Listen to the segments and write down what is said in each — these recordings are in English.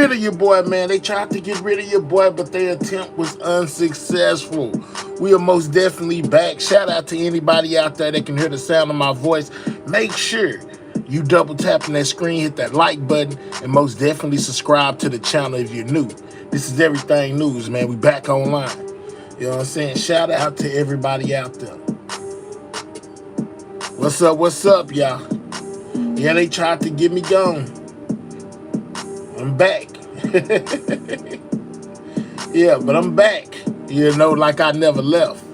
rid of your boy, man. They tried to get rid of your boy, but their attempt was unsuccessful. We are most definitely back. Shout out to anybody out there that can hear the sound of my voice. Make sure you double tap on that screen, hit that like button, and most definitely subscribe to the channel if you're new. This is Everything News, man. We back online. You know what I'm saying? Shout out to everybody out there. What's up, y'all? Yeah, they tried to get me gone. I'm back. Yeah, but I'm back. You know, like I never left.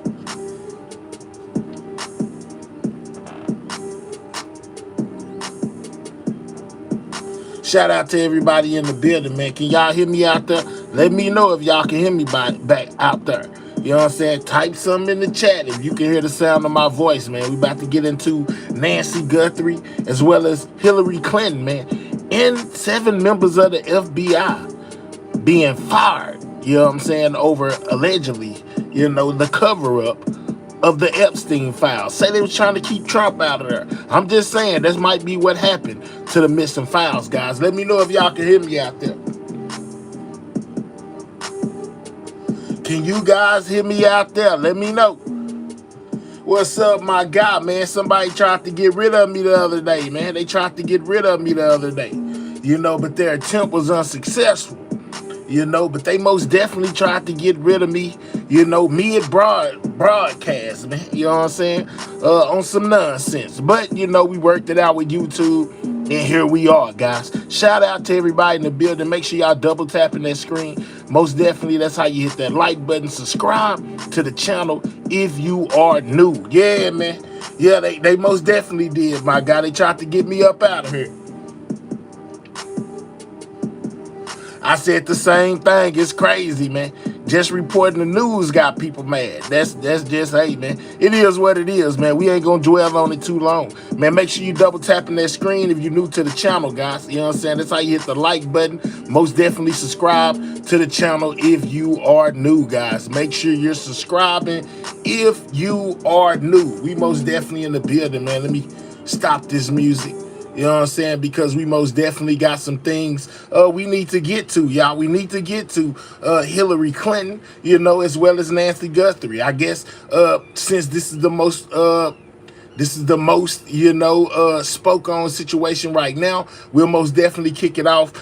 Shout out to everybody in the building, man. Can y'all hear me out there? Let me know if y'all can hear me back out there. You know what I'm saying? Type something in the chat if you can hear the sound of my voice, man. We about to get into Nancy Guthrie as well as Hillary Clinton, man. And 7 members of the FBI being fired, you know what I'm saying, over allegedly, you know, the cover-up of the Epstein files. Say they was trying to keep Trump out of there. I'm just saying, this might be what happened to the missing files, guys. Let me know if y'all can hear me out there. Can you guys hear me out there? Let me know. What's up, my guy, man? Somebody tried to get rid of me the other day, man. They tried to get rid of me the other day. You know, but their attempt was unsuccessful. You know, but they most definitely tried to get rid of me, you know, broadcast, man. You know what I'm saying? On some nonsense. But, you know, we worked it out with YouTube, and here we are, guys. Shout out to everybody in the building. Make sure y'all double tapping that screen. Most definitely, that's how you hit that like button. Subscribe to the channel if you are new. Yeah, man. Yeah, they most definitely did, my guy. They tried to get me up out of here. I said the same thing. It's crazy, man. Just reporting the news got people mad. That's just, hey, man. It is what it is, man. We ain't gonna dwell on it too long. Man, make sure you double tapping that screen if you're new to the channel, guys. You know what I'm saying? That's how you hit the like button. Most definitely subscribe to the channel if you are new, guys. Make sure you're subscribing if you are new. We most definitely in the building, man. Let me stop this music. You know what I'm saying? Because we most definitely got some things we need to get to, y'all. We need to get to Hillary Clinton, you know, as well as Nancy Guthrie. I guess since this is the most, you know, spoke on situation right now, we'll most definitely kick it off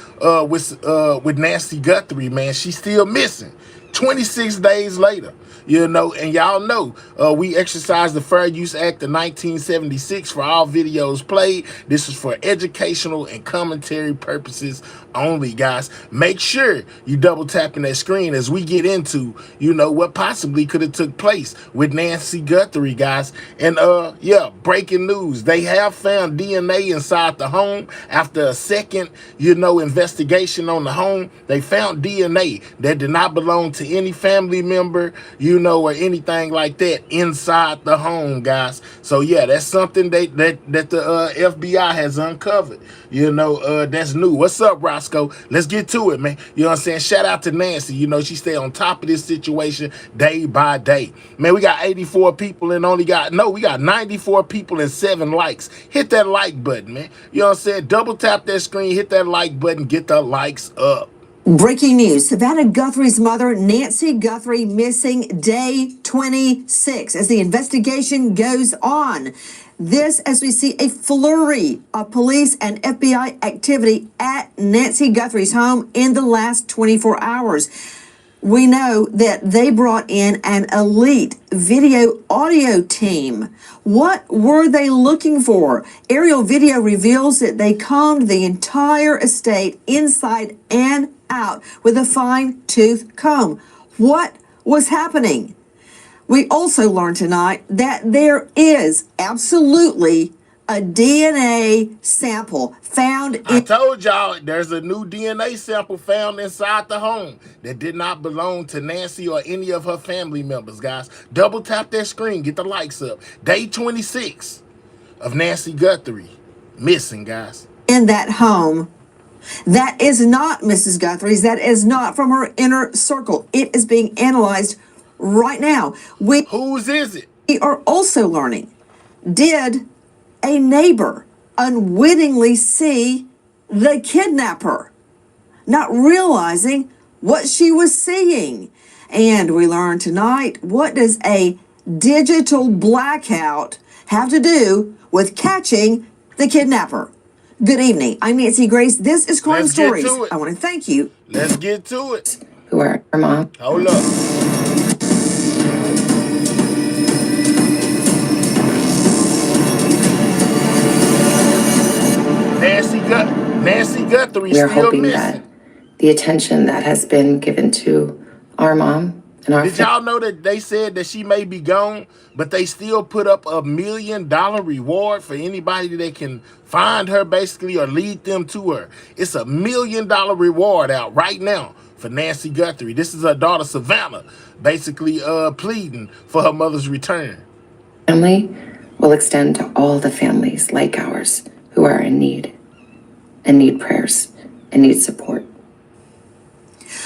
with Nancy Guthrie, man. She's still missing 26 days later. You know, and y'all know we exercised the Fair Use Act of 1976 for all videos played. This is for educational and commentary purposes only, guys. Make sure you double tapping that screen as we get into, you know, what possibly could have took place with Nancy Guthrie, guys. And yeah, breaking news. They have found DNA inside the home after a second, you know, investigation on the home. They found DNA that did not belong to any family member, you know, or anything like that inside the home, guys. So yeah, that's something that the FBI has uncovered. You know, that's new. What's up, Roscoe? Let's get to it, man. You know what I'm saying? Shout out to Nancy. You know, she stay on top of this situation day by day. Man, we got 84 people and we got 94 people and 7 likes. Hit that like button, man. You know what I'm saying? Double tap that screen, hit that like button, get the likes up. Breaking news, Savannah Guthrie's mother, Nancy Guthrie, missing day 26 as the investigation goes on. This as we see a flurry of police and FBI activity at Nancy Guthrie's home in the last 24 hours. We know that they brought in an elite video audio team. What were they looking for? Aerial video reveals that they combed the entire estate inside and out with a fine-tooth comb. What was happening? We also learned tonight that there is absolutely a DNA sample found. I told y'all there's a new DNA sample found inside the home that did not belong to Nancy or any of her family members, guys. Double tap that screen, get the likes up. Day 26 of Nancy Guthrie missing, guys. In that home. That is not Mrs. Guthrie's. That is not from her inner circle. It is being analyzed right now. Whose is it? We are also learning, did a neighbor unwittingly see the kidnapper? not realizing what she was seeing. And we learned tonight, what does a digital blackout have to do with catching the kidnapper? Good evening. I'm Nancy Grace. This is Crime Let's get Stories. to it. I want to thank you. Let's get to it. Who are her mom. Hold up. Nancy Guthrie We are still hoping missing. that the attention that has been given to our mom and our Did y'all know that they said that she may be gone, but they still put up $1 million reward for anybody that can find her, basically, or lead them to her? It's $1 million reward out right now for Nancy Guthrie. This is her daughter Savannah, basically pleading for her mother's return. family will extend to all the families like ours who are in need and need prayers and need support.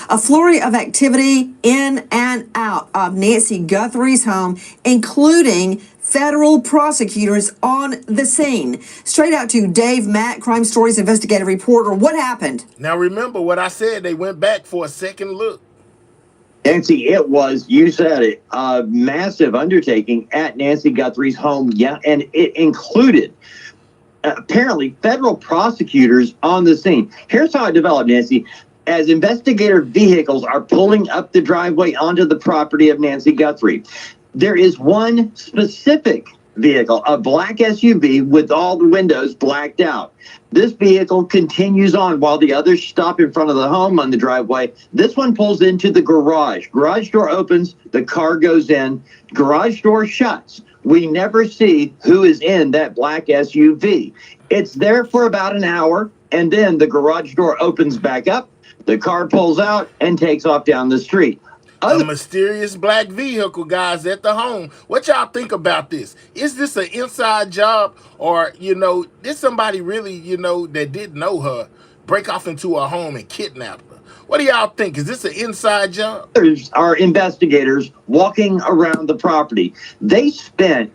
A flurry of activity in and out of Nancy Guthrie's home, including federal prosecutors on the scene. Straight out to Dave Mack, Crime Stories investigative reporter. What happened? Now remember what I said, they went back for a second look. Nancy, it was, you said it, a massive undertaking at Nancy Guthrie's home. Yeah, and it included apparently federal prosecutors on the scene. Here's how it developed, Nancy. As investigator vehicles are pulling up the driveway onto the property of Nancy Guthrie, there is one specific vehicle, a black SUV with all the windows blacked out. This vehicle continues on while the others stop in front of the home on the driveway. This one pulls into the garage. Garage door opens, the car goes in, garage door shuts. We never see who is in that black SUV. It's there for about an hour, and then the garage door opens back up, the car pulls out and takes off down the street. A mysterious black vehicle, guys, at the home. What y'all think about this? Is this an inside job, or, did somebody really, that didn't know her break off into her home and kidnap her? What do y'all think? Is this an inside job? Others are investigators walking around the property. They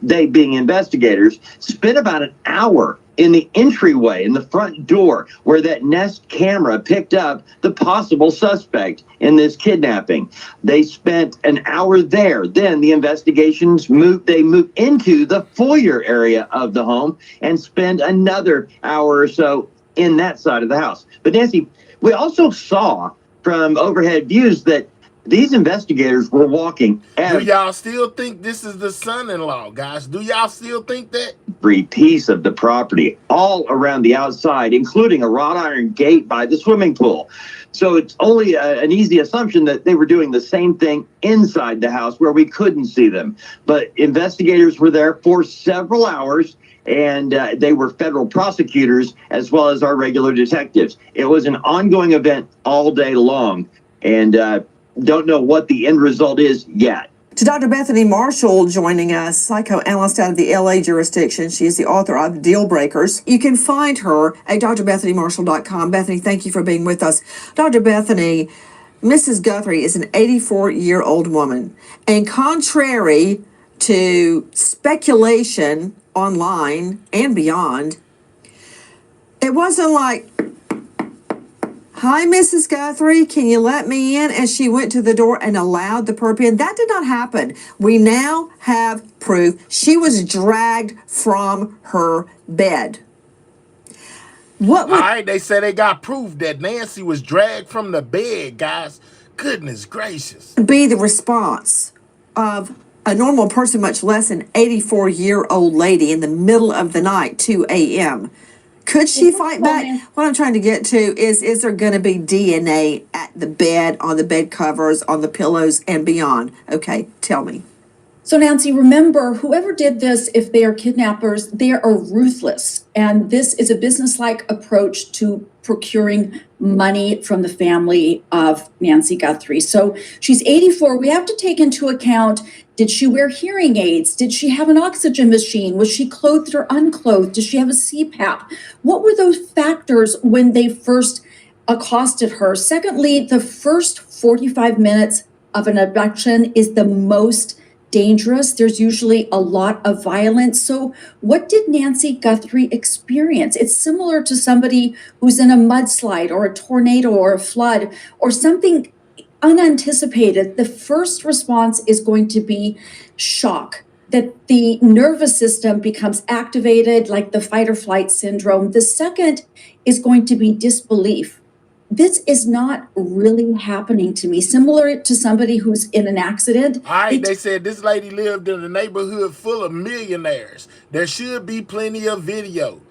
being investigators, spent about an hour in the entryway, in the front door, where that Nest camera picked up the possible suspect in this kidnapping. They spent an hour there. Then the investigations moved into the foyer area of the home and spend another hour or so in that side of the house. But Nancy, we also saw from overhead views that these investigators were walking Do y'all still think this is the son-in-law, guys? Do y'all still think that? every piece of the property, all around the outside, including a wrought iron gate by the swimming pool. So it's only an easy assumption that they were doing the same thing inside the house where we couldn't see them. But investigators were there for several hours, and they were federal prosecutors as well as our regular detectives. It was an ongoing event all day long, and don't know what the end result is yet. To Dr. Bethany Marshall joining us, psychoanalyst out of the LA jurisdiction. She is the author of Deal Breakers. You can find her at drbethanymarshall.com. Bethany, thank you for being with us. Dr. Bethany, Mrs. Guthrie is an 84-year-old woman. And contrary to speculation online and beyond, it wasn't like, "Hi, Mrs. Guthrie, can you let me in?" And she went to the door and allowed the perp in. That did not happen. We now have proof she was dragged from her bed. What would All right, they said they got proof that Nancy was dragged from the bed, guys. Goodness gracious. be the response of a normal person, much less an 84-year-old lady in the middle of the night, 2 a.m.? Could she fight back? What I'm trying to get to is there going to be DNA at the bed, on the bed covers, on the pillows, and beyond? Okay, tell me. So Nancy, remember, whoever did this, if they are kidnappers, they are ruthless. And this is a businesslike approach to procuring money from the family of Nancy Guthrie. So she's 84. We have to take into account, did she wear hearing aids? Did she have an oxygen machine? Was she clothed or unclothed? Did she have a CPAP? What were those factors when they first accosted her? Secondly, the first 45 minutes of an abduction is the most dangerous. There's usually a lot of violence. So what did Nancy Guthrie experience? It's similar to somebody who's in a mudslide or a tornado or a flood or something unanticipated. The first response is going to be shock, that the nervous system becomes activated, like the fight or flight syndrome. The second is going to be disbelief. This is not really happening to me. Similar to somebody who's in an accident. All right, they said this lady lived in a neighborhood full of millionaires. There should be plenty of video.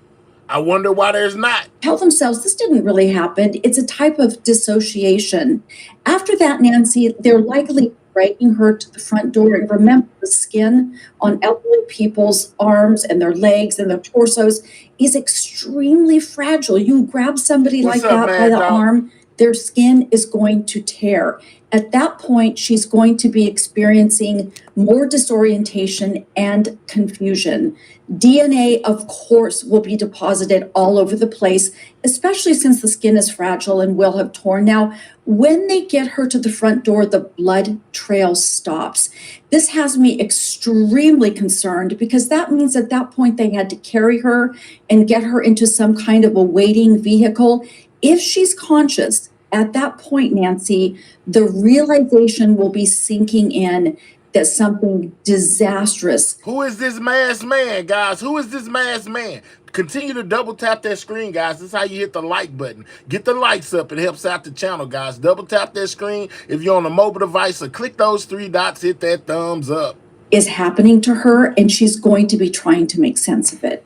I wonder why there's not. Tell themselves this didn't really happen. It's a type of dissociation. After that, Nancy, they're likely dragging her to the front door. And remember, the skin on elderly people's arms and their legs and their torsos is extremely fragile. You grab somebody like that by the arm, their skin is going to tear. At that point, she's going to be experiencing more disorientation and confusion. DNA, of course, will be deposited all over the place, especially since the skin is fragile and will have torn. Now, when they get her to the front door, the blood trail stops. This has me extremely concerned because that means at that point they had to carry her and get her into some kind of a waiting vehicle. If she's conscious, at that point, Nancy, the realization will be sinking in that something disastrous. Who is this masked man, guys? Who is this masked man? Continue to double tap that screen, guys. This is how you hit the like button. Get the likes up. It helps out the channel, guys. Double tap that screen if you're on a mobile device, or click those 3 dots, hit that thumbs up. Is happening to her, and she's going to be trying to make sense of it.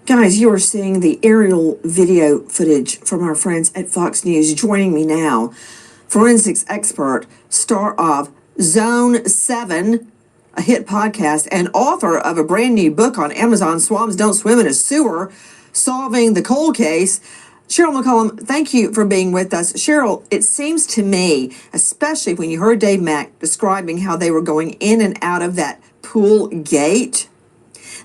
Guys, you are seeing the aerial video footage from our friends at Fox News. Joining me now, forensics expert, star of Zone 7, a hit podcast, and author of a brand new book on Amazon, Swans Don't Swim in a Sewer, Solving the Cold Case. Cheryl McCollum, thank you for being with us. Cheryl, it seems to me, especially when you heard Dave Mack describing how they were going in and out of that pool gate,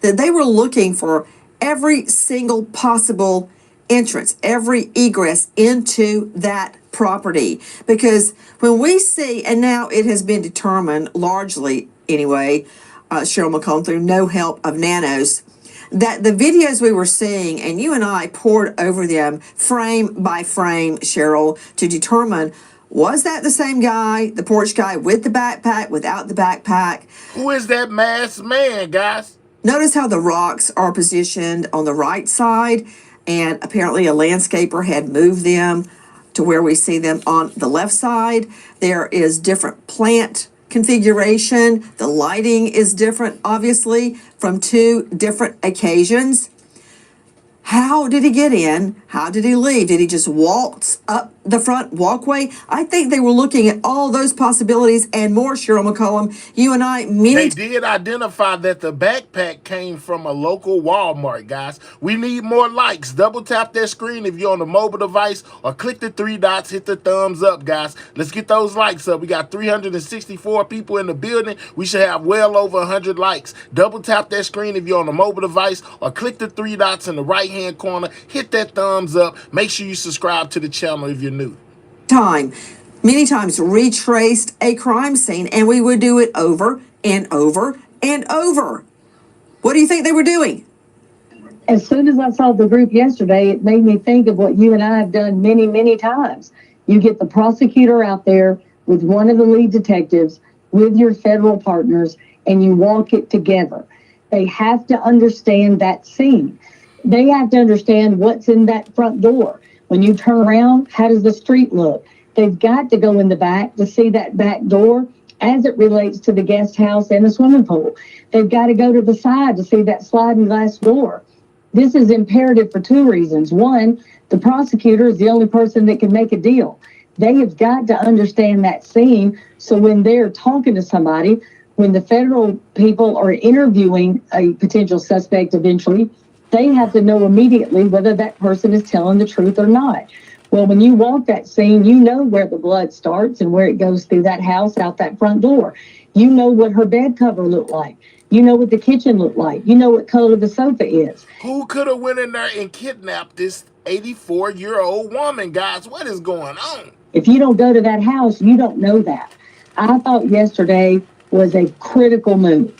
that they were looking for every single possible entrance, every egress into that property. Because when we see, and now it has been determined largely anyway, Cheryl McCollum, through no help of nanos, that the videos we were seeing, and you and I pored over them frame by frame, Cheryl, to determine, was that the same guy, the porch guy, with the backpack, without the backpack? Who is that masked man, guys? Notice how the rocks are positioned on the right side, and apparently a landscaper had moved them to where we see them on the left side. There is different plant configuration. The lighting is different, obviously, from 2 different occasions. How did he get in? How did he leave? Did he just waltz up the front walkway? I think they were looking at all those possibilities and more, Cheryl McCollum. You and I, They did identify that the backpack came from a local Walmart, guys. We need more likes. Double tap that screen if you're on a mobile device, or click the 3 dots, hit the thumbs up, guys. Let's get those likes up. We got 364 people in the building. We should have well over 100 likes. Double tap that screen if you're on a mobile device, or click the 3 dots in the right-hand corner, hit that thumbs up. Make sure you subscribe to the channel if you're new. Many times retraced a crime scene, and we would do it over and over and over. What do you think they were doing? As soon as I saw the group yesterday, it made me think of what you and I have done many, many times. You get the prosecutor out there with one of the lead detectives, with your federal partners, and you walk it together. They have to understand that scene. They have to understand what's in that front door. When you turn around, how does the street look? They've got to go in the back to see that back door as it relates to the guest house and the swimming pool. They've got to go to the side to see that sliding glass door. This is imperative for 2 reasons. One, the prosecutor is the only person that can make a deal. They have got to understand that scene, so when they're talking to somebody, when the federal people are interviewing a potential suspect eventually, they have to know immediately whether that person is telling the truth or not. Well, when you walk that scene, you know where the blood starts and where it goes through that house out that front door. You know what her bed cover looked like. You know what the kitchen looked like. You know what color the sofa is. Who could have went in there and kidnapped this 84-year-old woman, guys? What is going on? If you don't go to that house, you don't know that. I thought yesterday was a critical move.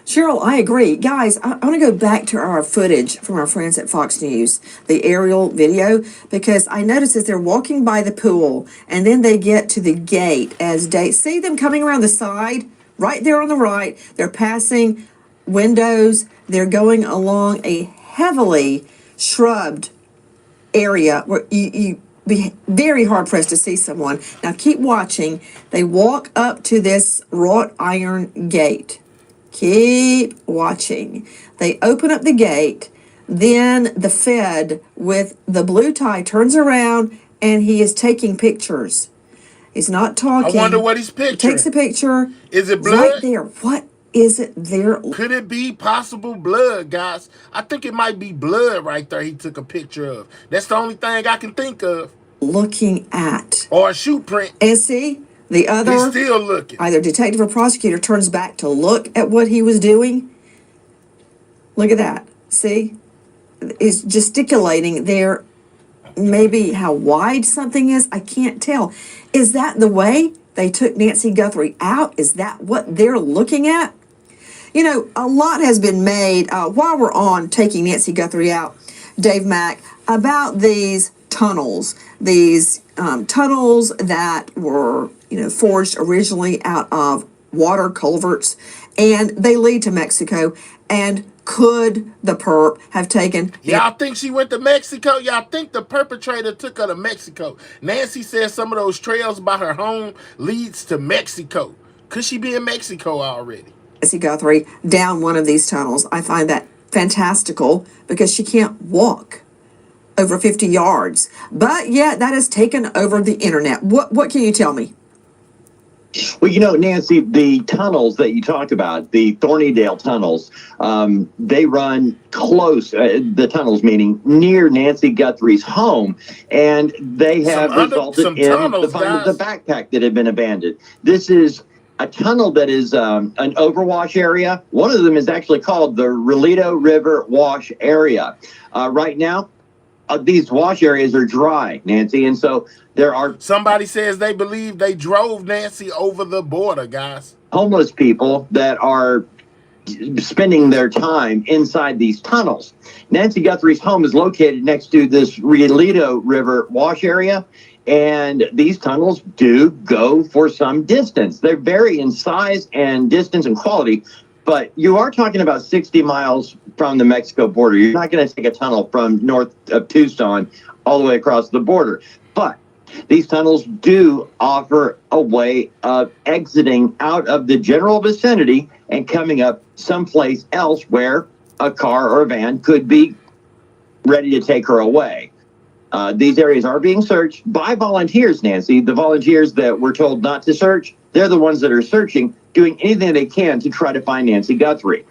Cheryl, I agree. Guys, I want to go back to our footage from our friends at Fox News, the aerial video, because I noticed as they're walking by the pool and then they get to the gate as they see them coming around the side, right there on the right. They're passing windows. They're going along a heavily shrubbed area where you be very hard pressed to see someone. Now keep watching. They walk up to this wrought iron gate. Keep watching. They open up the gate. Then the Fed with the blue tie turns around and he is taking pictures. He's not talking. I wonder what he's picturing. Takes a picture. Is it blood? Right there. What is it there? Could it be possible blood, guys? I think it might be blood right there he took a picture of. That's the only thing I can think of. Looking at. Or a shoe print. And see, the other, he's still looking. Either detective or prosecutor turns back to look at what he was doing. Look at that. See? Is gesticulating there. Maybe how wide something is, I can't tell. Is that the way they took Nancy Guthrie out? Is that what they're looking at? You know, a lot has been made while we're on taking Nancy Guthrie out, Dave Mack, about these tunnels. These tunnels that were, forged originally out of water culverts, and they lead to Mexico. And could the perp have taken... Y'all think she went to Mexico? Y'all think the perpetrator took her to Mexico? Nancy says some of those trails by her home leads to Mexico. Could she be in Mexico already? Nancy Guthrie down one of these tunnels. I find that fantastical because she can't walk over 50 yards. But yet that has taken over the internet. What can you tell me? Well, Nancy, the tunnels that you talk about, the Thornydale tunnels, they run close, the tunnels meaning near Nancy Guthrie's home, and they have resulted in the find of the backpack that had been abandoned. This is a tunnel that is an overwash area. One of them is actually called the Relito River Wash Area. Right now, these wash areas are dry, Nancy, and so there are... Somebody says they believe they drove Nancy over the border, guys. Homeless people that are spending their time inside these tunnels. Nancy Guthrie's home is located next to this Relito River wash area, and these tunnels do go for some distance. They vary in size and distance and quality, but you are talking about 60 miles from the Mexico border. You're not going to take a tunnel from north of Tucson all the way across the border. But these tunnels do offer a way of exiting out of the general vicinity and coming up someplace else where a car or a van could be ready to take her away. These areas are being searched by volunteers, Nancy. The volunteers that we're told not to search, they're the ones that are searching, doing anything they can to try to find Nancy Guthrie.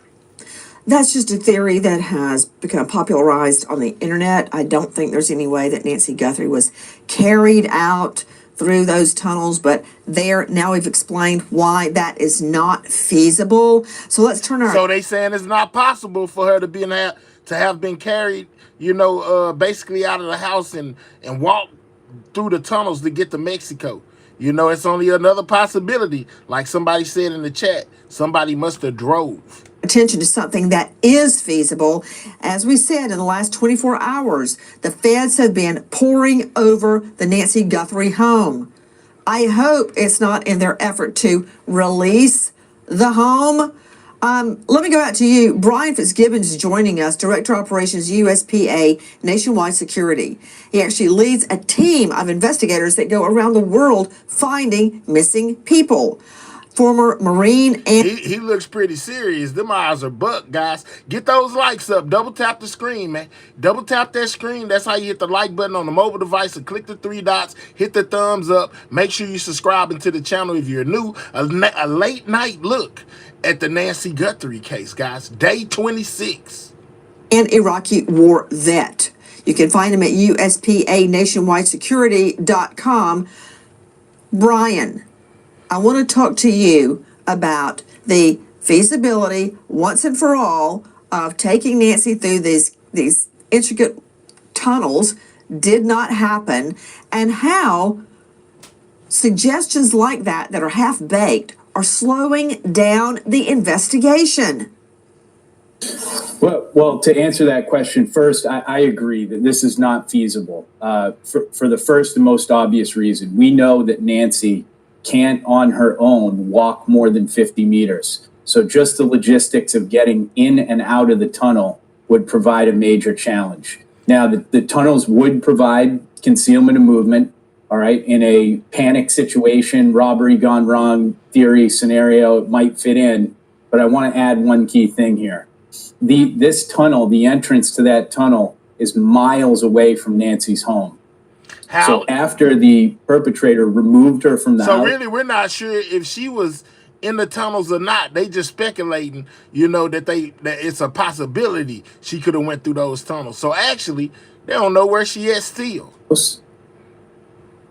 That's just a theory that has become popularized on the internet. I don't think there's any way that Nancy Guthrie was carried out through those tunnels, but now we've explained why that is not feasible. So let's turn our... So they saying it's not possible for her to have been carried, basically out of the house and walk through the tunnels to get to Mexico. It's only another possibility. Like somebody said in the chat, somebody must have drove. Attention to something that is feasible. As we said, in the last 24 hours, the feds have been pouring over the Nancy Guthrie home. I hope it's not in their effort to release the home. Let me go out to you. Brian Fitzgibbons is joining us, Director of Operations, USPA, Nationwide Security. He actually leads a team of investigators that go around the world finding missing people. Former Marine and... He looks pretty serious. Them eyes are buck, guys. Get those likes up. Double tap the screen, man. Double tap that screen. That's how you hit the like button on the mobile device and click the 3 dots. Hit the thumbs up. Make sure you subscribe to the channel if you're new. A late night look at the Nancy Guthrie case, guys. Day 26. An Iraqi war vet. You can find him at USPANationwideSecurity.com. Brian, I want to talk to you about the feasibility, once and for all, of taking Nancy through these intricate tunnels did not happen, and how suggestions like that are half-baked are slowing down the investigation. Well, to answer that question first, I agree that this is not feasible for the first and most obvious reason. We know that Nancy can't on her own walk more than 50 meters. So just the logistics of getting in and out of the tunnel would provide a major challenge. Now, the tunnels would provide concealment of movement, all right? In a panic situation, robbery gone wrong theory scenario, it might fit in. But I want to add one key thing here. This tunnel, the entrance to that tunnel is miles away from Nancy's home. How? So after the perpetrator removed her from the house. So really, we're not sure if she was in the tunnels or not. They just speculating, you know, that it's a possibility she could have went through those tunnels. So actually, they don't know where she is still.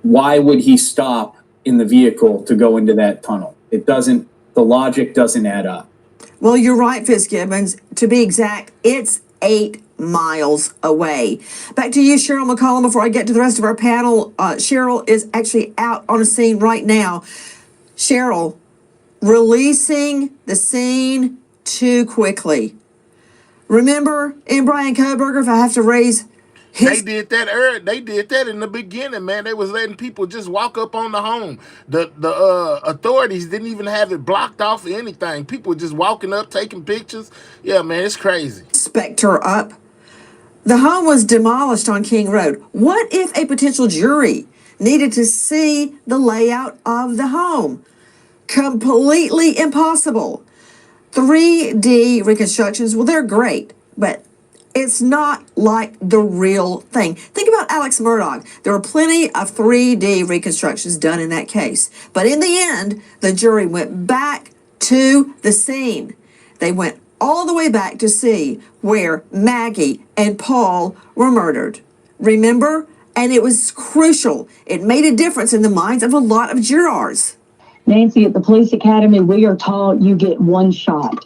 Why would he stop in the vehicle to go into that tunnel? The logic doesn't add up. Well, you're right, Fitzgibbons. To be exact, it's 8 miles away. Back to you, Cheryl McCollum, before I get to the rest of our panel. Cheryl is actually out on a scene right now. Cheryl, releasing the scene too quickly. Remember in Brian Koberger, if I have to raise They did that in the beginning, man. They was letting people just walk up on the home. The authorities didn't even have it blocked off or anything. People just walking up, taking pictures. Yeah, man, it's crazy. Spectre up. The home was demolished on King Road. What if a potential jury needed to see the layout of the home? Completely impossible. 3D reconstructions, well, they're great, but it's not like the real thing. Think about Alex Murdaugh. There were plenty of 3D reconstructions done in that case. But in the end, the jury went back to the scene. They went all the way back to see where Maggie and Paul were murdered. Remember? And it was crucial. It made a difference in the minds of a lot of jurors. Nancy, at the police academy, we are taught you get one shot.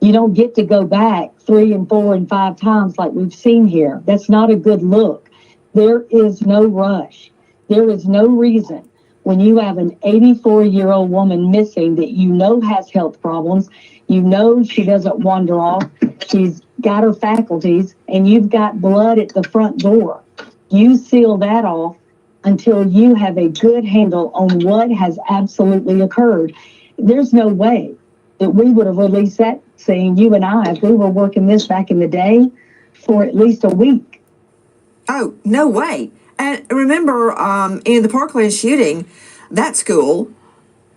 You don't get to go back 3 and 4 and 5 times like we've seen here. That's not a good look. There is no rush. There is no reason when you have an 84-year-old woman missing that you know has health problems, you know she doesn't wander off, she's got her faculties, and you've got blood at the front door. You seal that off until you have a good handle on what has absolutely occurred. There's no way that we would have released that scene, you and I, if we were working this back in the day, for at least a week. Oh, no way. And remember, in the Parkland shooting, that school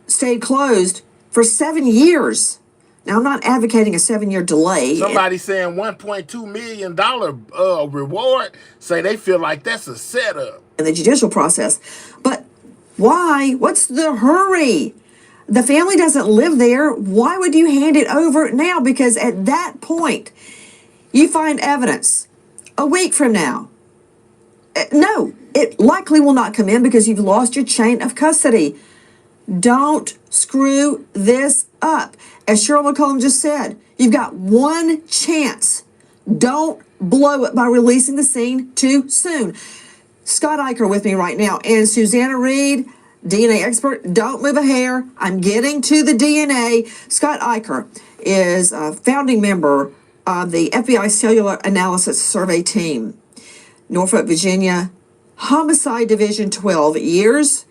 stayed closed for 7 years. Now, I'm not advocating a 7-year delay. Somebody saying $1.2 million reward, say they feel like that's a setup. In the judicial process. But why? What's the hurry? The family doesn't live there. Why would you hand it over now? Because at that point, you find evidence a week from now. No, it likely will not come in because you've lost your chain of custody. Don't screw this up. As Cheryl McCollum just said, you've got one chance. Don't blow it by releasing the scene too soon. Scott Eicher with me right now, and Susanna Reed, DNA expert. Don't move a hair. I'm getting to the DNA. Scott Eicher is a founding member of the FBI Cellular Analysis Survey Team. Norfolk, Virginia, Homicide Division, 12 years,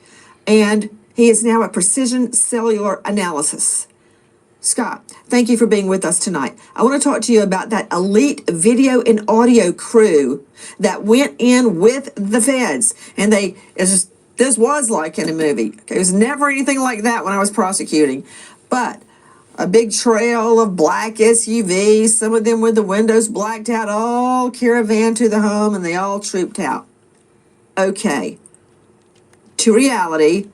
and he is now at Precision Cellular Analysis. Scott, thank you for being with us tonight. I want to talk to you about that elite video and audio crew that went in with the feds. And this was like in a movie. It was never anything like that when I was prosecuting. But a big trail of black SUVs, some of them with the windows blacked out, all caravan to the home, and they all trooped out. Okay. To reality,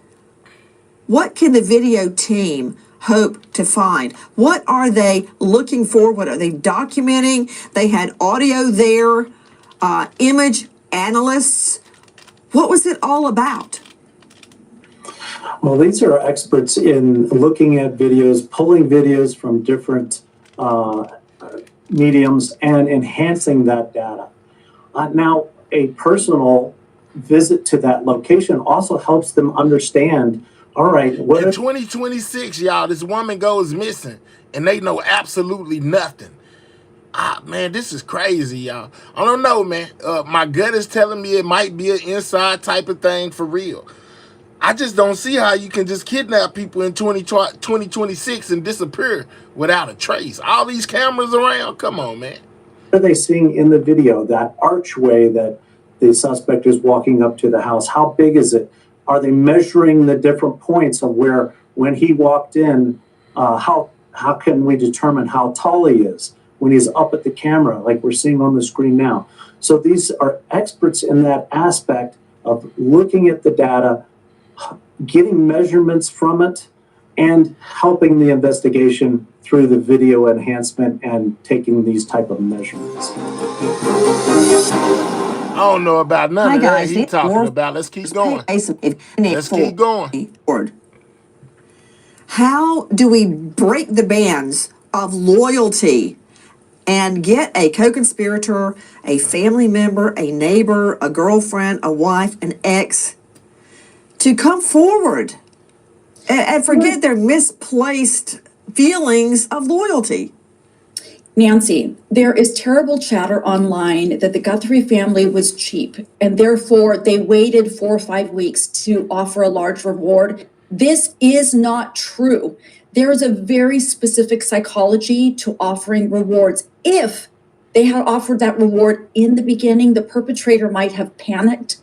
what can the video team hope to find? What are they looking for? What are they documenting? They had audio there, image analysts. What was it all about? Well, these are experts in looking at videos, pulling videos from different mediums and enhancing that data. Now, a personal visit to that location also helps them understand All right. What In if 2026, y'all, this woman goes missing and they know absolutely nothing. Ah, man, this is crazy, y'all. I don't know, man. My gut is telling me it might be an inside type of thing for real. I just don't see how you can just kidnap people in 2026 and disappear without a trace. All these cameras around, come on, man. are they seeing in the video? That archway that the suspect is walking up to the house, how big is it? Are they measuring the different points of where, when he walked in, how can we determine how tall he is when he's up at the camera, like we're seeing on the screen now? So these are experts in that aspect of looking at the data, getting measurements from it, and helping the investigation through the video enhancement and taking these type of measurements. I don't know about none Hi, of that guys. he talking about. Let's keep going. Let's keep going. How do we break the bands of loyalty and get a co-conspirator, a family member, a neighbor, a girlfriend, a wife, an ex to come forward and forget their misplaced feelings of loyalty? Nancy, there is terrible chatter online that the Guthrie family was cheap and therefore they waited 4 or 5 weeks to offer a large reward. This is not true. There is a very specific psychology to offering rewards. If they had offered that reward in the beginning, the perpetrator might have panicked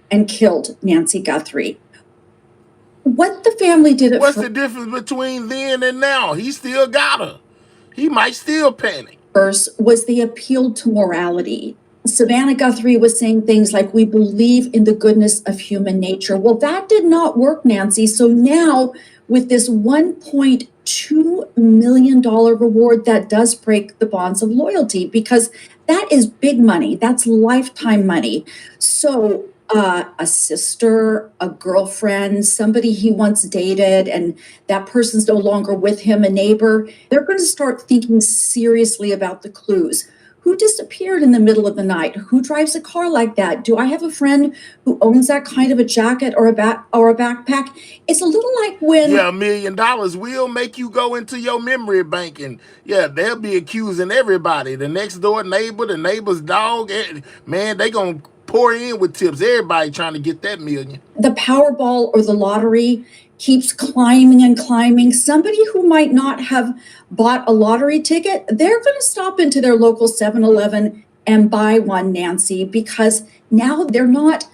and killed Nancy Guthrie. What the family did at What's the difference between then and now? He still got her. He might still panic. first was the appeal to morality. Savannah Guthrie was saying things like, we believe in the goodness of human nature. Well, that did not work, Nancy. So now with this $1.2 million reward, that does break the bonds of loyalty because that is big money. That's lifetime money. So a sister, a girlfriend, somebody he once dated, and that person's no longer with him, a neighbor, they're going to start thinking seriously about the clues. Who disappeared in the middle of the night? Who drives a car like that? Do I have a friend who owns that kind of a jacket or a backpack? It's a little like when $1 million will make you go into your memory bank, and they'll be accusing everybody. The next door neighbor, the neighbor's dog, man, they gonna pour in with tips. Everybody trying to get that $1 million. the Powerball or the lottery keeps climbing and climbing. Somebody who might not have bought a lottery ticket, they're going to stop into their local 7-Eleven and buy one, Nancy, because now they're not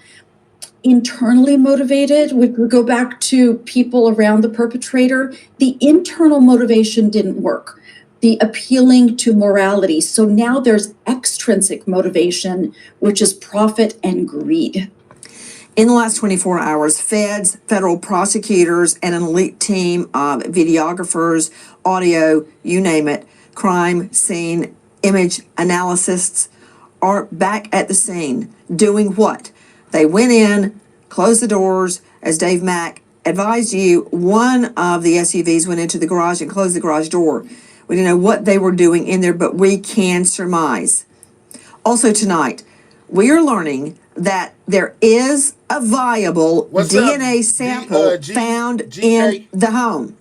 internally motivated. We go back to people around the perpetrator. The internal motivation didn't work. The appealing to morality. So now there's extrinsic motivation, which is profit and greed. In the last 24 hours, feds, federal prosecutors, and an elite team of videographers, audio, you name it, crime scene image analysts are back at the scene. Doing what? They went in, closed the doors, as Dave Mack advised you. One of the SUVs went into the garage and closed the garage door. We didn't know what they were doing in there, but we can surmise. Also tonight, we are learning that there is a viable DNA sample found in the home.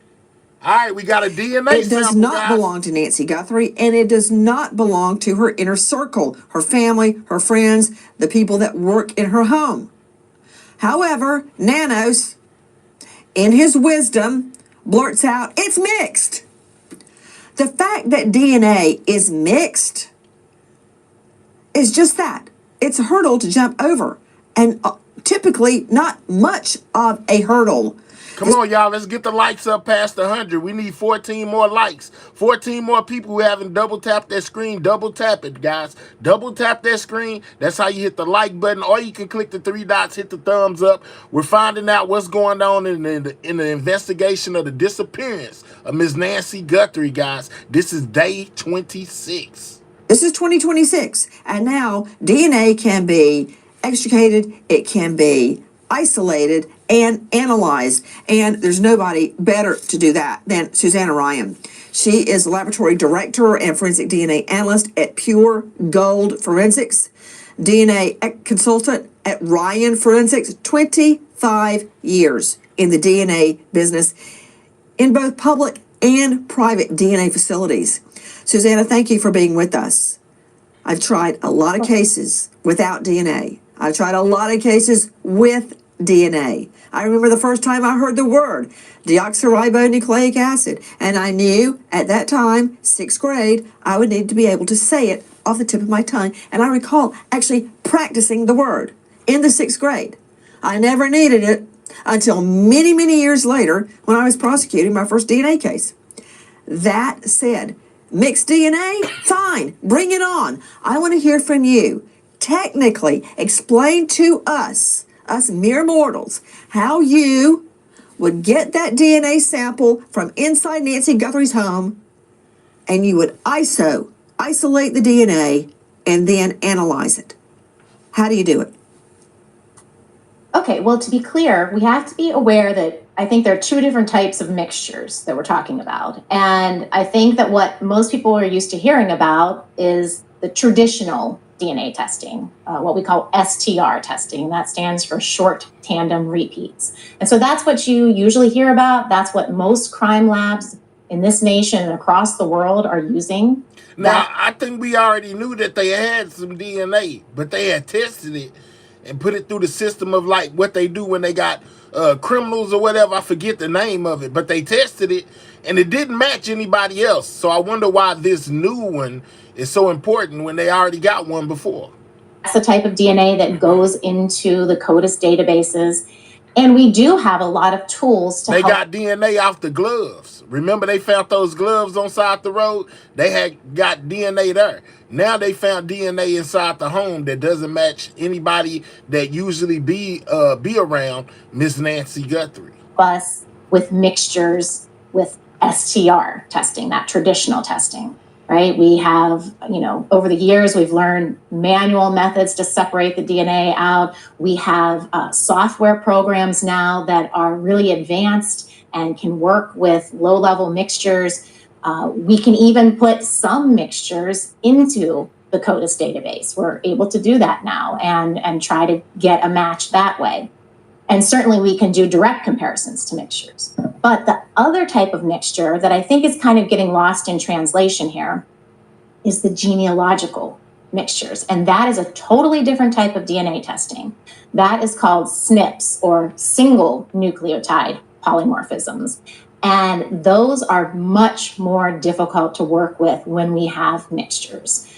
All right, we got a DNA sample, It does not belong to Nancy Guthrie, and it does not belong to her inner circle, her family, her friends, the people that work in her home. However, Nanos, in his wisdom, blurts out, it's mixed. The fact that DNA is mixed is just that. It's a hurdle to jump over, and typically not much of a hurdle. Come on, y'all. Let's get the likes up past 100. We need 14 more likes. 14 more people who haven't double tapped their screen. Double tap it, guys. Double tap that screen. That's how you hit the like button. Or you can click the 3 dots, hit the thumbs up. We're finding out what's going on in the investigation of the disappearance of Ms. Nancy Guthrie, guys. This is day 26. This is 2026. And now DNA can be extricated. It can be isolated and analyzed. And there's nobody better to do that than Susanna Ryan. She is laboratory director and forensic DNA analyst at Pure Gold Forensics, DNA consultant at Ryan Forensics, 25 years. in the DNA business in both public and private DNA facilities. Susanna, thank you for being with us. I've tried a lot of cases without DNA. I've tried a lot of cases with DNA. I remember the first time I heard the word deoxyribonucleic acid, and I knew at that time, 6th grade, I would need to be able to say it off the tip of my tongue. And I recall actually practicing the word in the 6th grade. I never needed it until many, many years later when I was prosecuting my first DNA case. That said, mixed DNA? Fine, bring it on. I want to hear from you. Technically, explain to us mere mortals, how you would get that DNA sample from inside Nancy Guthrie's home and you would isolate the DNA and then analyze it. How do you do it? Okay, well, to be clear, we have to be aware that I think there are two different types of mixtures that we're talking about. And I think that what most people are used to hearing about is the traditional DNA testing, what we call STR testing. That stands for short tandem repeats. And so that's what you usually hear about. That's what most crime labs in this nation and across the world are using. Now, I think we already knew that they had some DNA, but they had tested it and put it through the system of like what they do when they got criminals or whatever. I forget the name of it, but they tested it and it didn't match anybody else. So I wonder why this new one is so important when they already got one before. That's the type of DNA that goes into the CODIS databases. And we do have a lot of tools to help. They got DNA off the gloves. Remember they found those gloves on side the road? They had got DNA there. Now they found DNA inside the home that doesn't match anybody that usually be around Miss Nancy Guthrie. Us with mixtures with STR testing, that traditional testing, right? We have, over the years, we've learned manual methods to separate the DNA out. We have software programs now that are really advanced and can work with low-level mixtures. We can even put some mixtures into the CODIS database. We're able to do that now and try to get a match that way. And certainly we can do direct comparisons to mixtures. But the other type of mixture that I think is kind of getting lost in translation here is the genealogical mixtures. And that is a totally different type of DNA testing. That is called SNPs, or single nucleotide polymorphisms. And those are much more difficult to work with when we have mixtures.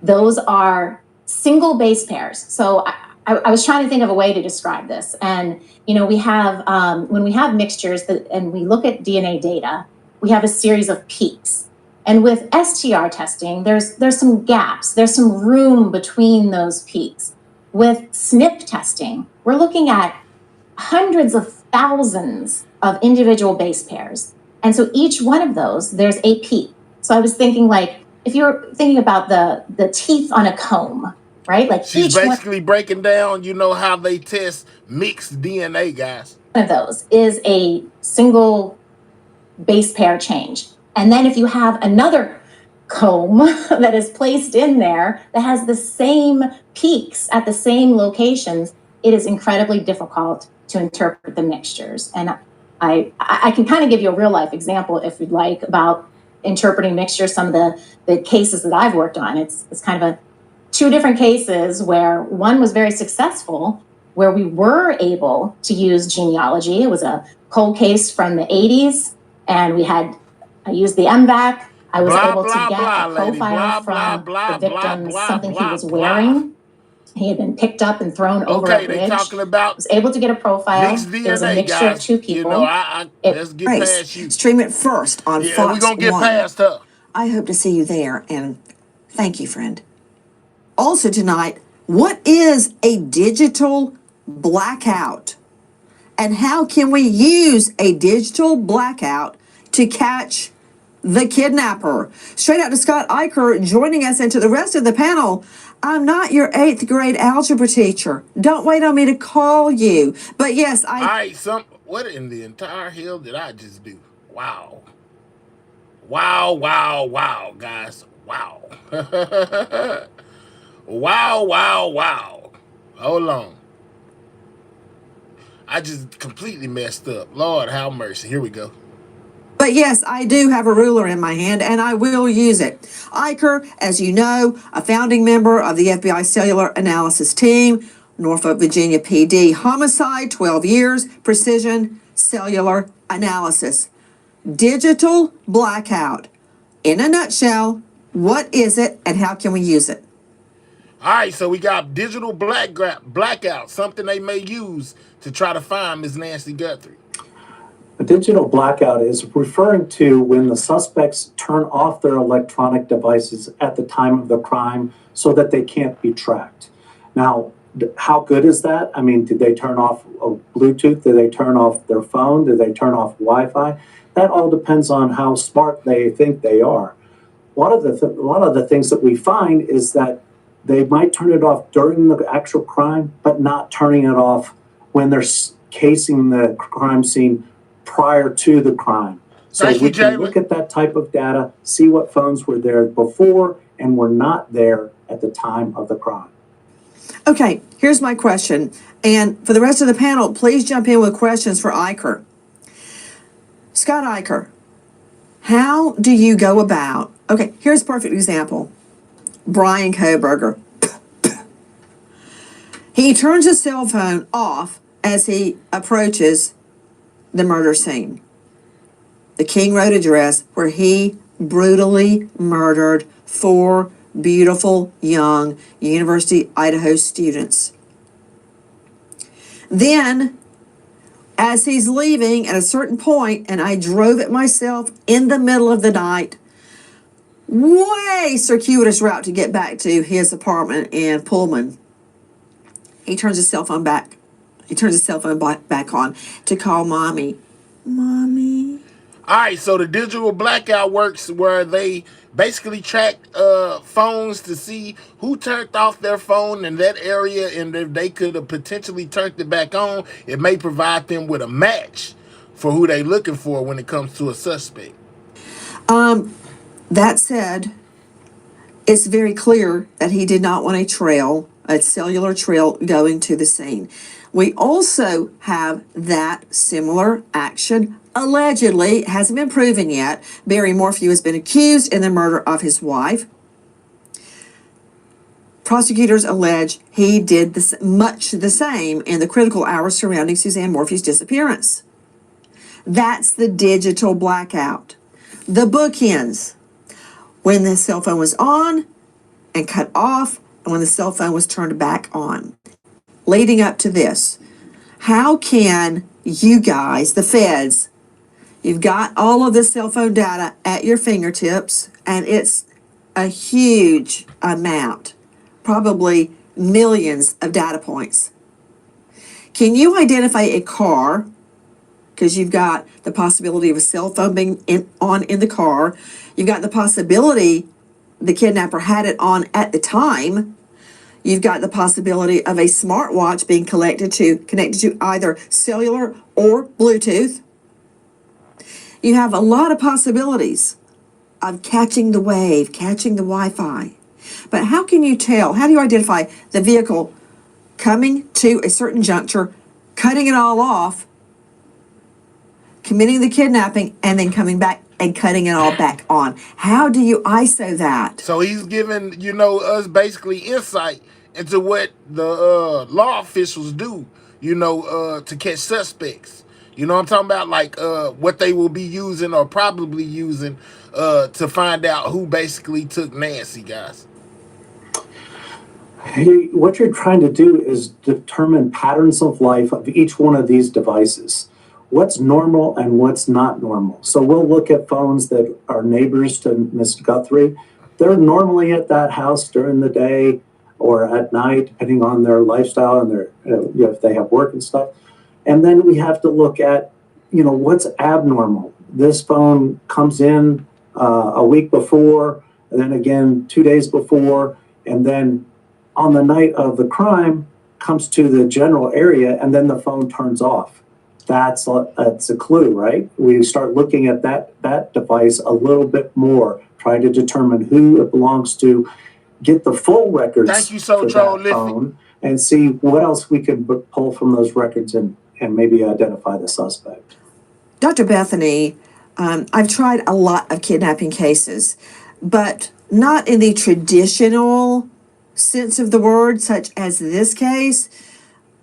Those are single base pairs. So I was trying to think of a way to describe this. And, we have, when we have mixtures and we look at DNA data, we have a series of peaks. And with STR testing, there's some gaps. There's some room between those peaks. With SNP testing, we're looking at hundreds of thousands of individual base pairs. And so each one of those, there's a peak. So I was thinking, like, if you're thinking about the teeth on a comb, right? Like she's basically breaking down, how they test mixed DNA, guys. One of those is a single base pair change. And then if you have another comb that is placed in there that has the same peaks at the same locations, it is incredibly difficult to interpret the mixtures. And I can kind of give you a real life example, if you'd like, about interpreting mixtures. Some of the cases that I've worked on, it's kind of two different cases where one was very successful, where we were able to use genealogy. It was a cold case from the 80s, and I used the MVAC. I was able to get a profile from the victim, something he was wearing. He had been picked up and thrown over a bridge. Talking about was able to get a profile. DNA, it was a mixture of two people. Let's get past you. Stream it first on Fox 1. We're going to get past her. I hope to see you there, and thank you, friend. Also tonight, what is a digital blackout? And how can we use a digital blackout to catch the kidnapper? Straight out to Scott Eicher joining us, and to the rest of the panel, I'm not your 8th grade algebra teacher. Don't wait on me to call you. But yes, All right, what in the entire hell did I just do? Wow. Wow, guys. Wow. Wow. Hold on. I just completely messed up. Lord have mercy. Here we go. But yes, I do have a ruler in my hand, and I will use it. Iker, as you know, a founding member of the FBI cellular analysis team, Norfolk, Virginia PD, homicide, 12 years, precision cellular analysis. Digital blackout. In a nutshell, what is it and how can we use it? All right, so we got digital blackout, something they may use to try to find Ms. Nancy Guthrie. A digital blackout is referring to when the suspects turn off their electronic devices at the time of the crime so that they can't be tracked. Now, how good is that? I mean, did they turn off Bluetooth? Did they turn off their phone? Did they turn off Wi-Fi? That all depends on how smart they think they are. One of the things that we find is that they might turn it off during the actual crime, but not turning it off when they're casing the crime scene prior to the crime. So we can look at that type of data, see what phones were there before and were not there at the time of the crime. Okay, here's my question. And for the rest of the panel, please jump in with questions for Iker. Scott Iker, how do you go about, okay, here's a perfect example. Brian Kohberger. He turns his cell phone off as he approaches the murder scene. The King Road address where he brutally murdered 4 beautiful young University of Idaho students. Then, as he's leaving at a certain point, and I drove it myself in the middle of the night, way circuitous route to get back to his apartment in Pullman, he turns his cell phone back. He turns his cell phone back on to call mommy. Mommy. All right, so the digital blackout works where they basically track phones to see who turned off their phone in that area, and if they could have potentially turned it back on, it may provide them with a match for who they're looking for when it comes to a suspect. That said, it's very clear that he did not want a cellular trail going to the scene. We also have that similar action. Allegedly, it hasn't been proven yet. Barry Morphew has been accused in the murder of his wife. Prosecutors allege he did much the same in the critical hours surrounding Suzanne Morphew's disappearance. That's the digital blackout. The bookends. When the cell phone was on and cut off, and when the cell phone was turned back on. Leading up to this, how can you guys, the feds, you've got all of this cell phone data at your fingertips, and it's a huge amount, probably millions of data points. Can you identify a car, because you've got the possibility of a cell phone being in the car, you've got the possibility the kidnapper had it on at the time, you've got the possibility of a smartwatch being connected to either cellular or Bluetooth. You have a lot of possibilities of catching the wave, catching the Wi-Fi. But how can you tell, how do you identify the vehicle coming to a certain juncture, cutting it all off, committing the kidnapping, and then coming back and cutting it all back on? How do you ISO that? So he's giving, us basically insight into what the law officials do, to catch suspects. You know what I'm talking about? Like what they will be using or probably using to find out who basically took Nancy, guys. Hey, what you're trying to do is determine patterns of life of each one of these devices. What's normal and what's not normal. So we'll look at phones that are neighbors to Ms. Guthrie. They're normally at that house during the day or at night, depending on their lifestyle and their, if they have work and stuff. And then we have to look at, what's abnormal. This phone comes in a week before, and then again 2 days before, and then on the night of the crime comes to the general area, and then the phone turns off. That's a clue, right? We start looking at that device a little bit more, trying to determine who it belongs to, get the full records Thank you so for that phone, and see what else we can pull from those records and and maybe identify the suspect. Dr. Bethany, I've tried a lot of kidnapping cases, but not in the traditional sense of the word, such as this case.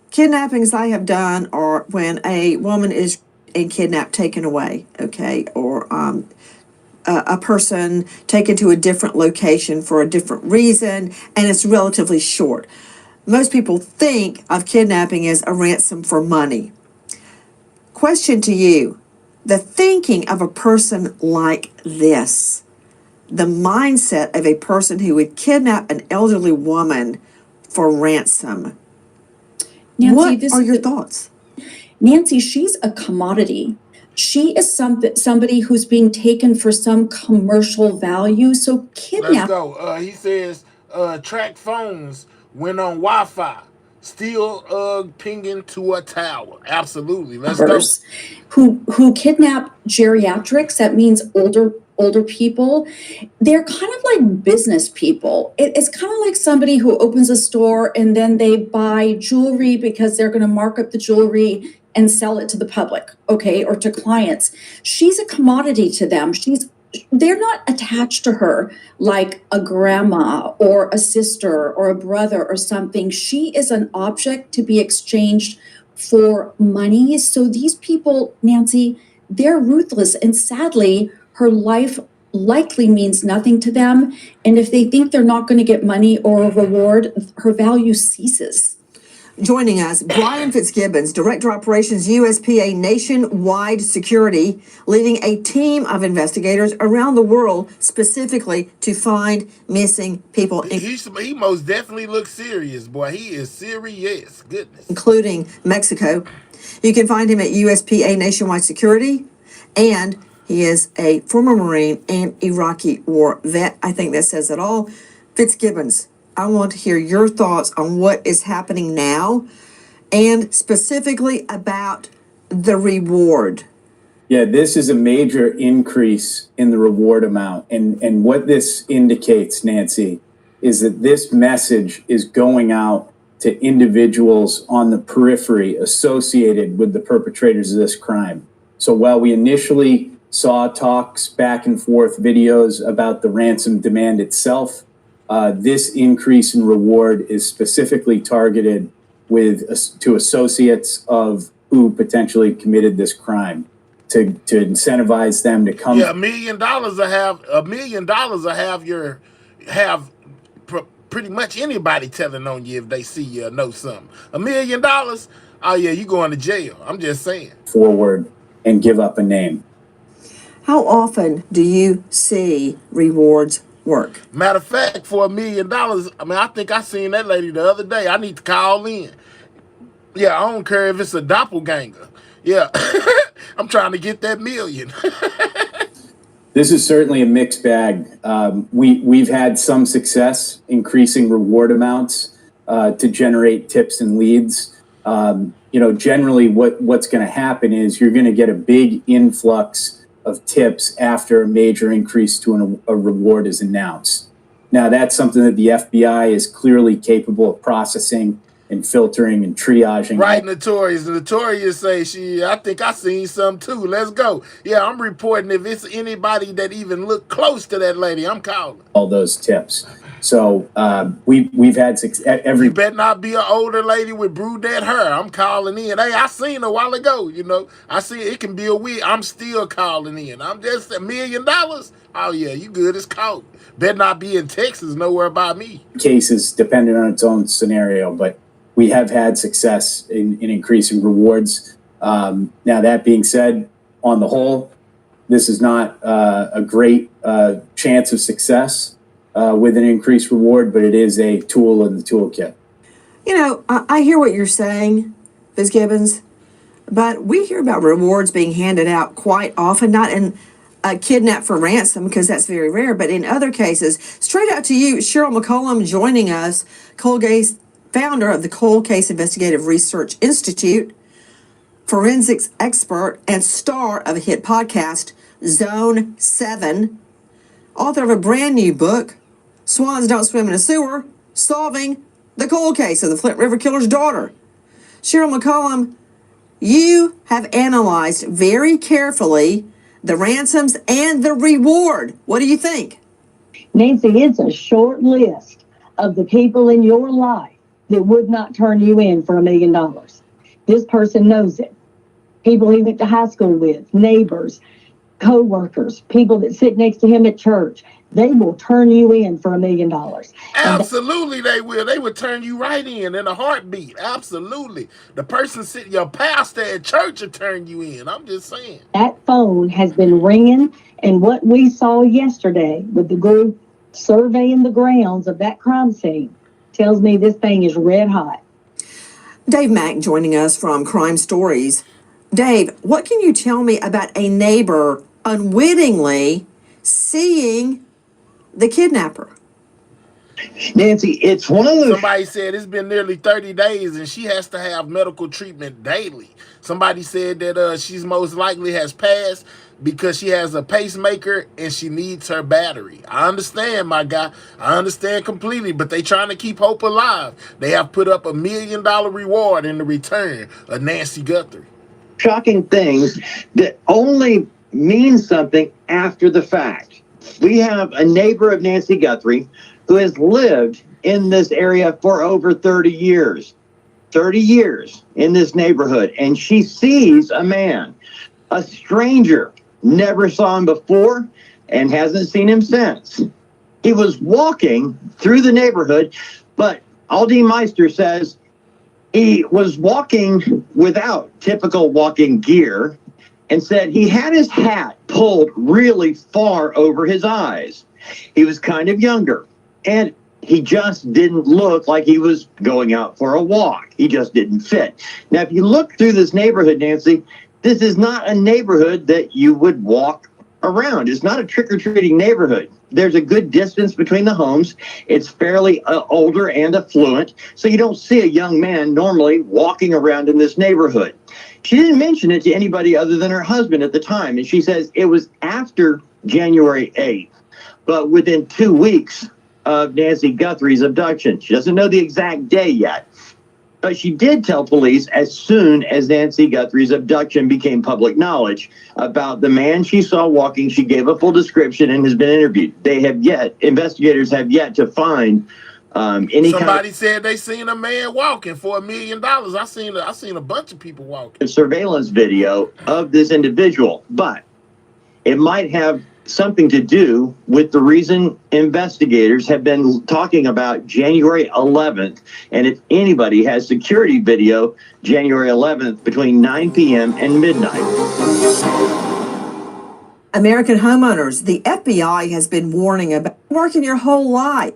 Kidnappings I have done are when a woman is kidnapped, taken away, okay, or a person taken to a different location for a different reason, and it's relatively short. Most people think of kidnapping as a ransom for money. Question to you, the thinking of a person like this, the mindset of a person who would kidnap an elderly woman for ransom. Nancy, What are your thoughts? Nancy, she's a commodity. She is somebody who's being taken for some commercial value. So Let's go. He says track phones went on Wi-Fi, still pinging to a tower. Absolutely. Let's go. Who kidnap geriatrics? That means older people. They're kind of like business people. It's kind of like somebody who opens a store and then they buy jewelry because they're going to mark up the jewelry and sell it to the public, okay, or to clients. She's a commodity to them. They're not attached to her like a grandma or a sister or a brother or something. She is an object to be exchanged for money. So these people, Nancy, they're ruthless. And sadly, her life likely means nothing to them. And if they think they're not going to get money or a reward, her value ceases. Joining us, Brian Fitzgibbons, Director Operations, USPA Nationwide Security, leading a team of investigators around the world specifically to find missing people. He most definitely looks serious, boy. He is serious. Goodness. Including Mexico. You can find him at USPA Nationwide Security, and he is a former Marine and Iraqi war vet. I think that says it all. Fitzgibbons, I want to hear your thoughts on what is happening now and specifically about the reward. Yeah, this is a major increase in the reward amount. And what this indicates, Nancy, is that this message is going out to individuals on the periphery associated with the perpetrators of this crime. So while we initially saw talks back and forth, videos about the ransom demand itself, this increase in reward is specifically targeted to associates of who potentially committed this crime, to incentivize them to come. Yeah, $1 million will have pretty much anybody telling on you if they see you or know something. $1 million, oh yeah, you going to jail. I'm just saying. Forward and give up a name. How often do you see rewards work? Matter of fact, for $1 million, I mean, I think I seen that lady the other day. I need to call in. Yeah, I don't care if it's a doppelganger. Yeah, I'm trying to get that million. This is certainly a mixed bag. We've had some success increasing reward amounts to generate tips and leads. Generally what's going to happen is you're going to get a big influx of tips after a major increase to a reward is announced. Now, that's something that the FBI is clearly capable of processing and filtering and triaging. Right, Notorious. Notorious say, I think I seen some too. Let's go. Yeah, I'm reporting if it's anybody that even look close to that lady, I'm calling. All those tips. So we've had every. You better not be an older lady with brunette hair. I'm calling in. Hey, I seen her a while ago. I see it can be a week. I'm still calling in. I'm just $1 million. Oh yeah, you good as caught. Better not be in Texas, nowhere by me. Cases dependent on its own scenario, but we have had success in increasing rewards. Now that being said, on the whole, this is not a great chance of success with an increased reward, but it is a tool in the toolkit. I hear what you're saying, Fitzgibbons, but we hear about rewards being handed out quite often, not in kidnap for ransom, because that's very rare, but in other cases. Straight out to you, Cheryl McCollum, joining us, founder of the Cold Case Investigative Research Institute, forensics expert, and star of a hit podcast, Zone 7, author of a brand new book, Swans Don't Swim in a Sewer, Solving the Cold Case of the Flint River Killer's Daughter. Cheryl McCollum, You have analyzed very carefully the ransoms and the reward. What do you think? Nancy, it's a short list of the people in your life that would not turn you in for $1 million. This person knows it. People he went to high school with, neighbors, co-workers, people that sit next to him at church. They will turn you in for $1 million. Absolutely, they will. They would turn you right in a heartbeat. Absolutely. The person sitting, your pastor at church will turn you in. I'm just saying. That phone has been ringing, and what we saw yesterday with the group surveying the grounds of that crime scene tells me this thing is red hot. Dave Mack joining us from Crime Stories. Dave, what can you tell me about a neighbor unwittingly seeing the kidnapper? Nancy, it's one of those. Somebody said it's been nearly 30 days and she has to have medical treatment daily. Somebody said that she's most likely has passed because she has a pacemaker and she needs her battery. I understand, my guy. I understand completely, but they trying to keep hope alive. They have put up $1 million reward in the return of Nancy Guthrie. Shocking things that only mean something after the fact. We have a neighbor of Nancy Guthrie who has lived in this area for over 30 years. 30 years in this neighborhood. And she sees a man, a stranger, never saw him before and hasn't seen him since. He was walking through the neighborhood, but Aldine Meister says he was walking without typical walking gear and said he had his hat pulled really far over his eyes. He was kind of younger and he just didn't look like he was going out for a walk. He just didn't fit. Now, if you look through this neighborhood, Nancy, this is not a neighborhood that you would walk around. It's not a trick-or-treating neighborhood. There's a good distance between the homes. It's fairly older and affluent, so you don't see a young man normally walking around in this neighborhood. She didn't mention it to anybody other than her husband at the time, and she says it was after January 8th, but within 2 weeks of Nancy Guthrie's abduction. She doesn't know the exact day yet, but she did tell police as soon as Nancy Guthrie's abduction became public knowledge about the man she saw walking. She gave a full description and has been interviewed. Investigators have yet to find Somebody said they seen a man walking for $1 million. I seen a bunch of people walking. Surveillance video of this individual, but it might have something to do with the reason investigators have been talking about January 11th. And if anybody has security video, January 11th between 9 p.m. and midnight. American homeowners, the FBI has been warning about working your whole life.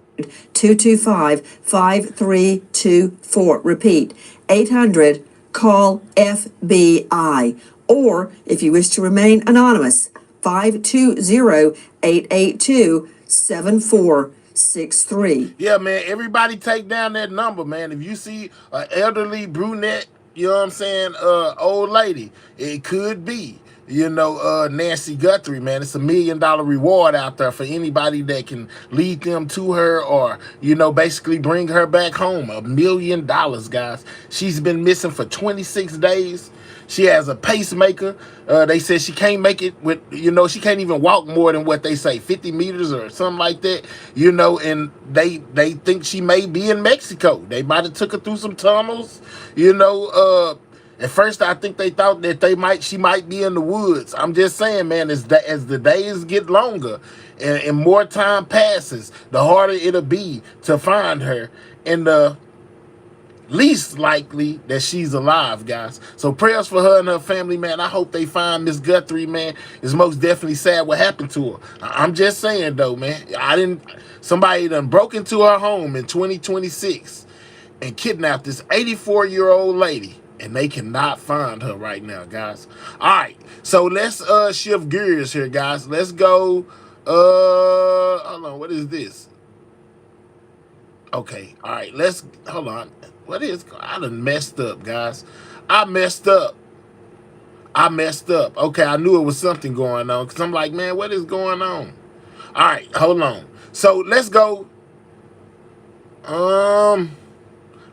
225-5324. Repeat, 800-CALL-FBI. Or if you wish to remain anonymous, 520-882-7463. Yeah, man, everybody take down that number, man. If you see an elderly brunette, you know what I'm saying, old lady, it could be, Nancy Guthrie, man. It's $1 million reward out there for anybody that can lead them to her or, basically bring her back home. $1 million, guys. She's been missing for 26 days. She has a pacemaker. They said she can't make it with, she can't even walk more than what they say, 50 meters or something like that, and they think she may be in Mexico. They might have took her through some tunnels, At first, I think they thought that she might be in the woods. I'm just saying, man, as the days get longer and more time passes, the harder it'll be to find her. And least likely that she's alive, guys. So prayers for her and her family, man. I hope they find Miss Guthrie, man. It's most definitely sad what happened to her. I'm just saying, though, man. Somebody done broke into her home in 2026 and kidnapped this 84-year-old lady. And they cannot find her right now, guys. All right, so let's shift gears here, guys. Let's go. Hold on, what is this? Okay, all right, hold on. What is, I done messed up, guys. I messed up. Okay, I knew it was something going on because I'm like, man, what is going on? All right, hold on. So let's go.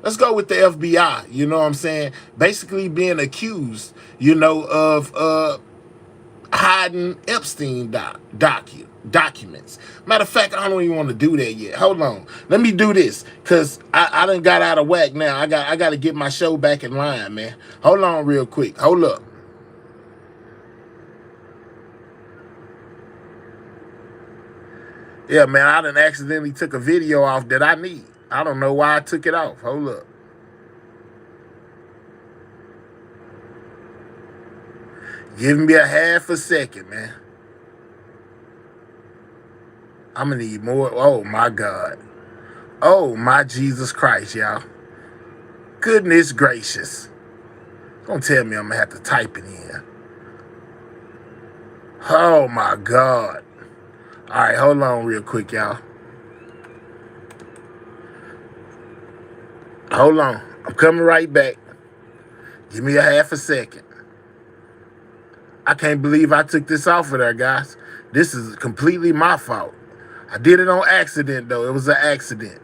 Let's go with the FBI, you know what I'm saying? Basically being accused, you know, of hiding Epstein documents. Matter of fact, I don't even want to do that yet. Hold on. Let me do this, because I done got out of whack now. I got to get my show back in line, man. Hold on real quick. Hold up. Yeah, man, I done accidentally took a video off that I need. I don't know why I took it off. Hold up. Give me a half a second, man. I'm gonna need more. Oh my God. Oh my Jesus Christ, y'all. Goodness gracious. Don't tell me I'm gonna have to type it in. Oh my God. All right, hold on real quick, y'all. Hold on. I'm coming right back. Give me a half a second. I can't believe I took this off of there, guys. This is completely my fault. I did it on accident, though. It was an accident.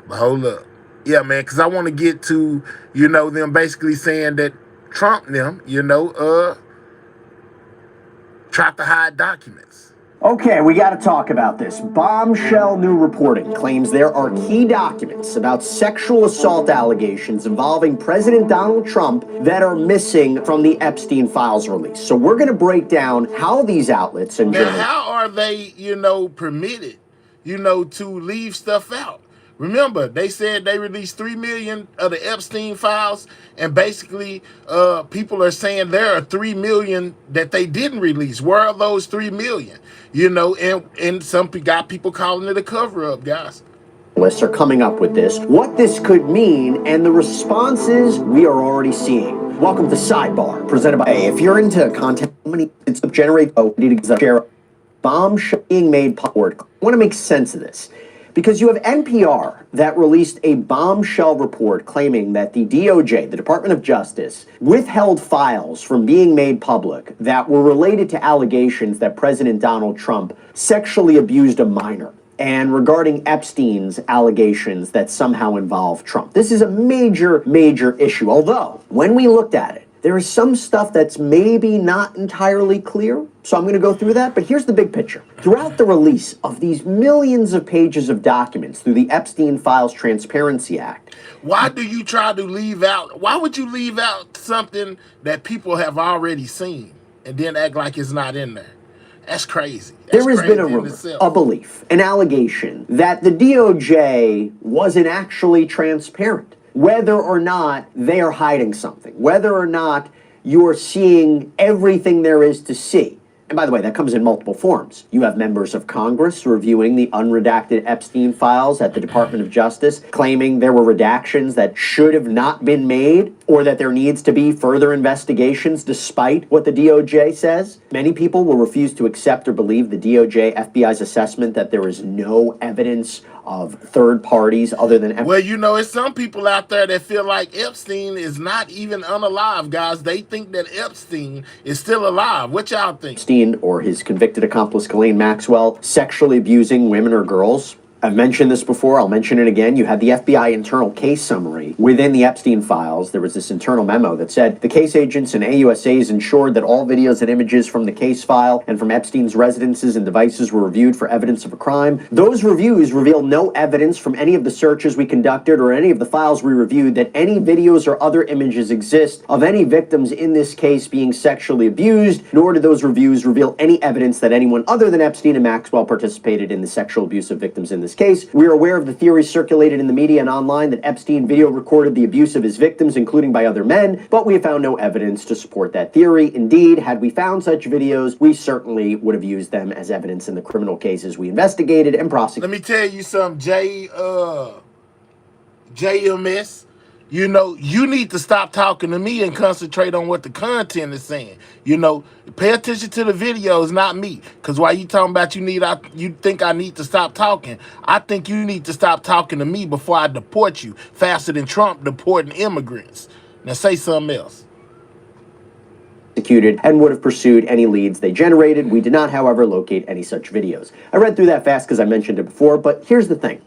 But hold up. Yeah, man, because I want to get to, you know, them basically saying that Trump, them, you know, tried to hide documents. Okay, we got to talk about this. Bombshell new reporting claims there are key documents about sexual assault allegations involving President Donald Trump that are missing from the Epstein files release. So we're going to break down how these outlets and now, how are they, you know, permitted, you know, to leave stuff out? Remember, they said they released 3 million of the Epstein files, and basically people are saying there are 3 million that they didn't release. Where are those 3 million? You know, and some got people calling it a cover-up, guys. Lists are coming up with this, what this could mean, and the responses we are already seeing. Welcome to Sidebar, presented by, hey, if you're into content, how many generate, need to share bombshell being made public. I want to make sense of this. Because you have NPR that released a bombshell report claiming that the DOJ, the Department of Justice, withheld files from being made public that were related to allegations that President Donald Trump sexually abused a minor, and regarding Epstein's allegations that somehow involve Trump. This is a major, major issue. Although, when we looked at it, there is some stuff that's maybe not entirely clear. So I'm going to go through that. But here's the big picture. Throughout the release of these millions of pages of documents through the Epstein Files Transparency Act. Why do you try to leave out? Why would you leave out something that people have already seen and then act like it's not in there? That's crazy. There has been a rumor, a belief, an allegation that the DOJ wasn't actually transparent. Whether or not they are hiding something, whether or not you're seeing everything there is to see. And by the way, that comes in multiple forms. You have members of Congress reviewing the unredacted Epstein files at the Department of Justice, claiming there were redactions that should have not been made, or that there needs to be further investigations despite what the DOJ says. Many people will refuse to accept or believe the DOJ FBI's assessment that there is no evidence of third parties other than Well, you know, it's some people out there that feel like Epstein is not even unalive, guys. They think that Epstein is still alive. What y'all think? Epstein or his convicted accomplice Ghislaine Maxwell sexually abusing women or girls. I've mentioned this before, I'll mention it again. You had the FBI internal case summary. Within the Epstein files, there was this internal memo that said, the case agents and AUSAs ensured that all videos and images from the case file and from Epstein's residences and devices were reviewed for evidence of a crime. Those reviews reveal no evidence from any of the searches we conducted or any of the files we reviewed that any videos or other images exist of any victims in this case being sexually abused, nor do those reviews reveal any evidence that anyone other than Epstein and Maxwell participated in the sexual abuse of victims in this case. We are aware of the theories circulated in the media and online that Epstein video recorded the abuse of his victims, including by other men, but we have found no evidence to support that theory. Indeed, had we found such videos, we certainly would have used them as evidence in the criminal cases we investigated and prosecuted. Let me tell you something, JMS. You know, you need to stop talking to me and concentrate on what the content is saying. You know, pay attention to the videos, not me. Because while you talking about you think I need to stop talking, I think you need to stop talking to me before I deport you faster than Trump deporting immigrants. Now say something else. Executed and would have pursued any leads they generated. We did not, however, locate any such videos. I read through that fast because I mentioned it before, but here's the thing.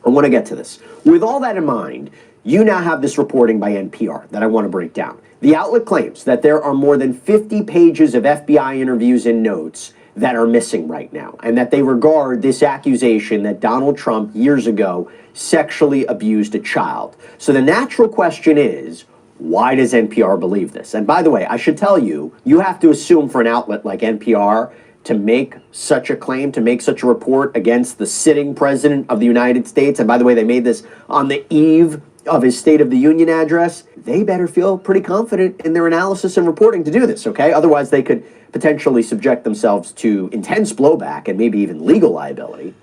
I want to get to this. With all that in mind, you now have this reporting by NPR that I want to break down. The outlet claims that there are more than 50 pages of FBI interviews and notes that are missing right now, and that they regard this accusation that Donald Trump years ago sexually abused a child. So the natural question is, why does NPR believe this? And by the way, I should tell you, you have to assume for an outlet like NPR to make such a claim, to make such a report against the sitting president of the United States, and by the way, they made this on the eve of his State of the Union address, they better feel pretty confident in their analysis and reporting to do this, okay? Otherwise, they could potentially subject themselves to intense blowback and maybe even legal liability.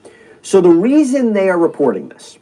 So the reason they are reporting this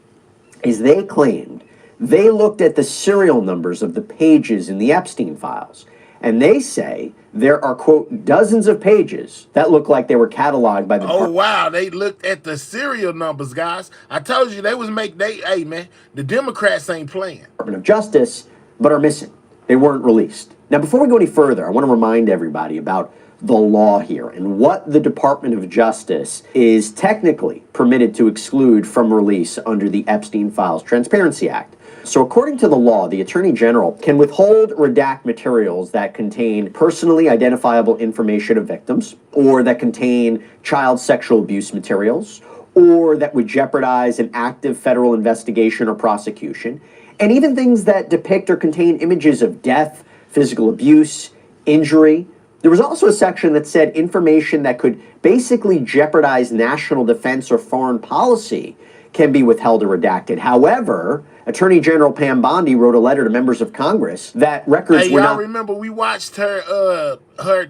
is they claimed they looked at the serial numbers of the pages in the Epstein files, and they say there are, quote, dozens of pages that look like they were cataloged by the Oh, wow. They looked at the serial numbers, guys. I told you they was hey, man, the Democrats ain't playing. Department of Justice, but are missing. They weren't released. Now, before we go any further, I want to remind everybody about the law here and what the Department of Justice is technically permitted to exclude from release under the Epstein Files Transparency Act. So according to the law, the Attorney General can withhold, redact materials that contain personally identifiable information of victims, or that contain child sexual abuse materials, or that would jeopardize an active federal investigation or prosecution, and even things that depict or contain images of death, physical abuse, injury. There was also a section that said information that could basically jeopardize national defense or foreign policy can be withheld or redacted. However, Attorney General Pam Bondi wrote a letter to members of Congress that records were not... Remember we watched her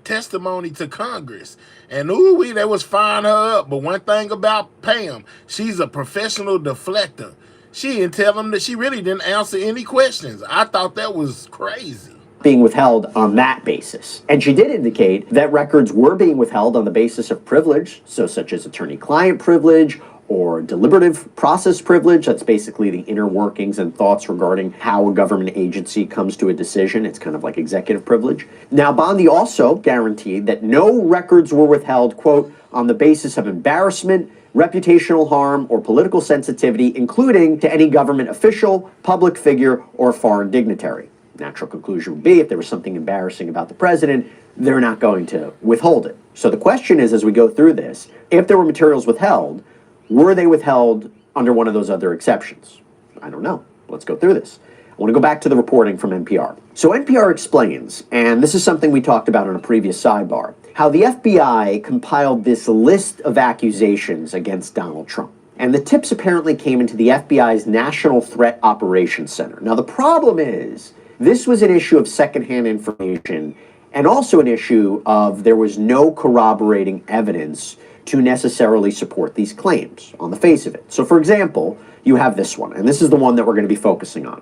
testimony to Congress, and ooh, they was firing her up. But one thing about Pam, she's a professional deflector. She didn't tell them that she really didn't answer any questions. I thought that was crazy. Being withheld on that basis. And she did indicate that records were being withheld on the basis of privilege, so such as attorney-client privilege or deliberative process privilege. That's basically the inner workings and thoughts regarding how a government agency comes to a decision. It's kind of like executive privilege. Now, Bondi also guaranteed that no records were withheld, quote, on the basis of embarrassment, reputational harm, or political sensitivity, including to any government official, public figure, or foreign dignitary. Natural conclusion would be if there was something embarrassing about the president, they're not going to withhold it. So the question is, as we go through this, if there were materials withheld, were they withheld under one of those other exceptions? I don't know. Let's go through this. I want to go back to the reporting from NPR. So NPR explains, and this is something we talked about in a previous sidebar, how the FBI compiled this list of accusations against Donald Trump. And the tips apparently came into the FBI's National Threat Operations Center. Now, the problem is, this was an issue of secondhand information and also an issue of there was no corroborating evidence to necessarily support these claims on the face of it. So, for example, you have this one, and this is the one that we're going to be focusing on.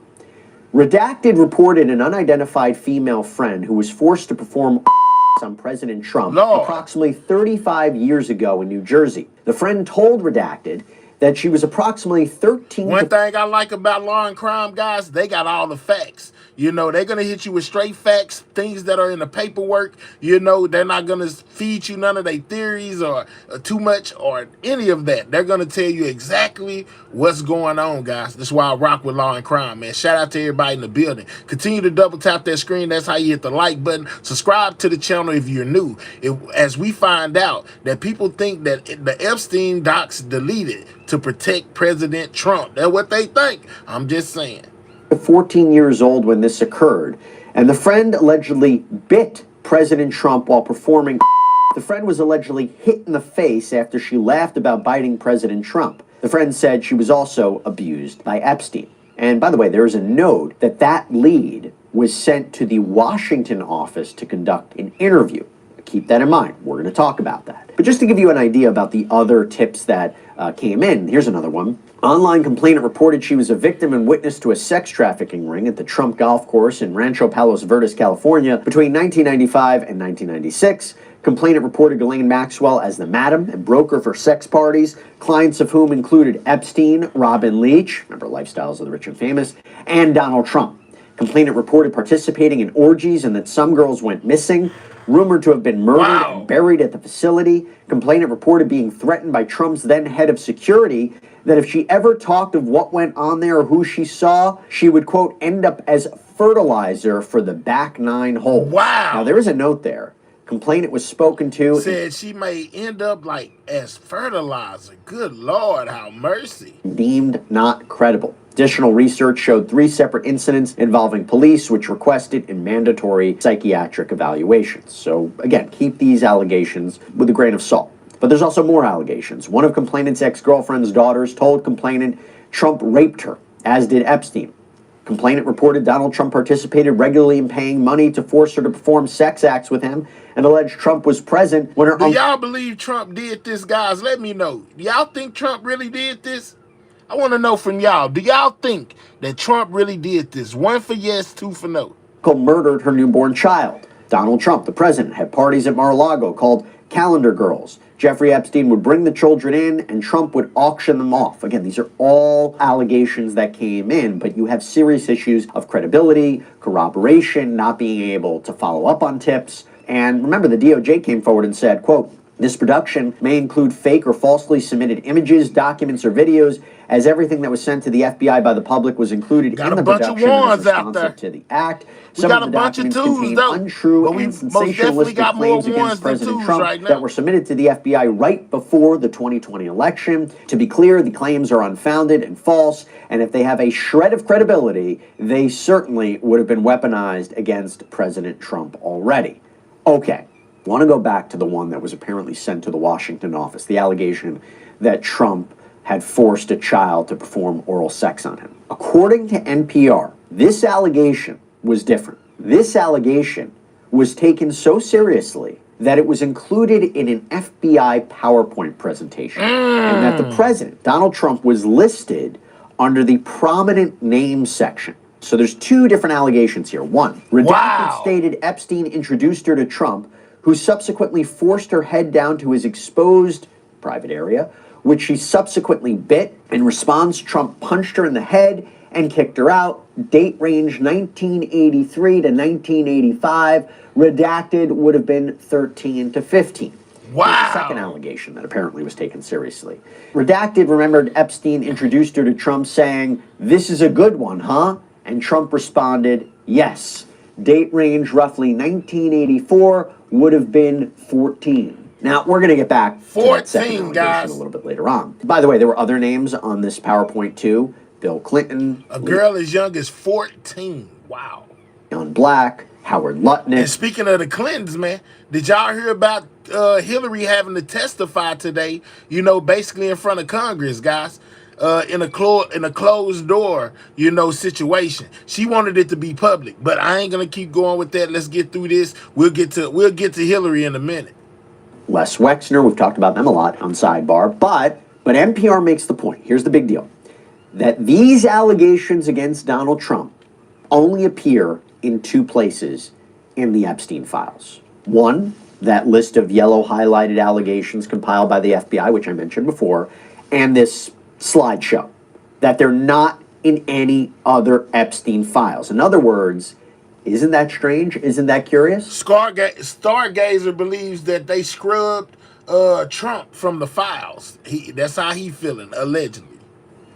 Redacted reported an unidentified female friend who was forced to perform on President Trump approximately 35 years ago in New Jersey. The friend told Redacted that she was approximately 13. One thing I like about law and crime, guys, they got all the facts. You know, they're going to hit you with straight facts, things that are in the paperwork. You know, they're not going to feed you none of their theories or too much or any of that. They're going to tell you exactly what's going on, guys. That's why I rock with law and crime, man. Shout out to everybody in the building. Continue to double tap that screen. That's how you hit the like button. Subscribe to the channel if you're new. As we find out that people think that the Epstein docs deleted to protect President Trump. That's what they think. I'm just saying. 14 years old when this occurred, and the friend allegedly bit President Trump while performing. The friend was allegedly hit in the face after she laughed about biting President Trump. The friend said she was also abused by Epstein. And by the way, there is a note that that lead was sent to the Washington office to conduct an interview. Keep that in mind. We're going to talk about that. But just to give you an idea about the other tips that came in, here's another one. Online complainant reported she was a victim and witness to a sex trafficking ring at the Trump golf course in Rancho Palos Verdes, California, between 1995 and 1996. Complainant reported Ghislaine Maxwell as the madam and broker for sex parties, clients of whom included Epstein, Robin Leach, remember Lifestyles of the Rich and Famous, and Donald Trump. Complainant reported participating in orgies and that some girls went missing. rumored to have been murdered and buried at the facility. Complainant reported being threatened by Trump's then head of security that if she ever talked of what went on there or who she saw, she would, quote, end up as fertilizer for the back nine holes. Wow. Now, there is a note there. Complainant was spoken to. Said she may end up like as fertilizer. Good Lord, how mercy. Deemed not credible. Additional research showed 3 separate incidents involving police which requested in mandatory psychiatric evaluations. So again, keep these allegations with a grain of salt. But there's also more allegations. One of complainant's ex-girlfriend's daughters told complainant Trump raped her, as did Epstein. Complainant reported Donald Trump participated regularly in paying money to force her to perform sex acts with him and alleged Trump was present when her... Do y'all believe Trump did this, guys? Let me know. Do y'all think Trump really did this? I want to know from y'all. Do y'all think that Trump really did this? 1 for yes, 2 for no. Murdered her newborn child. Donald Trump, the president, had parties at Mar-a-Lago called Calendar Girls. Jeffrey Epstein would bring the children in and Trump would auction them off. Again, these are all allegations that came in, but you have serious issues of credibility, corroboration, not being able to follow up on tips. And remember, the DOJ came forward and said, quote, this production may include fake or falsely submitted images, documents, or videos, as everything that was sent to the FBI by the public was included in the production and is responsive to the act. Some of the documents contain untrue and sensationalistic claims against President Trump that were submitted to the FBI right before the 2020 election. To be clear, the claims are unfounded and false, and if they have a shred of credibility, they certainly would have been weaponized against President Trump already. Okay. I want to go back to the one that was apparently sent to the Washington office, the allegation that Trump had forced a child to perform oral sex on him. According to NPR, this allegation was different. This allegation was taken so seriously that it was included in an FBI PowerPoint presentation, and that the president, Donald Trump, was listed under the prominent names section. So there's 2 different allegations here. One, redacted stated Epstein introduced her to Trump, who subsequently forced her head down to his exposed private area, which she subsequently bit. In response, Trump punched her in the head and kicked her out. Date range 1983 to 1985. Redacted would have been 13 to 15. Wow. Here's the second allegation that apparently was taken seriously. Redacted remembered Epstein introduced her to Trump saying, "This is a good one, huh?" And Trump responded, "Yes." Date range roughly 1984 would have been 14. Now, we're going to get back to that second allegation a little bit later on. By the way, there were other names on this PowerPoint too. Bill Clinton. A girl as young as 14. Wow. John Black, Howard Lutnick. And speaking of the Clintons, man, did y'all hear about Hillary having to testify today, you know, basically in front of Congress, guys? In a closed door, you know, situation. She wanted it to be public, but I ain't gonna keep going with that. Let's get through this. We'll get to Hillary in a minute. Les Wexner, we've talked about them a lot on Sidebar, but NPR makes the point. Here's the big deal: that these allegations against Donald Trump only appear in 2 places in the Epstein files. One, that list of yellow highlighted allegations compiled by the FBI, which I mentioned before, and this slideshow, that they're not in any other Epstein files. In other words, isn't that strange? Isn't that curious? Stargazer believes that they scrubbed Trump from the files. That's how he feeling, allegedly.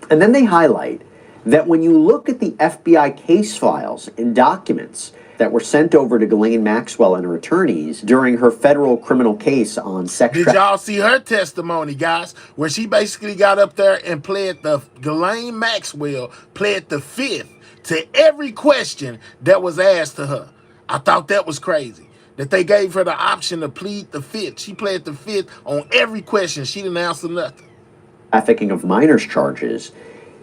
And then they highlight that when you look at the FBI case files and documents that were sent over to Ghislaine Maxwell and her attorneys during her federal criminal case on sex trafficking. Did y'all see her testimony, guys, where she basically got up there and Ghislaine Maxwell pled the fifth to every question that was asked to her? I thought that was crazy, that they gave her the option to plead the fifth. She pled the fifth on every question. She didn't answer nothing. Trafficking of minors charges.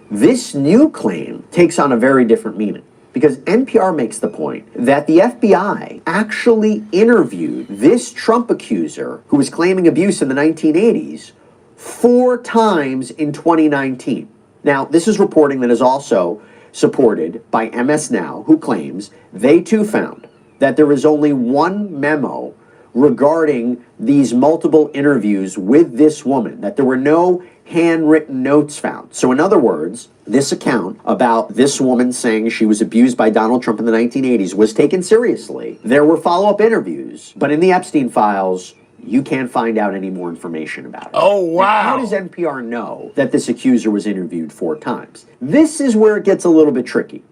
This new claim takes on a very different meaning, because NPR makes the point that the FBI actually interviewed this Trump accuser who was claiming abuse in the 1980s 4 times in 2019. Now, this is reporting that is also supported by MS Now, who claims they too found that there is only 1 memo regarding these multiple interviews with this woman, that there were no handwritten notes found. So in other words, this account about this woman saying she was abused by Donald Trump in the 1980s was taken seriously. There were follow-up interviews, but in the Epstein files, you can't find out any more information about it. Oh, wow. Now, how does NPR know that this accuser was interviewed 4 times? This is where it gets a little bit tricky.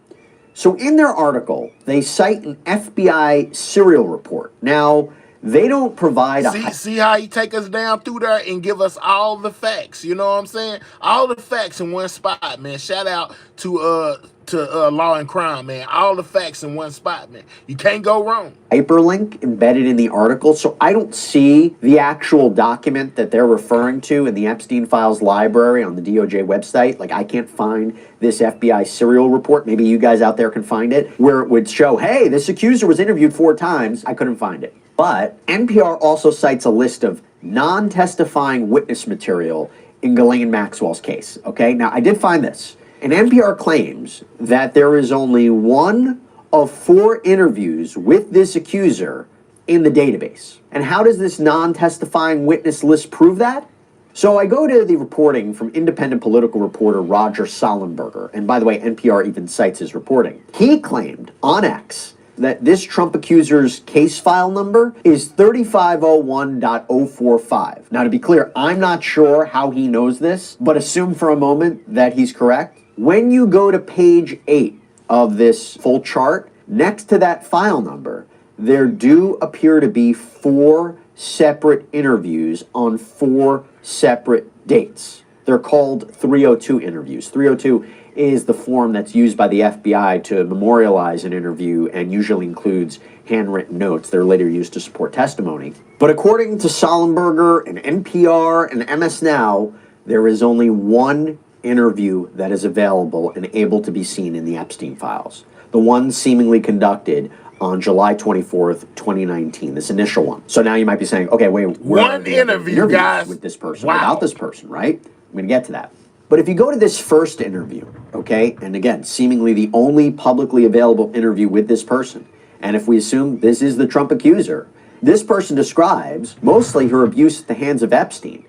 So in their article, they cite an FBI serial report. Now, they don't provide see how he take us down through there and give us all the facts. You know what I'm saying? All the facts in one spot, man. Shout out to Law and Crime, man. All the facts in one spot, man. You can't go wrong. Hyperlink embedded in the article, so I don't see the actual document that they're referring to in the Epstein Files library on the DOJ website. Like, I can't find this FBI serial report. Maybe you guys out there can find it, where it would show, hey, this accuser was interviewed 4 times. I couldn't find it. But NPR also cites a list of non-testifying witness material in Ghislaine Maxwell's case. Okay, now I did find this. And NPR claims that there is only 1 of 4 interviews with this accuser in the database. And how does this non-testifying witness list prove that? So I go to the reporting from independent political reporter Roger Sollenberger. And by the way, NPR even cites his reporting. He claimed on X that this Trump accuser's case file number is 3501.045. Now, to be clear, I'm not sure how he knows this, but assume for a moment that he's correct. When you go to page 8 of this full chart, next to that file number, there do appear to be 4 separate interviews on 4 separate dates. They're called 302 interviews. 302 is the form that's used by the FBI to memorialize an interview and usually includes handwritten notes. They're later used to support testimony. But according to Sollenberger and NPR and MS Now, there is only 1 interview that is available and able to be seen in the Epstein files. The one seemingly conducted on July 24th, 2019, this initial one. So now you might be saying, okay, wait, one interview, guys, with this person, about this person, right? I'm going to get to that. But if you go to this first interview, okay, and again, seemingly the only publicly available interview with this person, and if we assume this is the Trump accuser, this person describes mostly her abuse at the hands of Epstein.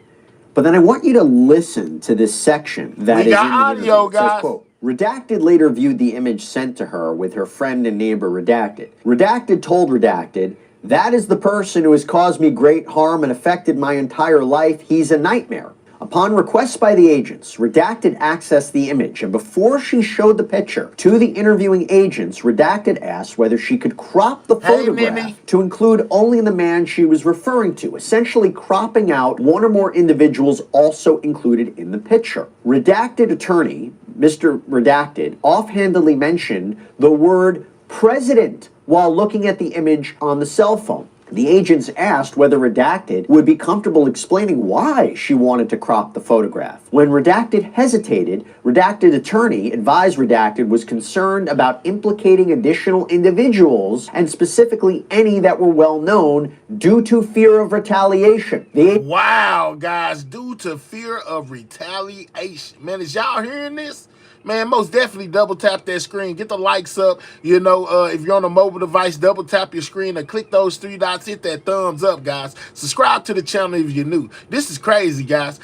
But then I want you to listen to this section that is in the audio, interview. It says, quote, Redacted later viewed the image sent to her with her friend and neighbor Redacted. Redacted told Redacted, that is the person who has caused me great harm and affected my entire life. He's a nightmare. Upon request by the agents, Redacted accessed the image, and before she showed the picture to the interviewing agents, Redacted asked whether she could crop the photograph to include only the man she was referring to, essentially cropping out 1 or more individuals also included in the picture. Redacted attorney, Mr. Redacted, offhandedly mentioned the word president while looking at the image on the cell phone. The agents asked whether Redacted would be comfortable explaining why she wanted to crop the photograph. When Redacted hesitated, Redacted attorney advised Redacted was concerned about implicating additional individuals, and specifically any that were well known, due to fear of retaliation. Wow, guys, due to fear of retaliation. Man, is y'all hearing this? Man, most definitely double tap that screen. Get the likes up. You know, if you're on a mobile device, double tap your screen and click those 3 dots. Hit that thumbs up, guys. Subscribe to the channel if you're new. This is crazy, guys.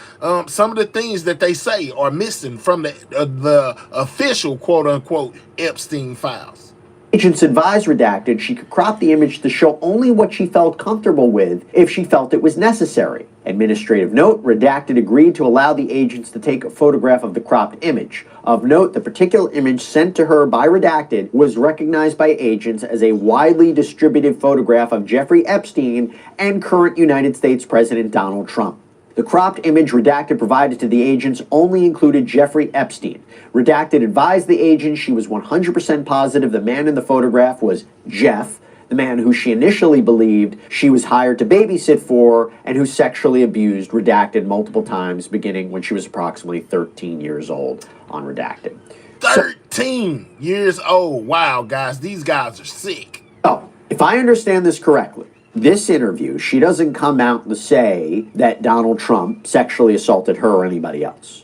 Some of the things that they say are missing from the official, quote-unquote, Epstein files. Agents advised Redacted she could crop the image to show only what she felt comfortable with if she felt it was necessary. Administrative note, Redacted agreed to allow the agents to take a photograph of the cropped image. Of note, the particular image sent to her by Redacted was recognized by agents as a widely distributed photograph of Jeffrey Epstein and current United States President Donald Trump. The cropped image Redacted provided to the agents only included Jeffrey Epstein. Redacted advised the agents she was 100% positive the man in the photograph was Jeff, the man who she initially believed she was hired to babysit for and who sexually abused Redacted multiple times beginning when she was approximately 13 years old on Redacted. 13 years old. Wow, guys, these guys are sick. Oh, if I understand this correctly, this interview, she doesn't come out to say that Donald Trump sexually assaulted her or anybody else.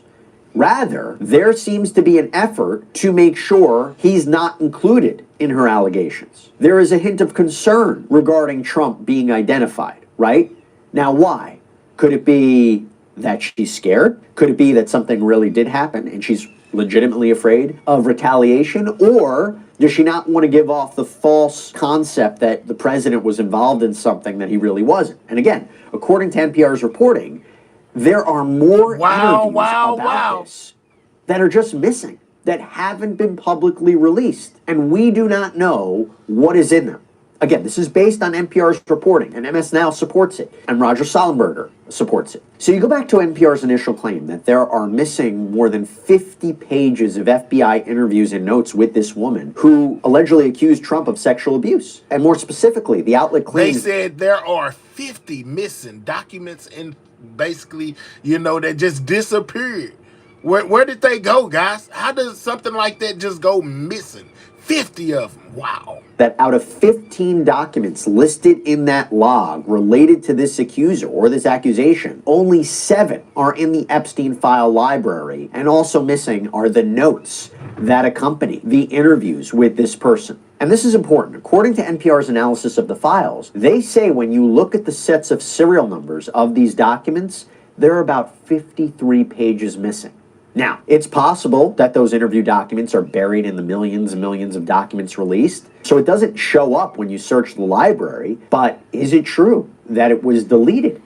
Rather, there seems to be an effort to make sure he's not included in her allegations. There is a hint of concern regarding Trump being identified, right? Now, why? Could it be that she's scared? Could it be that something really did happen and she's legitimately afraid of retaliation? Or does she not want to give off the false concept that the president was involved in something that he really wasn't? And again, according to NPR's reporting, there are more interviews about this that are just missing, that haven't been publicly released. And we do not know what is in them. Again, this is based on NPR's reporting, and MS Now supports it, and Roger Sollenberger supports it. So you go back to NPR's initial claim that there are missing more than 50 pages of FBI interviews and notes with this woman who allegedly accused Trump of sexual abuse. And more specifically, the outlet claims... They said there are 50 missing documents and basically, that just disappeared. Where did they go, guys? How does something like that just go missing? 50 of them. Wow. That out of 15 documents listed in that log related to this accuser or this accusation, only 7 are in the Epstein file library, and also missing are the notes that accompany the interviews with this person. And this is important. According to NPR's analysis of the files, they say when you look at the sets of serial numbers of these documents, there are about 53 pages missing. Now, it's possible that those interview documents are buried in the millions and millions of documents released, so it doesn't show up when you search the library, but is it true that it was deleted?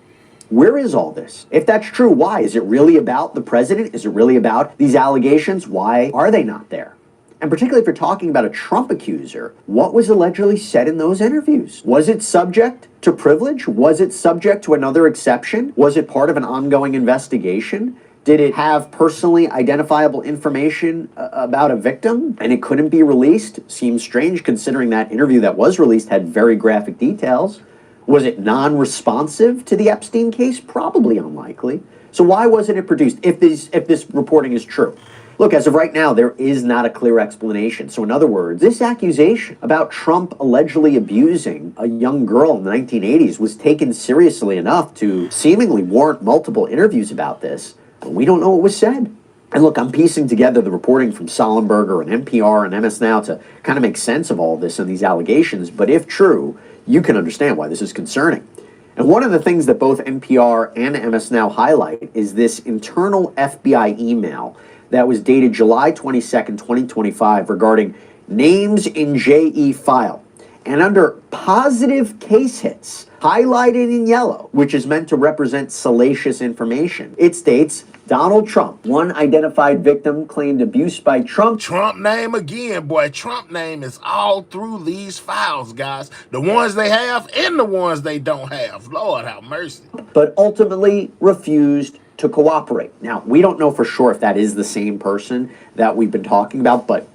Where is all this? If that's true, why? Is it really about the president? Is it really about these allegations? Why are they not there? And particularly if you're talking about a Trump accuser, what was allegedly said in those interviews? Was it subject to privilege? Was it subject to another exception? Was it part of an ongoing investigation? Did it have personally identifiable information about a victim and it couldn't be released? Seems strange considering that interview that was released had very graphic details. Was it non-responsive to the Epstein case? Probably unlikely. So why wasn't it produced if this reporting is true? Look, as of right now, there is not a clear explanation. So in other words, this accusation about Trump allegedly abusing a young girl in the 1980s was taken seriously enough to seemingly warrant multiple interviews about this. But we don't know what was said. And look, I'm piecing together the reporting from Sollenberger and NPR and MS Now to kind of make sense of all this and these allegations. But if true, you can understand why this is concerning. And one of the things that both NPR and MS Now highlight is this internal FBI email that was dated July 22nd, 2025 regarding names in JE file. And under positive case hits, highlighted in yellow, which is meant to represent salacious information, it states, Donald Trump, one identified victim claimed abuse by Trump. Trump name again, boy. Trump name is all through these files, guys. The ones they have and the ones they don't have. Lord have mercy. But ultimately refused to cooperate. Now, we don't know for sure if that is the same person that we've been talking about, but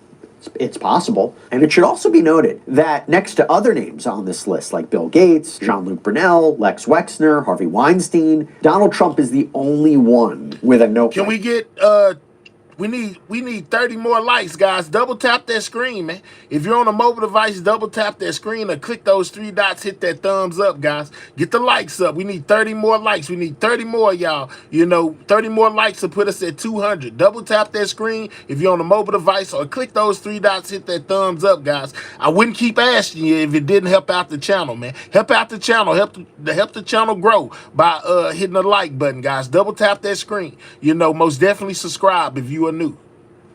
it's possible. And it should also be noted that next to other names on this list, like Bill Gates, Jean-Luc Brunel, Lex Wexner, Harvey Weinstein, Donald Trump is the only one with a note. Can we get, we need 30 more likes, guys. Double tap that screen, man. If you're on a mobile device, double tap that screen or click those 3 dots, hit that thumbs up, guys. Get the likes up. We need 30 more likes. We need 30 more, y'all. 30 more likes to put us at 200. Double tap that screen if you're on a mobile device or click those 3 dots, hit that thumbs up, guys. I wouldn't keep asking you if it didn't help out the channel, man. Help out the channel. Help the channel grow by hitting the like button, guys. Double tap that screen. Most definitely subscribe if you are new.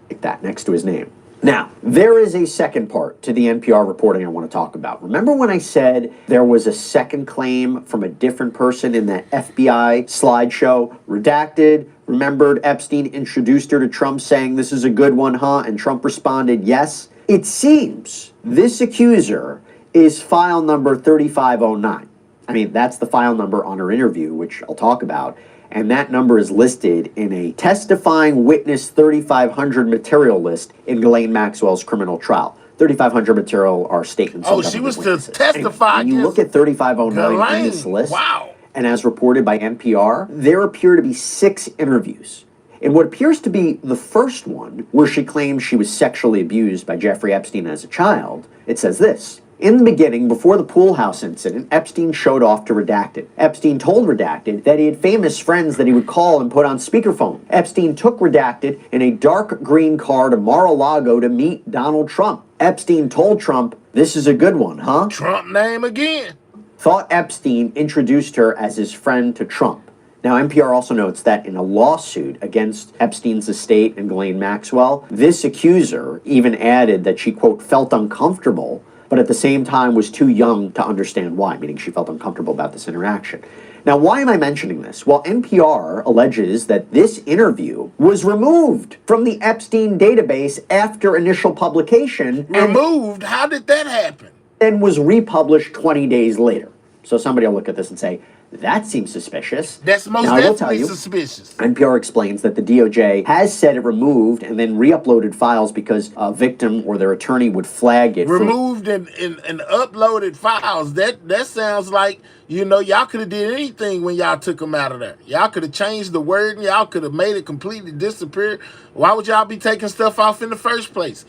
Like that next to his name. Now, there is a second part to the NPR reporting I want to talk about. Remember when I said there was a second claim from a different person in that FBI slideshow? Redacted, remembered Epstein introduced her to Trump saying, "This is a good one, huh?" And Trump responded, "Yes." It seems this accuser is file number 3509. I mean, that's the file number on her interview, which I'll talk about. And that number is listed in a testifying witness 3500 material list in Ghislaine Maxwell's criminal trial. 3500 material are statements. Oh, she was to testify. When you look at 3509 in this list, wow. And as reported by NPR, there appear to be 6 interviews. In what appears to be the first one, where she claims she was sexually abused by Jeffrey Epstein as a child, it says this. In the beginning, before the pool house incident, Epstein showed off to Redacted. Epstein told Redacted that he had famous friends that he would call and put on speakerphone. Epstein took Redacted in a dark green car to Mar-a-Lago to meet Donald Trump. Epstein told Trump, "This is a good one, huh?" Trump name again. Thought Epstein introduced her as his friend to Trump. Now, NPR also notes that in a lawsuit against Epstein's estate and Ghislaine Maxwell, this accuser even added that she, quote, felt uncomfortable, but at the same time was too young to understand why, meaning she felt uncomfortable about this interaction. Now, why am I mentioning this? Well, NPR alleges that this interview was removed from the Epstein database after initial publication. Removed? How did that happen? And was republished 20 days later. So somebody will look at this and say, that seems suspicious. That's most definitely suspicious. NPR explains that the DOJ has said it removed and then re-uploaded files because a victim or their attorney would flag it. Removed and uploaded files. That sounds like, y'all could have did anything when y'all took them out of there. Y'all could have changed the wording. Y'all could have made it completely disappear. Why would y'all be taking stuff off in the first place?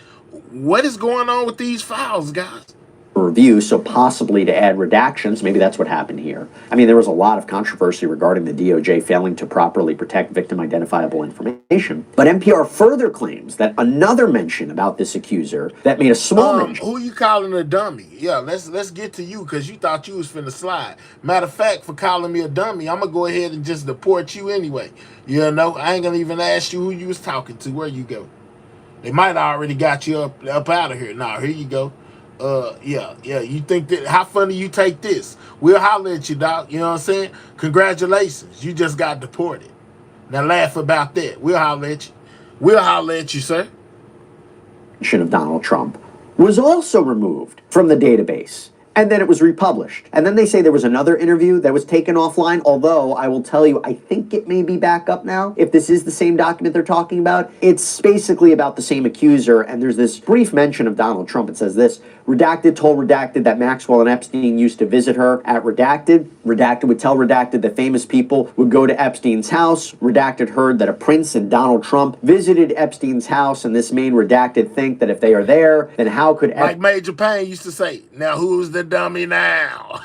What is going on with these files, guys? Review, so possibly to add redactions. Maybe that's what happened here. I mean, there was a lot of controversy regarding the DOJ failing to properly protect victim identifiable information. But NPR further claims that another mention about this accuser that made a small mention. Who you calling a dummy? Yeah, let's get to you because you thought you was finna slide. Matter of fact, for calling me a dummy, I'm gonna go ahead and just deport you anyway. I ain't gonna even ask you who you was talking to. Where you go? They might have already got you up out of here. Now, here you go. Yeah, you think that, how funny you take this? We'll holler at you, Doc. You know what I'm saying? Congratulations, you just got deported. Now laugh about that. We'll holler at you. We'll holler at you, sir. Of Donald Trump was also removed from the database. And then it was republished. And then they say there was another interview that was taken offline, although I will tell you, I think it may be back up now. If this is the same document they're talking about, it's basically about the same accuser. And there's this brief mention of Donald Trump. It says this: Redacted told Redacted that Maxwell and Epstein used to visit her at Redacted. Redacted would tell Redacted that famous people would go to Epstein's house. Redacted heard that a prince and Donald Trump visited Epstein's house, and this made Redacted think that if they are there, then how could like Major Payne used to say, now who's the dummy now?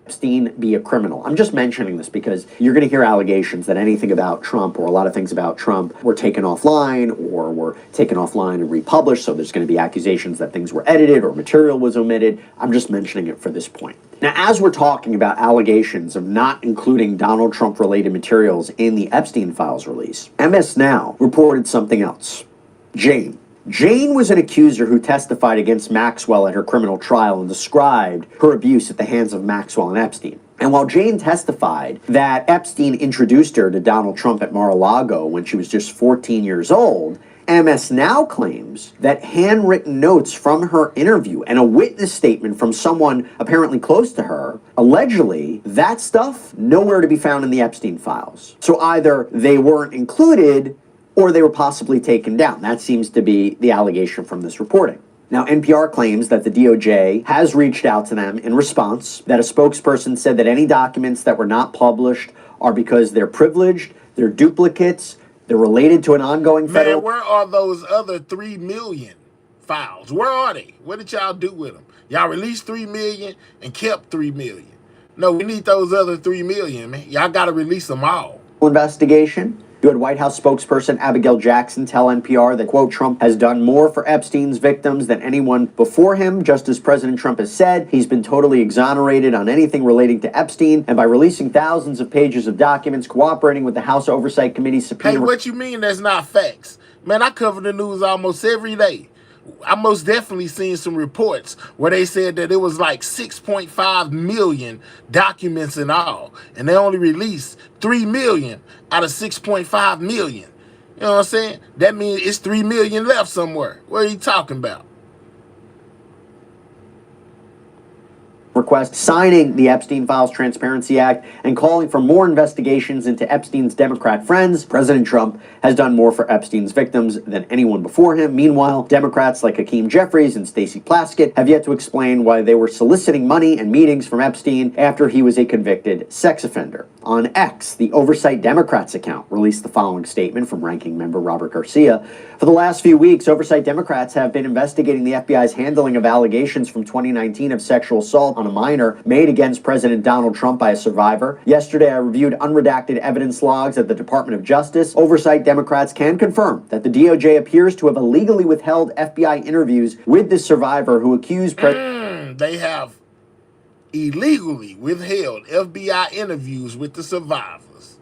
Epstein be a criminal? I'm just mentioning this because you're going to hear allegations that anything about Trump or a lot of things about Trump were taken offline or were taken offline and republished. So there's going to be accusations that things were edited or material was omitted. I'm just mentioning it for this point. Now, as we're talking about allegations of not including Donald Trump related materials in the Epstein files release, MS Now reported something else. Jane was an accuser who testified against Maxwell at her criminal trial and described her abuse at the hands of Maxwell and Epstein. And while Jane testified that Epstein introduced her to Donald Trump at Mar-a-Lago when she was just 14 years old, MS Now claims that handwritten notes from her interview and a witness statement from someone apparently close to her, allegedly, that stuff nowhere to be found in the Epstein files. So either they weren't included or they were possibly taken down. That seems to be the allegation from this reporting. Now, NPR claims that the DOJ has reached out to them in response, that a spokesperson said that any documents that were not published are because they're privileged, they're duplicates, they're related to an ongoing federal... Man, where are those other 3 million files? Where are they? What did y'all do with them? Y'all released 3 million and kept 3 million. No, we need those other 3 million, man. Y'all got to release them all. Investigation. You had White House spokesperson Abigail Jackson tell NPR that, quote, Trump has done more for Epstein's victims than anyone before him. Just as President Trump has said, he's been totally exonerated on anything relating to Epstein. And by releasing thousands of pages of documents, cooperating with the House Oversight Committee subpoena... Hey, what you mean that's not facts? Man, I cover the news almost every day. I most definitely seen some reports where they said that it was like 6.5 million documents in all, and they only released 3 million out of 6.5 million. You know what I'm saying? That means it's 3 million left somewhere. What are you talking about? Request signing the Epstein Files Transparency Act and calling for more investigations into Epstein's Democrat friends. President Trump has done more for Epstein's victims than anyone before him. Meanwhile, Democrats like Hakeem Jeffries and Stacey Plaskett have yet to explain why they were soliciting money and meetings from Epstein after he was a convicted sex offender. On X, the Oversight Democrats account released the following statement from ranking member Robert Garcia. For the last few weeks, Oversight Democrats have been investigating the FBI's handling of allegations from 2019 of sexual assault on a minor made against President Donald Trump by a survivor. Yesterday, I reviewed unredacted evidence logs at the Department of Justice. Oversight Democrats can confirm that the DOJ appears to have illegally withheld FBI interviews with the survivor who accused They have illegally withheld FBI interviews with the survivors.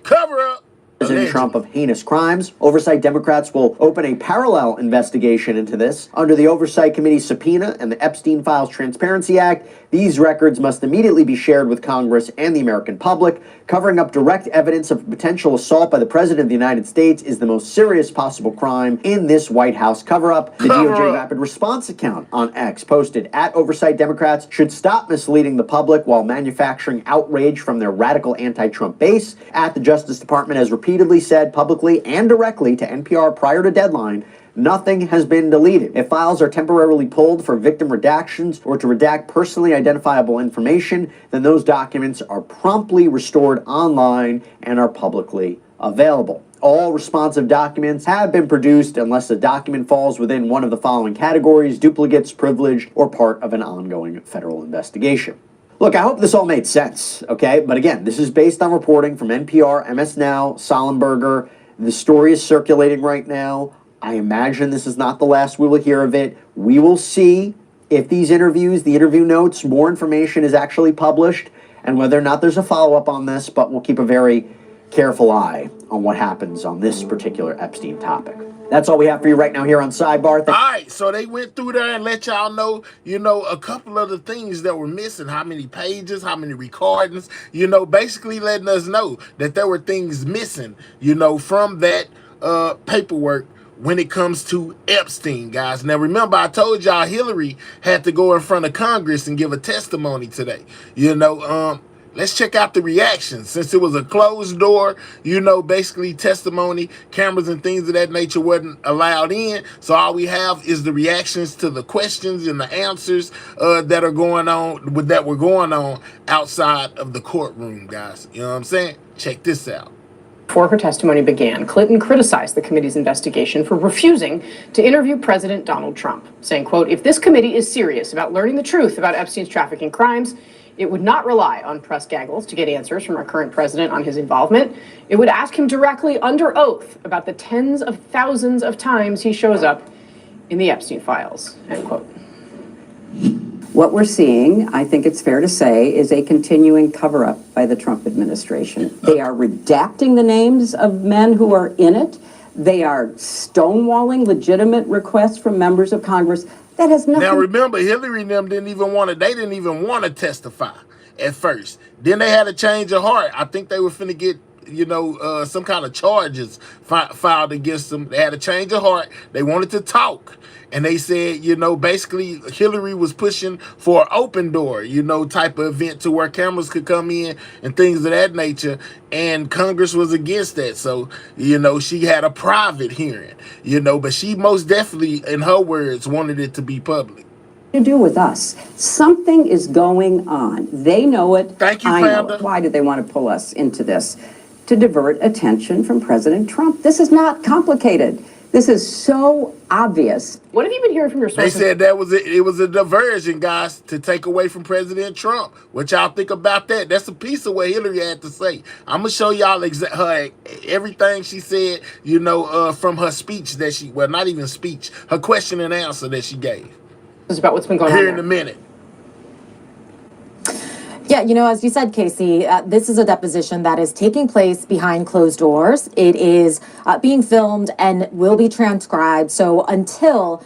Cover up. President Trump of heinous crimes. Oversight Democrats will open a parallel investigation into this. Under the Oversight Committee's subpoena and the Epstein Files Transparency Act, these records must immediately be shared with Congress and the American public. Covering up direct evidence of potential assault by the President of the United States is the most serious possible crime in this White House cover-up. The DOJ Rapid Response account on X posted at Oversight Democrats should stop misleading the public while manufacturing outrage from their radical anti-Trump base. At the Justice Department has repeatedly said publicly and directly to NPR prior to deadline, nothing has been deleted. If files are temporarily pulled for victim redactions or to redact personally identifiable information, then those documents are promptly restored online and are publicly available. All responsive documents have been produced unless the document falls within one of the following categories: duplicates, privileged, or part of an ongoing federal investigation. Look, I hope this all made sense, okay? But again, this is based on reporting from NPR, MS Now, Sollenberger. The story is circulating right now. I imagine this is not the last we will hear of it. We will see if these interviews, the interview notes, more information is actually published and whether or not there's a follow-up on this, but we'll keep a very careful eye on what happens on this particular Epstein topic. That's all we have for you right now here on Sidebar. All right, so they went through there and let y'all know, a couple of the things that were missing, how many pages, how many recordings, basically letting us know that there were things missing, from that paperwork when it comes to Epstein, guys. Now, remember, I told y'all Hillary had to go in front of Congress and give a testimony today. Let's check out the reactions. Since it was a closed door, basically testimony, cameras and things of that nature wasn't allowed in. So all we have is the reactions to the questions and the answers that were going on outside of the courtroom, guys. You know what I'm saying? Check this out. Before her testimony began, Clinton criticized the committee's investigation for refusing to interview President Donald Trump, saying, quote, "If this committee is serious about learning the truth about Epstein's trafficking crimes, it would not rely on press gaggles to get answers from our current president on his involvement. It would ask him directly under oath about the tens of thousands of times he shows up in the Epstein files," end quote. What we're seeing, I think it's fair to say, is a continuing cover-up by the Trump administration. They are redacting the names of men who are in it. They are stonewalling legitimate requests from members of Congress. That has nothing. Now remember, Hillary and them didn't even want to testify at first. Then they had a change of heart. I think they were finna get, some kind of charges filed against them. They had a change of heart. They wanted to talk. And they said, basically Hillary was pushing for an open door, type of event to where cameras could come in and things of that nature. And Congress was against that. So, she had a private hearing, but she most definitely, in her words, wanted it to be public. To do with us. Something is going on. They know it. Thank you, I Panda. know it. Why did they want to pull us into this? To divert attention from President Trump. This is not complicated. This is so obvious. What have you been hearing from your sources? They said it was a diversion, guys, to take away from President Trump. What y'all think about that? That's a piece of what Hillary had to say. I'm going to show y'all everything she said, from her speech not even speech, her question and answer that she gave. This is about what's been going on here in a minute. Yeah, as you said, Casey, this is a deposition that is taking place behind closed doors. It is being filmed and will be transcribed. So until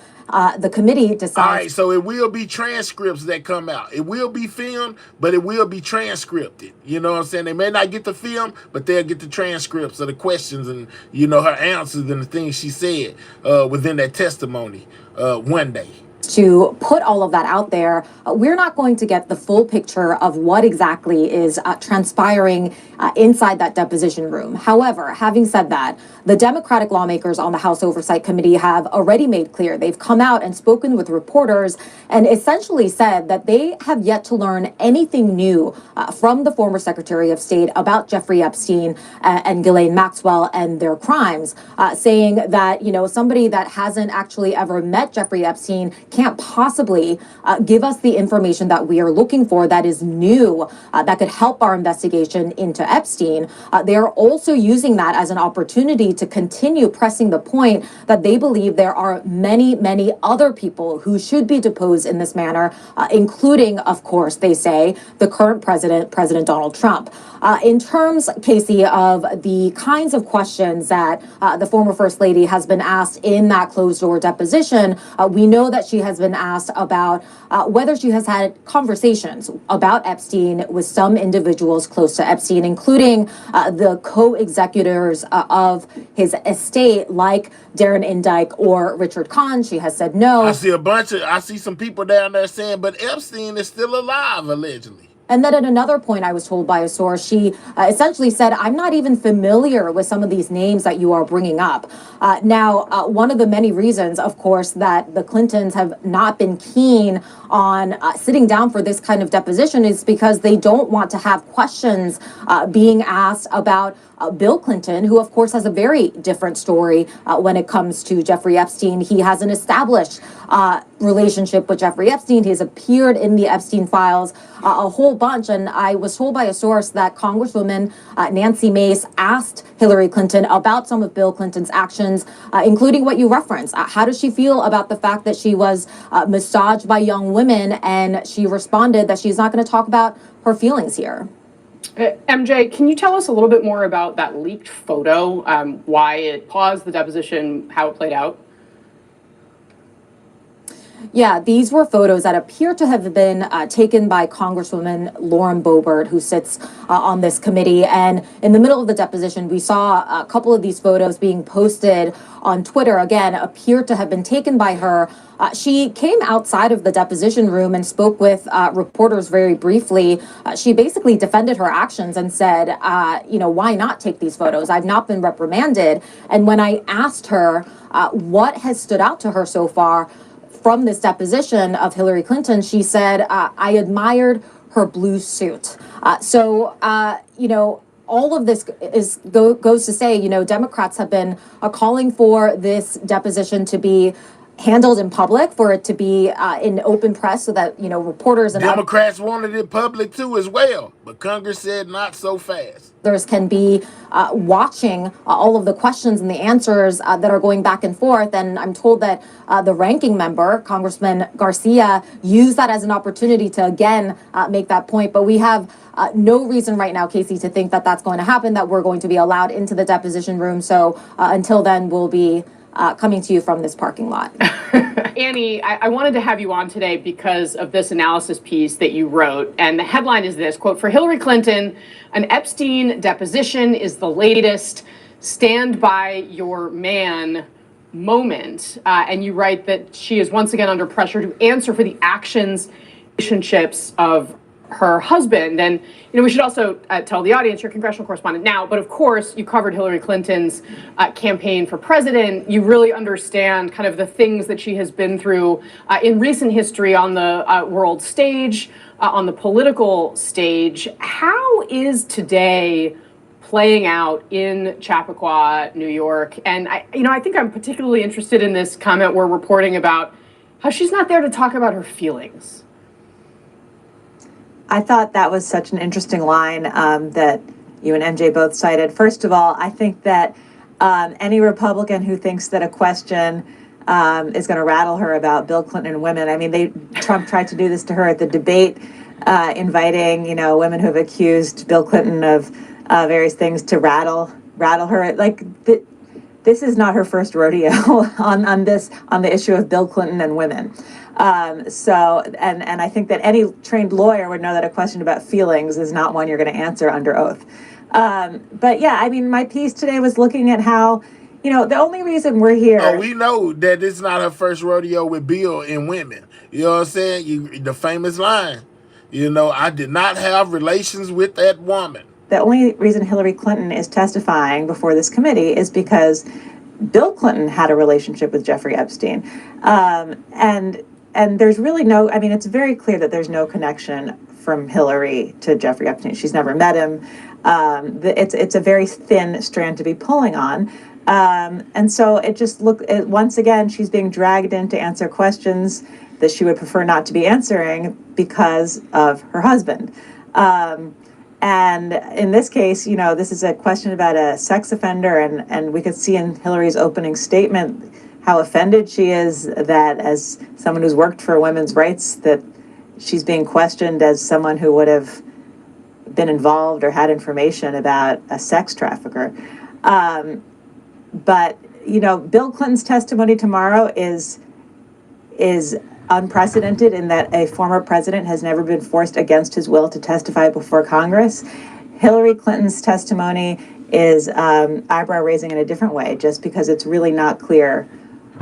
the committee decides. All right, so it will be transcripts that come out. It will be filmed, but it will be transcripted. You know what I'm saying? They may not get the film, but they'll get the transcripts of the questions and, her answers and the things she said within that testimony one day. To put all of that out there, we're not going to get the full picture of what exactly is transpiring inside that deposition room. However, having said that, the Democratic lawmakers on the House Oversight Committee have already made clear they've come out and spoken with reporters and essentially said that they have yet to learn anything new from the former Secretary of State about Jeffrey Epstein and Ghislaine Maxwell and their crimes, saying that, somebody that hasn't actually ever met Jeffrey Epstein can't can't possibly give us the information that we are looking for that is new, that could help our investigation into Epstein. They are also using that as an opportunity to continue pressing the point that they believe there are many, many other people who should be deposed in this manner, including, of course, they say, the current president, President Donald Trump. In terms, Casey, of the kinds of questions that the former First Lady has been asked in that closed-door deposition, we know that she has been asked about whether she has had conversations about Epstein with some individuals close to Epstein, including the co-executors of his estate, like Darren Indyke or Richard Kahn. She has said no. I see some people down there saying, but Epstein is still alive, allegedly. And then at another point, I was told by a source, she essentially said, I'm not even familiar with some of these names that you are bringing up. Now, one of the many reasons, of course, that the Clintons have not been keen on sitting down for this kind of deposition is because they don't want to have questions being asked about Bill Clinton, who, of course, has a very different story when it comes to Jeffrey Epstein. He has an established relationship with Jeffrey Epstein. He has appeared in the Epstein files a whole bunch. And I was told by a source that Congresswoman Nancy Mace asked Hillary Clinton about some of Bill Clinton's actions, including what you referenced. How does she feel about the fact that she was massaged by young women? And she responded that she's not going to talk about her feelings here. MJ, can you tell us a little bit more about that leaked photo, why it paused the deposition, how it played out? Yeah, these were photos that appear to have been taken by Congresswoman Lauren Boebert, who sits on this committee. And in the middle of the deposition, we saw a couple of these photos being posted on Twitter, again, appear to have been taken by her. She came outside of the deposition room and spoke with reporters very briefly. She basically defended her actions and said, why not take these photos? I've not been reprimanded. And when I asked her what has stood out to her so far from this deposition of Hillary Clinton, she said, I admired her blue suit. All of this goes to say, Democrats have been calling for this deposition to be handled in public, for it to be in open press so that, reporters and Democrats wanted it public too as well, but Congress said not so fast. Others can be watching all of the questions and the answers that are going back and forth. And I'm told that the ranking member, Congressman Garcia, used that as an opportunity to, again, make that point. But we have no reason right now, Casey, to think that that's going to happen, that we're going to be allowed into the deposition room. So until then, we'll be coming to you from this parking lot. Annie, I wanted to have you on today because of this analysis piece that you wrote. And the headline is this, quote, "For Hillary Clinton, an Epstein deposition is the latest stand by your man moment." And you write that she is once again under pressure to answer for the actions, relationships of her husband. And, we should also tell the audience, you're a congressional correspondent now, but of course you covered Hillary Clinton's campaign for president. You really understand kind of the things that she has been through in recent history on the world stage, on the political stage. How is today playing out in Chappaqua, New York? And I think I'm particularly interested in this comment we're reporting about how she's not there to talk about her feelings. I thought that was such an interesting line that you and MJ both cited. First of all, I think that any Republican who thinks that a question is going to rattle her about Bill Clinton and women, I mean, Trump tried to do this to her at the debate, inviting, women who have accused Bill Clinton of various things to rattle her. This is not her first rodeo on the issue of Bill Clinton and women. And I think that any trained lawyer would know that a question about feelings is not one you're going to answer under oath. But yeah, I mean, my piece today was looking at how, the only reason we're here. Oh, we know that it's not her first rodeo with Bill and women. You know what I'm saying? The famous line, I did not have relations with that woman. The only reason Hillary Clinton is testifying before this committee is because Bill Clinton had a relationship with Jeffrey Epstein. And there's really it's very clear that there's no connection from Hillary to Jeffrey Epstein. She's never met him. It's a very thin strand to be pulling on. And so once again, she's being dragged in to answer questions that she would prefer not to be answering because of her husband. And in this case, you know, this is a question about a sex offender, and we could see in Hillary's opening statement how offended she is that, as someone who's worked for women's rights, that she's being questioned as someone who would have been involved or had information about a sex trafficker. But, you know, Bill Clinton's testimony tomorrow is unprecedented in that a former president has never been forced against his will to testify before Congress. Hillary Clinton's testimony is eyebrow raising in a different way, just because it's really not clear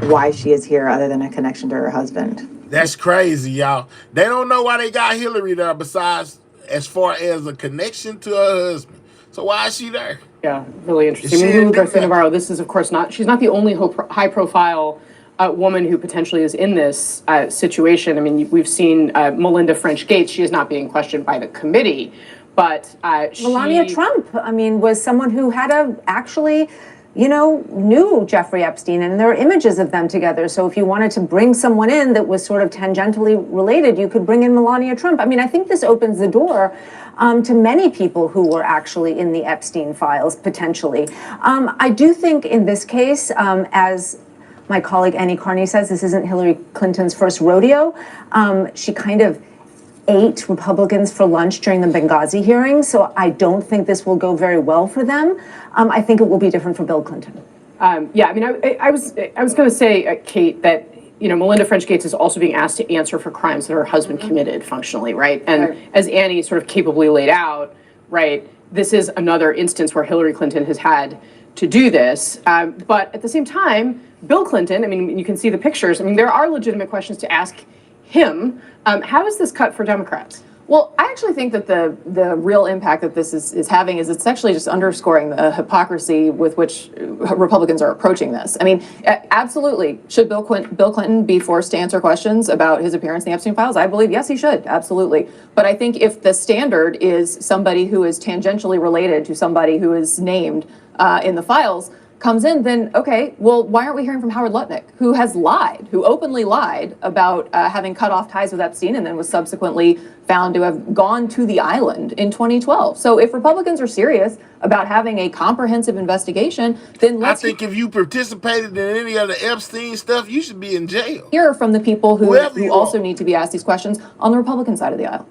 why she is here other than a connection to her husband. That's crazy, y'all. They don't know why they got Hillary there besides as far as a connection to her husband. So why is she there? Yeah, really interesting. Lulu Garcia-Navarro, this is, of course, she's not the only high-profile woman who potentially is in this situation. I mean, we've seen Melinda French Gates. She is not being questioned by the committee, but Melania Trump, I mean, was someone who had actually, you know, knew Jeffrey Epstein, and there are images of them together. So if you wanted to bring someone in that was sort of tangentially related, you could bring in Melania Trump. I mean, I think this opens the door to many people who were actually in the Epstein files, potentially. I do think in this case, as my colleague Annie Carney says, this isn't Hillary Clinton's first rodeo. She kind of ate Republicans for lunch during the Benghazi hearings, so I don't think this will go very well for them. I think it will be different for Bill Clinton. Yeah, I mean, I was going to say, Kate, that, you know, Melinda French Gates is also being asked to answer for crimes that her husband committed functionally, right? And as Annie sort of capably laid out, right, this is another instance where Hillary Clinton has had to do this. But at the same time, Bill Clinton, I mean, you can see the pictures. I mean, there are legitimate questions to ask him. How is this cut for Democrats? Well, I actually think that the real impact that this is having is it's actually just underscoring the hypocrisy with which Republicans are approaching this. I mean, absolutely, should Bill Clinton be forced to answer questions about his appearance in the Epstein files? I believe, yes, he should, absolutely. But I think if the standard is somebody who is tangentially related to somebody who is named in the files, comes in, then okay, well, why aren't we hearing from Howard Lutnick, who has lied, who openly lied about having cut off ties with Epstein and then was subsequently found to have gone to the island in 2012. So if Republicans are serious about having a comprehensive investigation, then let's— I think if you participated in any of the Epstein stuff, you should be in jail. Hear from the people who also need to be asked these questions on the Republican side of the aisle.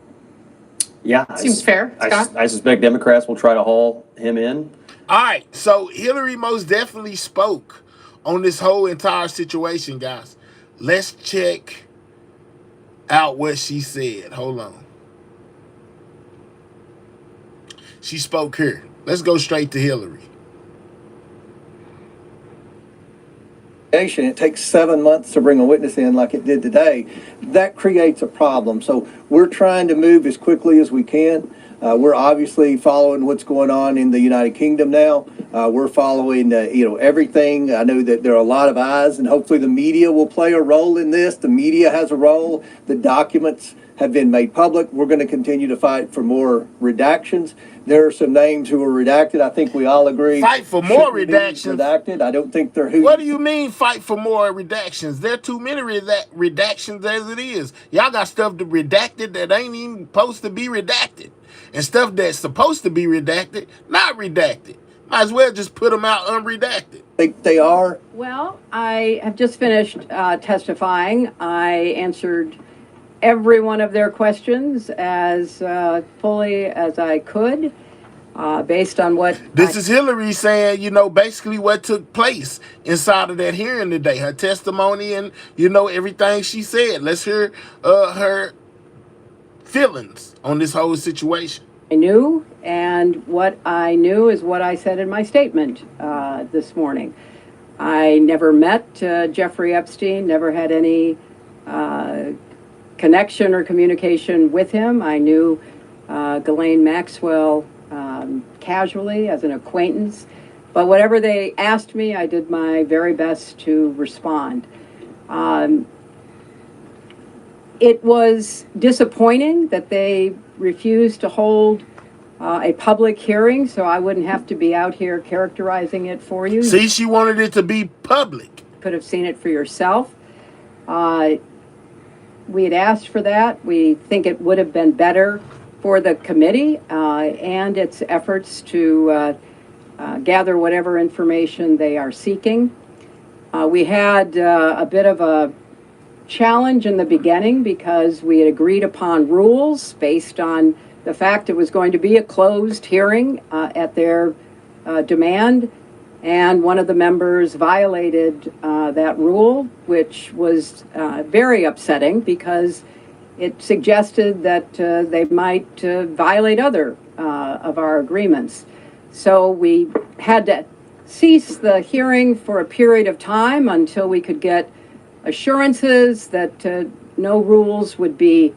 Yeah. Seems fair, Scott. I suspect Democrats will try to haul him in. All right, so Hillary most definitely spoke on this whole entire situation, guys. Let's check out what she said. Hold on. She spoke here. Let's go straight to Hillary. It takes 7 months to bring a witness in like it did today. That creates a problem. So we're trying to move as quickly as we can. We're obviously following what's going on in the United Kingdom now. We're following, everything. I know that there are a lot of eyes, and hopefully the media will play a role in this. The media has a role. The documents have been made public. We're going to continue to fight for more redactions. There are some names who are redacted. I think we all agree. Fight for more redactions. Redacted. I don't think they're who. What do you mean fight for more redactions? There are too many redactions as it is. Y'all got stuff that redacted that ain't even supposed to be redacted. And stuff that's supposed to be redacted, not redacted. Might as well just put them out unredacted. They are. Well, I have just finished testifying. I answered every one of their questions as fully as I could, based on what... This is Hillary saying, basically what took place inside of that hearing today. Her testimony and, everything she said. Let's hear her feelings on this whole situation. I knew, and what I knew is what I said in my statement this morning. I never met Jeffrey Epstein, never had any connection or communication with him. I knew Ghislaine Maxwell casually as an acquaintance, but whatever they asked me, I did my very best to respond. It was disappointing that they refused to hold a public hearing, so I wouldn't have to be out here characterizing it for you. See, she wanted it to be public. Could have seen it for yourself. We had asked for that. We think it would have been better for the committee and its efforts to gather whatever information they are seeking. We had a bit of a challenge in the beginning because we had agreed upon rules based on the fact it was going to be a closed hearing at their demand, and one of the members violated that rule, which was very upsetting because it suggested that they might violate other of our agreements. So we had to cease the hearing for a period of time until we could get assurances that no rules would be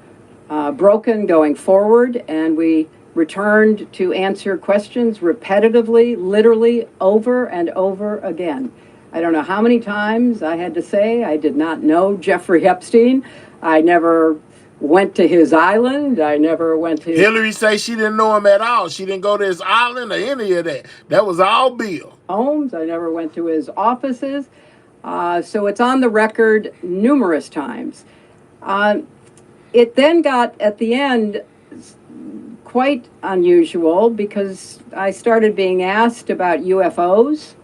broken going forward, and we returned to answer questions repetitively, literally over and over again. I don't know how many times I had to say I did not know Jeffrey Epstein. I never went to his island. I never went to Hillary say she didn't know him at all. She didn't go to his island or any of that. That was all Bill. Homes. I never went to his offices. So it's on the record numerous times. It then got, at the end, quite unusual because I started being asked about UFOs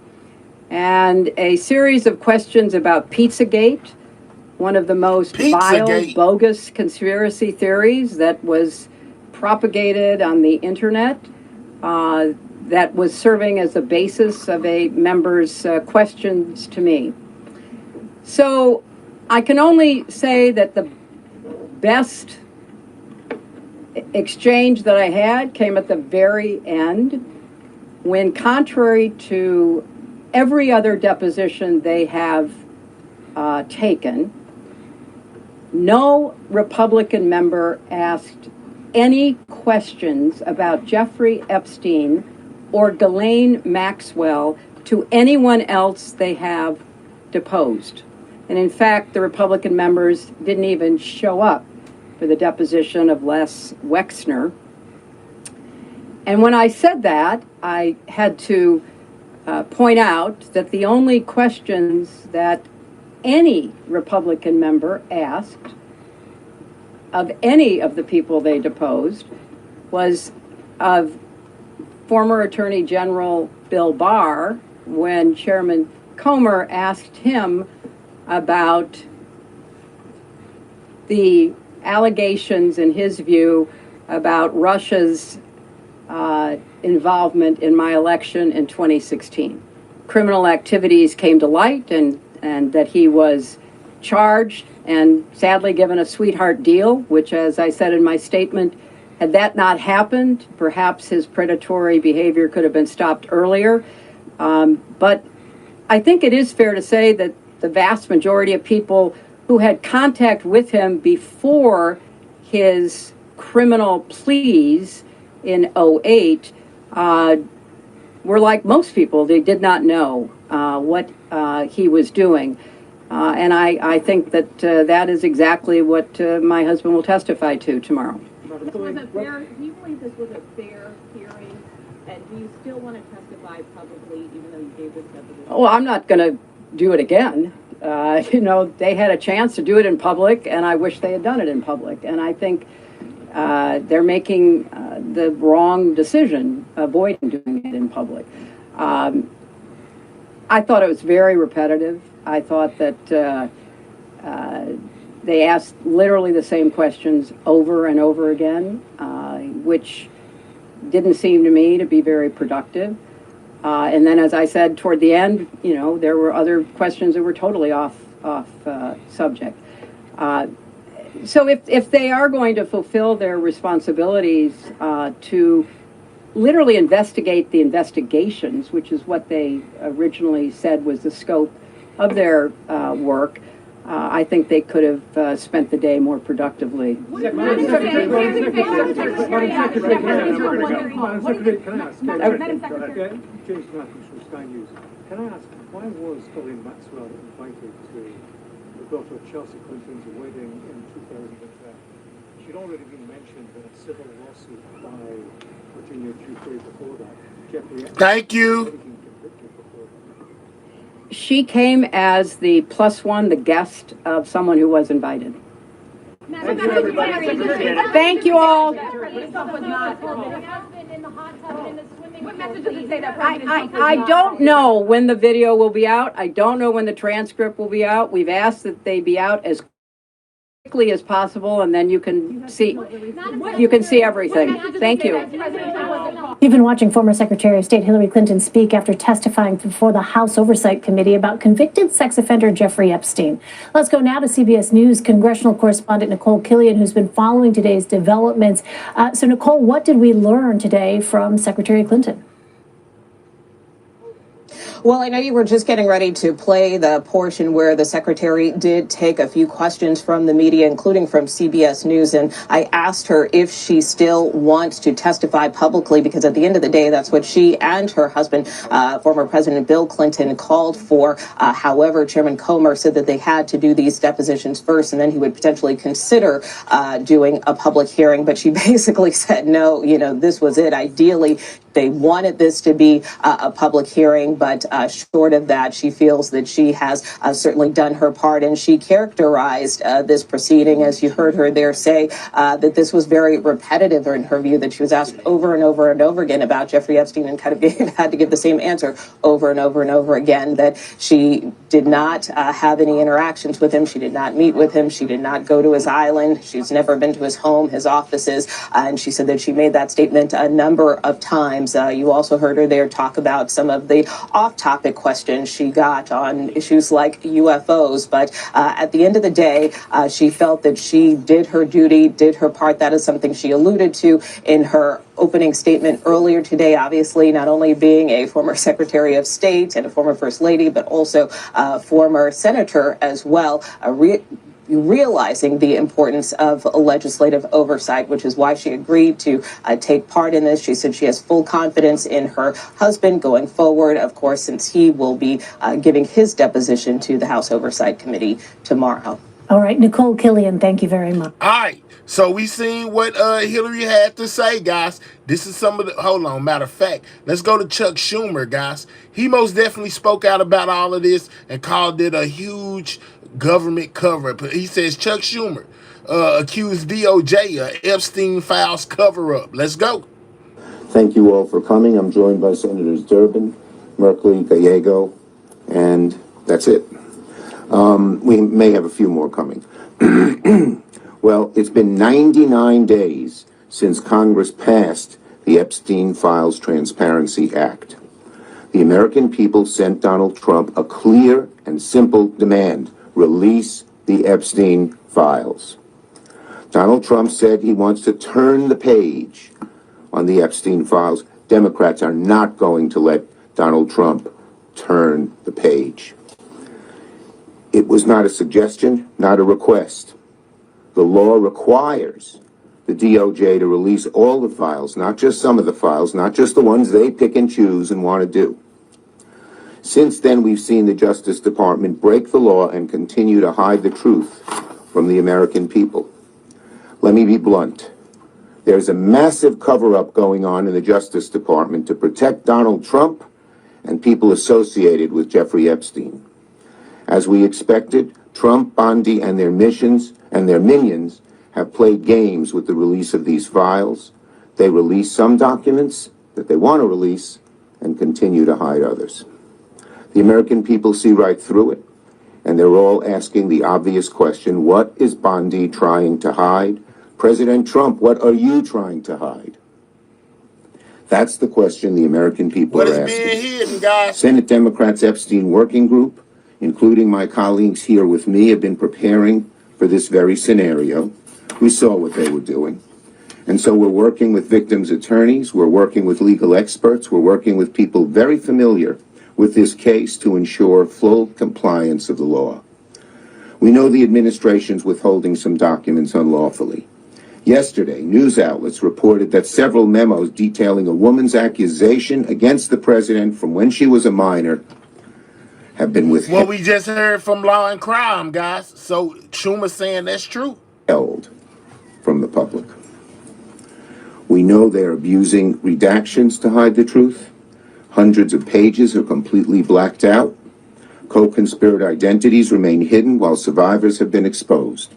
and a series of questions about Pizzagate, one of the most vile, bogus conspiracy theories that was propagated on the internet, that was serving as the basis of a member's questions to me. So I can only say that the best exchange that I had came at the very end, when, contrary to every other deposition they have taken, no Republican member asked any questions about Jeffrey Epstein or Ghislaine Maxwell to anyone else they have deposed. And in fact, the Republican members didn't even show up for the deposition of Les Wexner. And when I said that, I had to point out that the only questions that any Republican member asked of any of the people they deposed was of former Attorney General Bill Barr, when Chairman Comer asked him about the allegations, in his view, about Russia's involvement in my election in 2016. Criminal activities came to light, and that he was charged and sadly given a sweetheart deal, which, as I said in my statement, had that not happened, perhaps his predatory behavior could have been stopped earlier. But I think it is fair to say that the vast majority of people who had contact with him before his criminal pleas in 2008 were like most people. They did not know what he was doing. And I think that that is exactly what my husband will testify to tomorrow. Do you believe this was a fair hearing, and do you still want to testify publicly even though you gave this deposition? Well, I'm not going to do it again. They had a chance to do it in public, and I wish they had done it in public. And I think they're making the wrong decision, avoiding doing it in public. I thought it was very repetitive. I thought that they asked literally the same questions over and over again, which didn't seem to me to be very productive. And then, as I said, toward the end, there were other questions that were totally off subject. So if they are going to fulfill their responsibilities to literally investigate the investigations, which is what they originally said was the scope of their work, I think they could have spent the day more productively. Madam Secretary, can I ask, why was Ghislaine Maxwell invited to the daughter of Chelsea Clinton's wedding in 2010? She'd already been mentioned in a civil lawsuit by Virginia Giuffre before that. Jeffrey Epstein. Thank you. She came as the +1, the guest of someone who was invited. Thank you, everybody. Thank you all. I don't know when the video will be out. I don't know when the transcript will be out. We've asked that they be out as quickly as possible, and then you can see everything. Thank you. You've been watching former Secretary of State Hillary Clinton speak after testifying before the House Oversight Committee about convicted sex offender Jeffrey Epstein. Let's go now to CBS News congressional correspondent Nicole Killion, who's been following today's developments. So, Nicole, what did we learn today from Secretary Clinton? Well, I know you were just getting ready to play the portion where the secretary did take a few questions from the media, including from CBS News. And I asked her if she still wants to testify publicly, because at the end of the day, that's what she and her husband, former President Bill Clinton, called for. However, Chairman Comer said that they had to do these depositions first, and then he would potentially consider doing a public hearing. But she basically said, no, this was it. Ideally, they wanted this to be a public hearing, but short of that, she feels that she has certainly done her part. And she characterized this proceeding, as you heard her there say, that this was very repetitive in her view, that she was asked over and over and over again about Jeffrey Epstein and kind of had to give the same answer over and over and over again, that she did not have any interactions with him. She did not meet with him. She did not go to his island. She's never been to his home, his offices. And she said that she made that statement a number of times. You also heard her there talk about some of the off-topic questions she got on issues like UFOs. But at the end of the day, she felt that she did her duty, did her part. That is something she alluded to in her opening statement earlier today, obviously, not only being a former Secretary of State and a former First Lady, but also a former senator as well, realizing the importance of legislative oversight, which is why she agreed to take part in this. She said she has full confidence in her husband going forward, of course, since he will be giving his deposition to the House Oversight Committee tomorrow. All right, Nicole Killion, thank you very much. All right, so we seen what Hillary had to say, guys. This is some of the, hold on, matter of fact, let's go to Chuck Schumer, guys. He most definitely spoke out about all of this and called it a huge government cover-up. He says Chuck Schumer accused DOJ of Epstein files cover-up. Let's go. Thank you all for coming. I'm joined by Senators Durbin, Merkley, Gallego, and that's it. We may have a few more coming. Well, it's been 99 days since Congress passed the Epstein Files Transparency Act. The American people sent Donald Trump a clear and simple demand: release the Epstein files. Donald Trump said he wants to turn the page on the Epstein files. Democrats are not going to let Donald Trump turn the page. It was not a suggestion, not a request. The law requires the DOJ to release all the files, not just some of the files, not just the ones they pick and choose and want to do. Since then, we've seen the Justice Department break the law and continue to hide the truth from the American people. Let me be blunt. There's a massive cover-up going on in the Justice Department to protect Donald Trump and people associated with Jeffrey Epstein. As we expected, Trump, Bondi, and their minions have played games with the release of these files. They release some documents that they want to release and continue to hide others. The American people see right through it, and they're all asking the obvious question: what is Bondi trying to hide? President Trump, what are you trying to hide? That's the question the American people are asking. What is being hidden, guys? Senate Democrats' Epstein Working Group, including my colleagues here with me, have been preparing for this very scenario. We saw what they were doing. And so we're working with victims' attorneys, we're working with legal experts, we're working with people very familiar with this case to ensure full compliance of the law. We know the administration's withholding some documents unlawfully. Yesterday, news outlets reported that several memos detailing a woman's accusation against the president from when she was a minor have been withheld. What we just heard from Law and Crime, guys. So Schumer saying that's true. Held from the public. We know they're abusing redactions to hide the truth. Hundreds of pages are completely blacked out. Co-conspirator identities remain hidden while survivors have been exposed.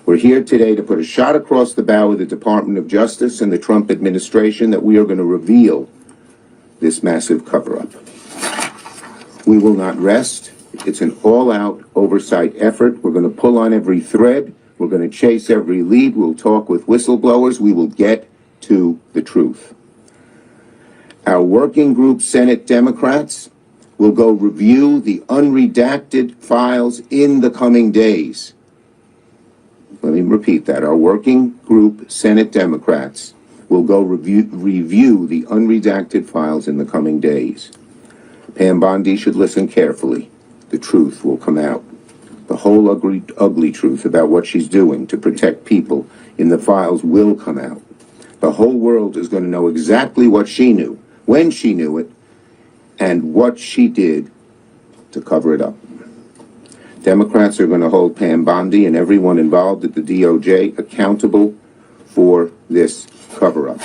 We're here today to put a shot across the bow of the Department of Justice and the Trump administration that we are going to reveal this massive cover-up. We will not rest. It's an all-out oversight effort. We're going to pull on every thread. We're going to chase every lead. We'll talk with whistleblowers. We will get to the truth. Our working group Senate Democrats will go review the unredacted files in the coming days. Let me repeat that. Our working group Senate Democrats will go review the unredacted files in the coming days. Pam Bondi should listen carefully. The truth will come out. The whole ugly truth about what she's doing to protect people in the files will come out. The whole world is going to know exactly what she knew, when she knew it, and what she did to cover it up. Democrats are going to hold Pam Bondi and everyone involved at the DOJ accountable for this cover-up.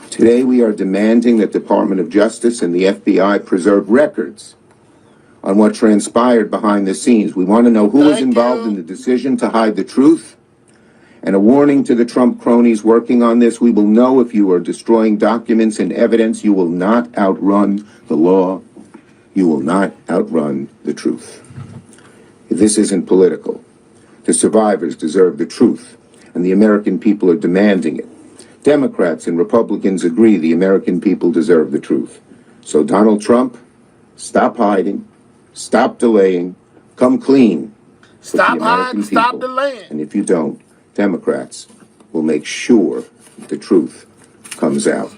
Today, we are demanding that Department of Justice and the FBI preserve records on what transpired behind the scenes. We want to know who was involved in the decision to hide the truth. And a warning to the Trump cronies working on this: we will know if you are destroying documents and evidence. You will not outrun the law. You will not outrun the truth. This isn't political. The survivors deserve the truth, and the American people are demanding it. Democrats and Republicans agree the American people deserve the truth. So Donald Trump, stop hiding, stop delaying, come clean. Stop hiding, stop delaying. And if you don't, Democrats will make sure the truth comes out.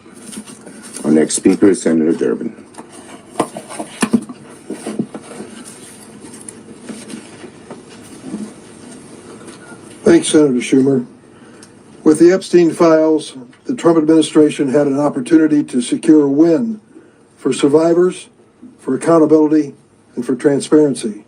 Our next speaker is Senator Durbin. Thanks, Senator Schumer. With the Epstein files, the Trump administration had an opportunity to secure a win for survivors, for accountability, and for transparency.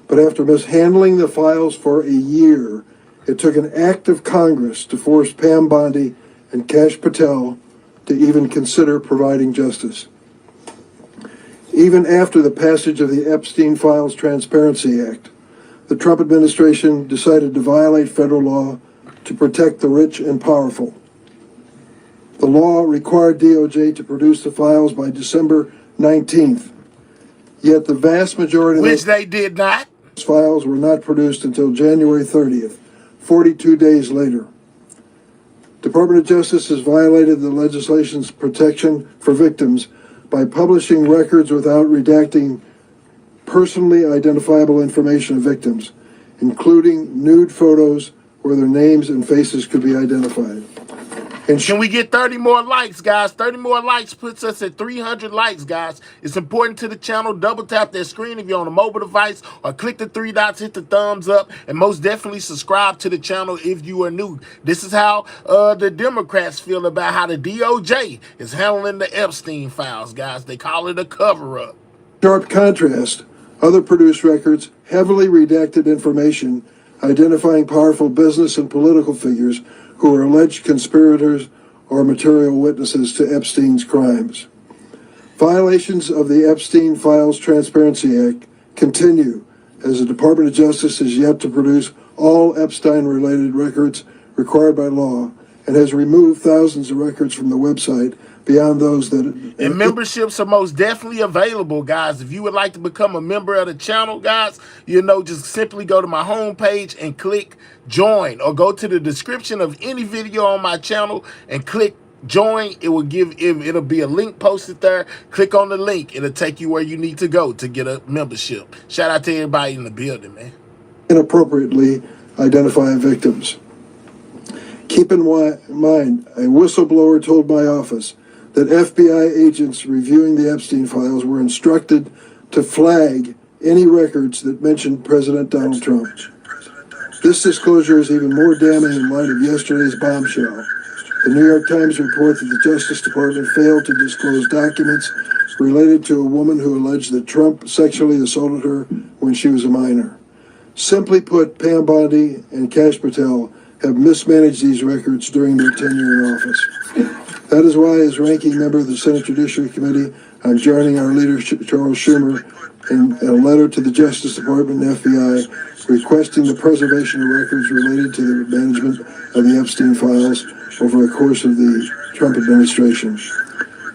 But after mishandling the files for a year, it took an act of Congress to force Pam Bondi and Kash Patel to even consider providing justice. Even after the passage of the Epstein Files Transparency Act, the Trump administration decided to violate federal law to protect the rich and powerful. The law required DOJ to produce the files by December 19th, yet the vast majority of which they did not. Files were not produced until January 30th, 42 days later. Department of Justice has violated the legislation's protection for victims by publishing records without redacting personally identifiable information of victims, including nude photos where their names and faces could be identified. And can we get 30 more likes, guys? 30 more likes puts us at 300 likes, guys. It's important to the channel. Double tap that screen if you're on a mobile device, or click the three dots, hit the thumbs up, and most definitely subscribe to the channel if you are new. This is how the Democrats feel about how the DOJ is handling the Epstein files, guys. They call it a cover-up. Sharp contrast, other produced records, heavily redacted information identifying powerful business and political figures who are alleged conspirators or material witnesses to Epstein's crimes. Violations of the Epstein Files Transparency Act continue as the Department of Justice is yet to produce all Epstein-related records required by law and has removed thousands of records from the website beyond those that... And memberships are most definitely available, guys. If you would like to become a member of the channel, guys, just simply go to my homepage and click join, or go to the description of any video on my channel and click join. It'll be a link posted there. Click on the link. It'll take you where you need to go to get a membership. Shout out to everybody in the building, man. Inappropriately identify victims. Keep in mind, a whistleblower told my office that FBI agents reviewing the Epstein files were instructed to flag any records that mentioned President Donald Trump. This disclosure is even more damning in light of yesterday's bombshell. The New York Times report that the Justice Department failed to disclose documents related to a woman who alleged that Trump sexually assaulted her when she was a minor. Simply put, Pam Bondi and Kash Patel have mismanaged these records during their tenure in office. That is why, as ranking member of the Senate Judiciary Committee, I'm joining our leader, Charles Schumer, in a letter to the Justice Department and FBI requesting the preservation of records related to the management of the Epstein files over the course of the Trump administration.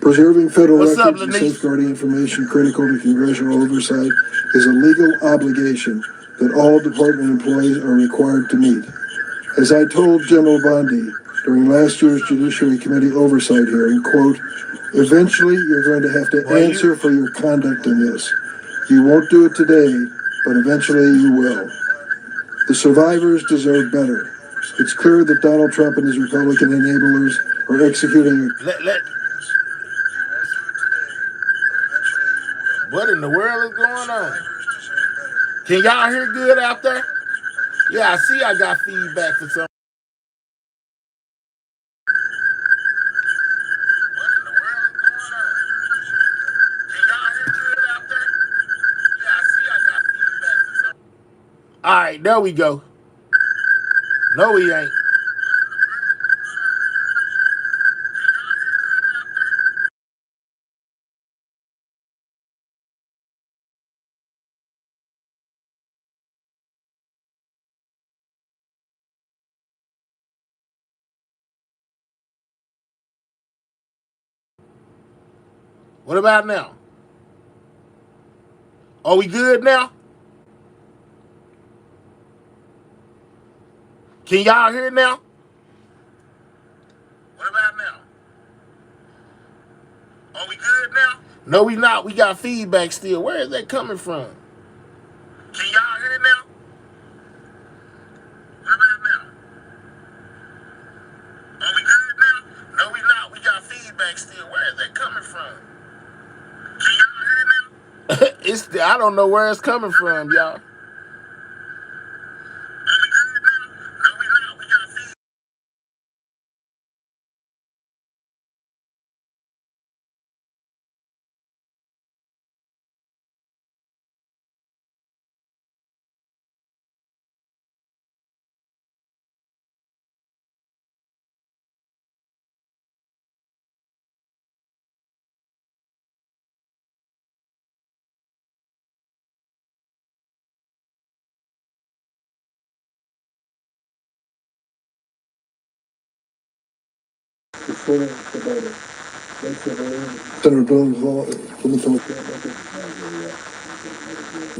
Preserving federal records and safeguarding information critical to congressional oversight is a legal obligation that all department employees are required to meet. As I told General Bondi during last year's Judiciary Committee oversight hearing, quote, eventually you're going to have to answer for your conduct in this. You won't do it today, but eventually you will. The survivors deserve better. It's clear that Donald Trump and his Republican enablers are executing. What in the world is going on? Can y'all hear good out there? Yeah, I see I got feedback for some. All right, there we go. No, he ain't. What about now? Are we good now? Can y'all hear now? What about now? Are we good now? No, we not. We got feedback still. Where is that coming from? Can y'all hear now? What about now? Are we good now? No, we not. We got feedback still. Where is that coming from? Can y'all hear now? I don't know where it's coming from, y'all.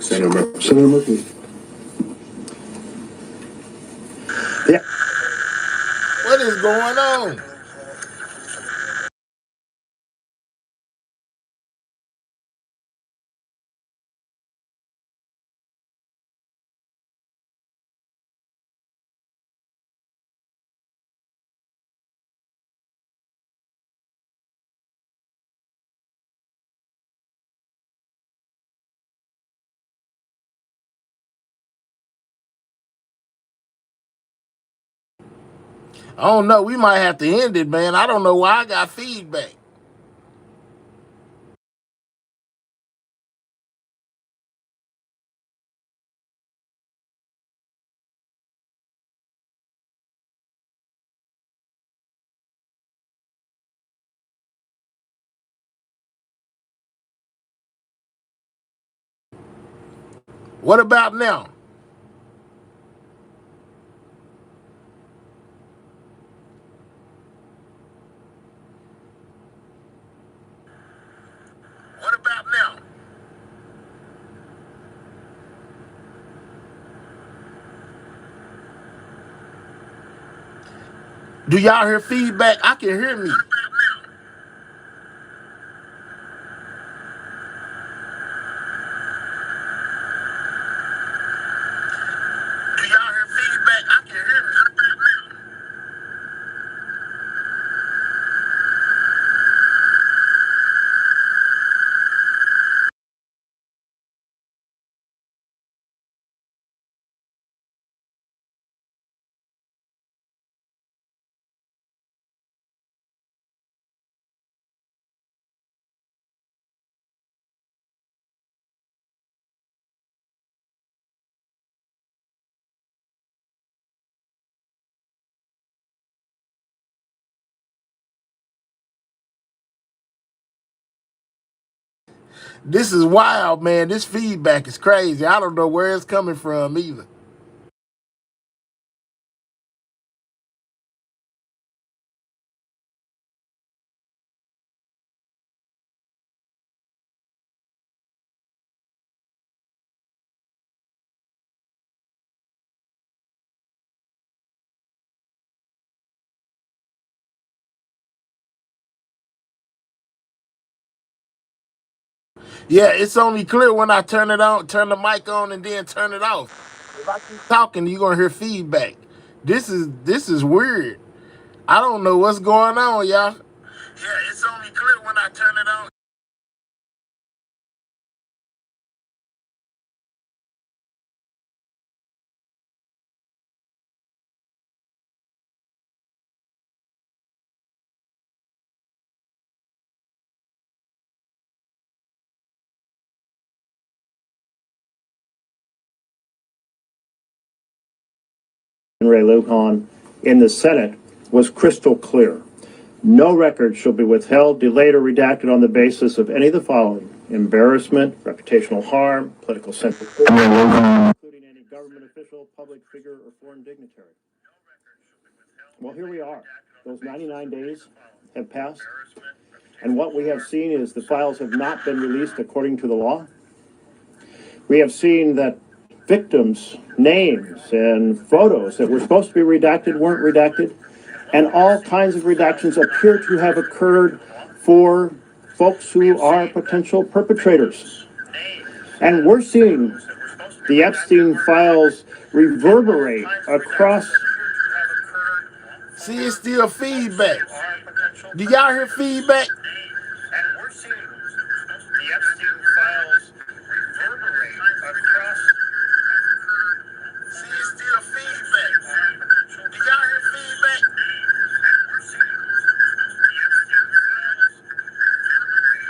Senator Bill, Senator Murphy. Yeah. What is going on? I don't know. We might have to end it, man. I don't know why I got feedback. What about now? What about now? Do y'all hear feedback? I can hear me. This is wild, man. This feedback is crazy. I don't know where it's coming from either. Yeah, it's only clear when I turn it on, turn the mic on, and then turn it off. If I keep talking, you're gonna hear feedback. This is weird. I don't know what's going on, y'all. Yeah, it's only clear when I turn it on. Ray Lujan in the Senate was crystal clear. No record shall be withheld, delayed, or redacted on the basis of any of the following: embarrassment, reputational harm, political censorship, including any government official, public figure, or foreign dignitary. Well, here we are. Those 99 days have passed, and what we have seen is the files have not been released according to the law. We have seen that victims' names and photos that were supposed to be redacted weren't redacted, and all kinds of redactions appear to have occurred for folks who are potential perpetrators. And we're seeing the Epstein files reverberate across. See, it's still feedback. Do y'all hear feedback? And we're seeing the Epstein files reverberate across. See, it's still feedback. Do y'all hear feedback? And we're seeing the Epstein files reverberate.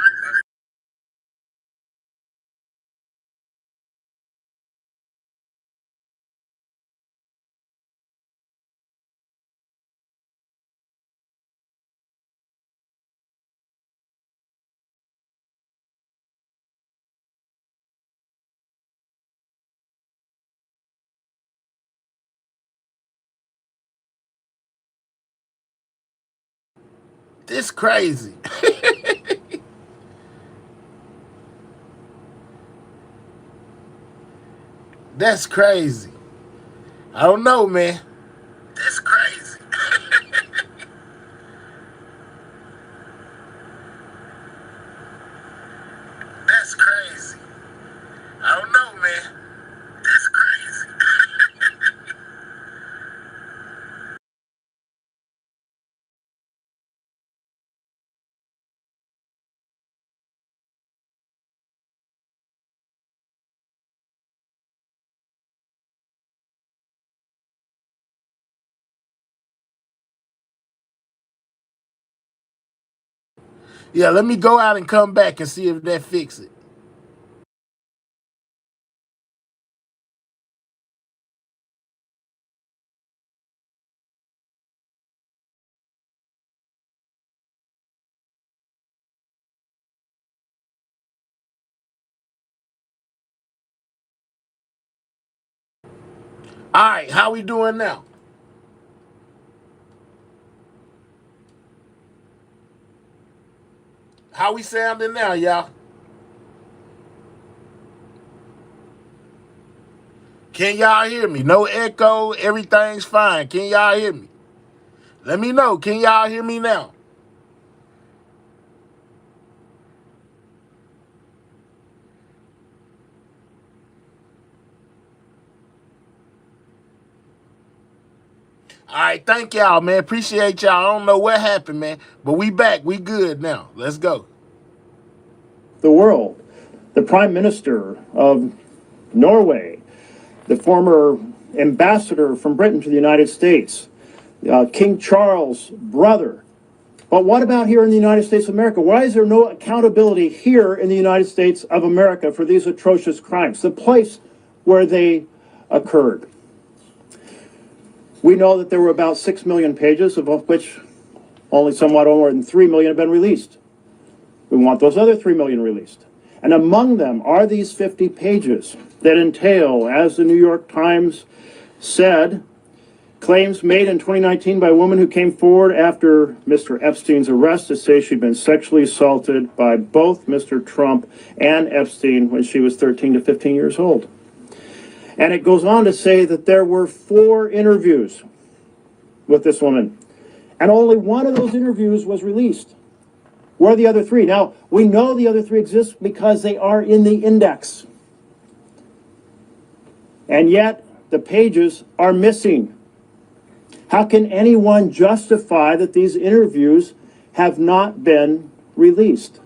This crazy. That's crazy. I don't know, man. That's crazy. That's crazy. I don't know, man. That's crazy. Yeah, let me go out and come back and see if that fix it. All right, how we doing now? How we sounding now, y'all? Can y'all hear me? No echo, everything's fine. Can y'all hear me? Let me know. Can y'all hear me now? All right, thank y'all, man. Appreciate y'all. I don't know what happened, man, but we back. We good now. Let's go. The world, the Prime Minister of Norway, the former ambassador from Britain to the United States, King Charles' brother. But what about here in the United States of America? Why is there no accountability here in the United States of America for these atrocious crimes, the place where they occurred? We know that there were about 6 million pages, of which only somewhat more than 3 million have been released. We want those other 3 million released. And among them are these 50 pages that entail, as the New York Times said, claims made in 2019 by a woman who came forward after Mr. Epstein's arrest to say she'd been sexually assaulted by both Mr. Trump and Epstein when she was 13 to 15 years old. And it goes on to say that there were 4 interviews with this woman, and only one of those interviews was released. Where are the other 3? Now, we know the other 3 exist because they are in the index. And yet, the pages are missing. How can anyone justify that these interviews have not been released?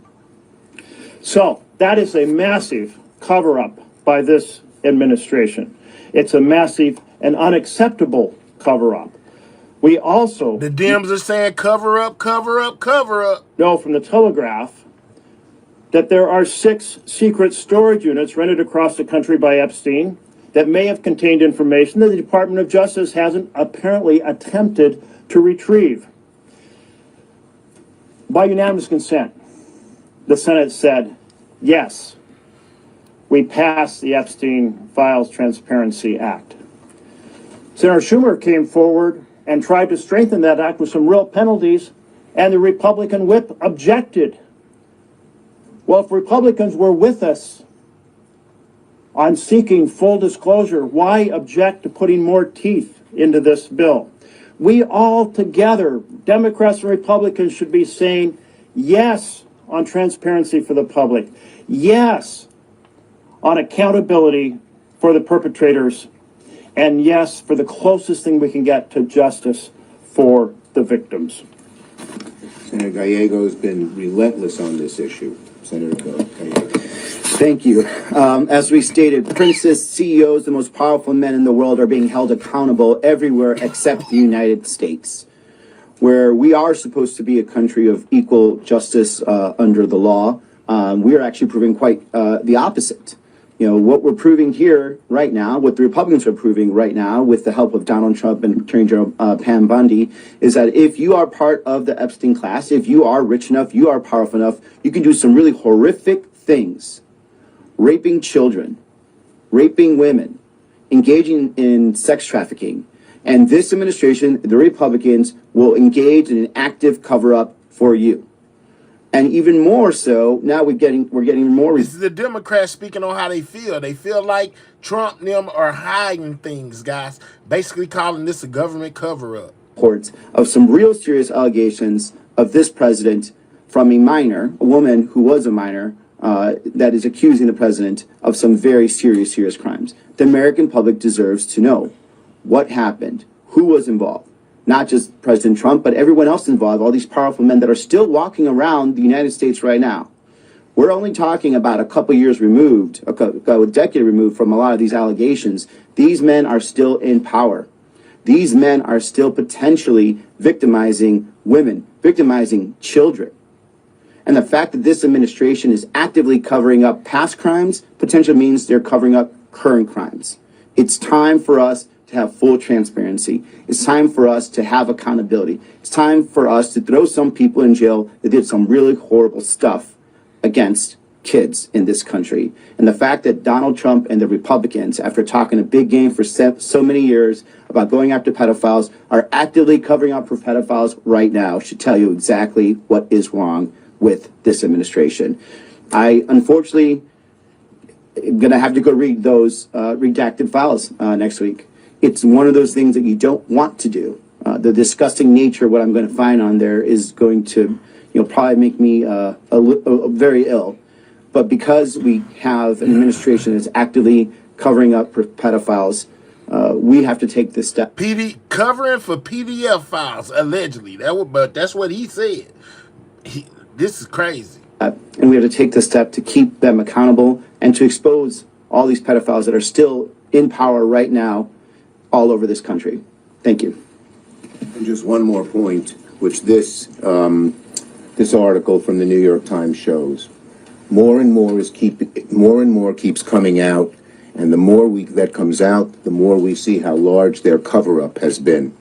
So, that is a massive cover-up by this administration. It's a massive and unacceptable cover-up. We also... The Dems are saying cover up, cover up, cover up. Know from the Telegraph that there are 6 secret storage units rented across the country by Epstein that may have contained information that the Department of Justice hasn't apparently attempted to retrieve. By unanimous consent, the Senate said, yes, we passed the Epstein Files Transparency Act. Senator Schumer came forward and tried to strengthen that act with some real penalties, and the Republican whip objected. Well, if Republicans were with us on seeking full disclosure, why object to putting more teeth into this bill? We all together, Democrats and Republicans, should be saying yes on transparency for the public, yes on accountability for the perpetrators, and yes for the closest thing we can get to justice for the victims. Senator Gallego has been relentless on this issue. Senator Gallego. Thank you. As we stated, princes, CEOs, the most powerful men in the world are being held accountable everywhere except the United States, where we are supposed to be a country of equal justice under the law. We are actually proving quite the opposite. You know, what we're proving here right now, what the Republicans are proving right now with the help of Donald Trump and Attorney General Pam Bundy, is that if you are part of the Epstein class, if you are rich enough, you are powerful enough, you can do some really horrific things. Raping children, raping women, engaging in sex trafficking. And this administration, the Republicans, will engage in an active cover-up for you. And even more so, now we're getting more... This is the Democrats speaking on how they feel. They feel like Trump and them are hiding things, guys. Basically calling this a government cover-up. Reports of some real serious allegations of this president from a minor, a woman who was a minor, that is accusing the president of some very serious crimes. The American public deserves to know what happened, who was involved. Not just President Trump, but everyone else involved, all these powerful men that are still walking around the United States right now. We're only talking about a couple years removed, a decade removed from a lot of these allegations. These men are still in power. These men are still potentially victimizing women, victimizing children. And the fact that this administration is actively covering up past crimes potentially means they're covering up current crimes. It's time for us to have full transparency. It's time for us to have accountability. It's time for us to throw some people in jail that did some really horrible stuff against kids in this country. And the fact that Donald Trump and the Republicans, after talking a big game for so many years about going after pedophiles, are actively covering up for pedophiles right now should tell you exactly what is wrong with this administration. I unfortunately am going to have to go read those redacted files next week. It's one of those things that you don't want to do. The disgusting nature of what I'm going to find on there is going to, probably make me very ill. But because we have an administration that's actively covering up for pedophiles, we have to take this step. Covering for PDF files, allegedly. But that's what he said. This is crazy. And we have to take the step to keep them accountable and to expose all these pedophiles that are still in power right now all over this country. Thank you. And just one more point, which this this article from the New York Times shows. More and more keeps coming out, and the more that comes out, the more we see how large their cover-up has been.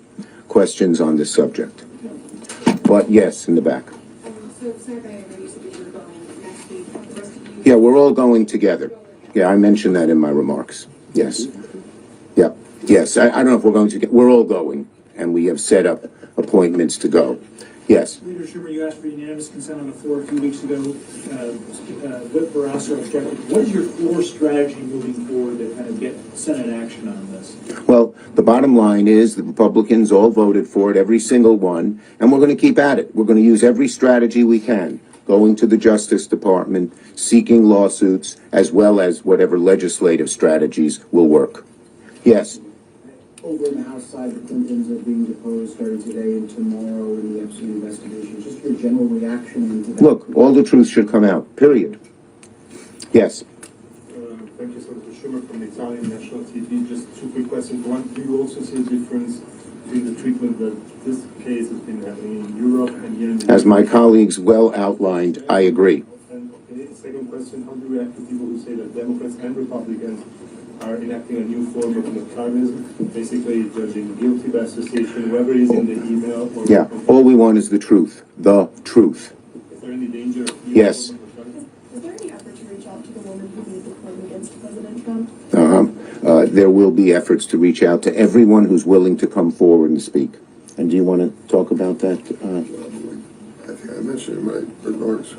Questions on this subject? But yes, in the back. Yeah, we're all going together. Yeah, I mentioned that in my remarks. Yes. Yeah. Yes. I don't know if we're going to get, we're all going, and we have set up appointments to go. Yes. Leader Schumer, you asked for unanimous consent on the floor a few weeks ago. Barrasso objected. What is your floor strategy moving forward to kind of get Senate action on this? Well, the bottom line is the Republicans all voted for it, every single one, and we're going to keep at it. We're going to use every strategy we can, going to the Justice Department, seeking lawsuits, as well as whatever legislative strategies will work. Yes. Over on the House side, the Clintons are being deposed starting today and tomorrow in the Epstein investigation. Just your general reaction to that? Look, all the truth should come out, period. Yes. Thank you, Senator Schumer from Italian national TV. Just two quick questions. One, do you also see a difference between the treatment that this case has been happening in Europe and here in the As my colleagues well outlined, I agree. And second question, how do you react to people who say that Democrats and Republicans are enacting a new form of McCarthyism, basically judging guilty by association, whoever is in the email? Or Yeah, all we want is the truth. The truth. Is there any danger? Yes. Is there any effort to reach out to the woman who made the claim against President Trump? There will be efforts to reach out to everyone who's willing to come forward and speak. And do you want to talk about that? I think I mentioned in my remarks.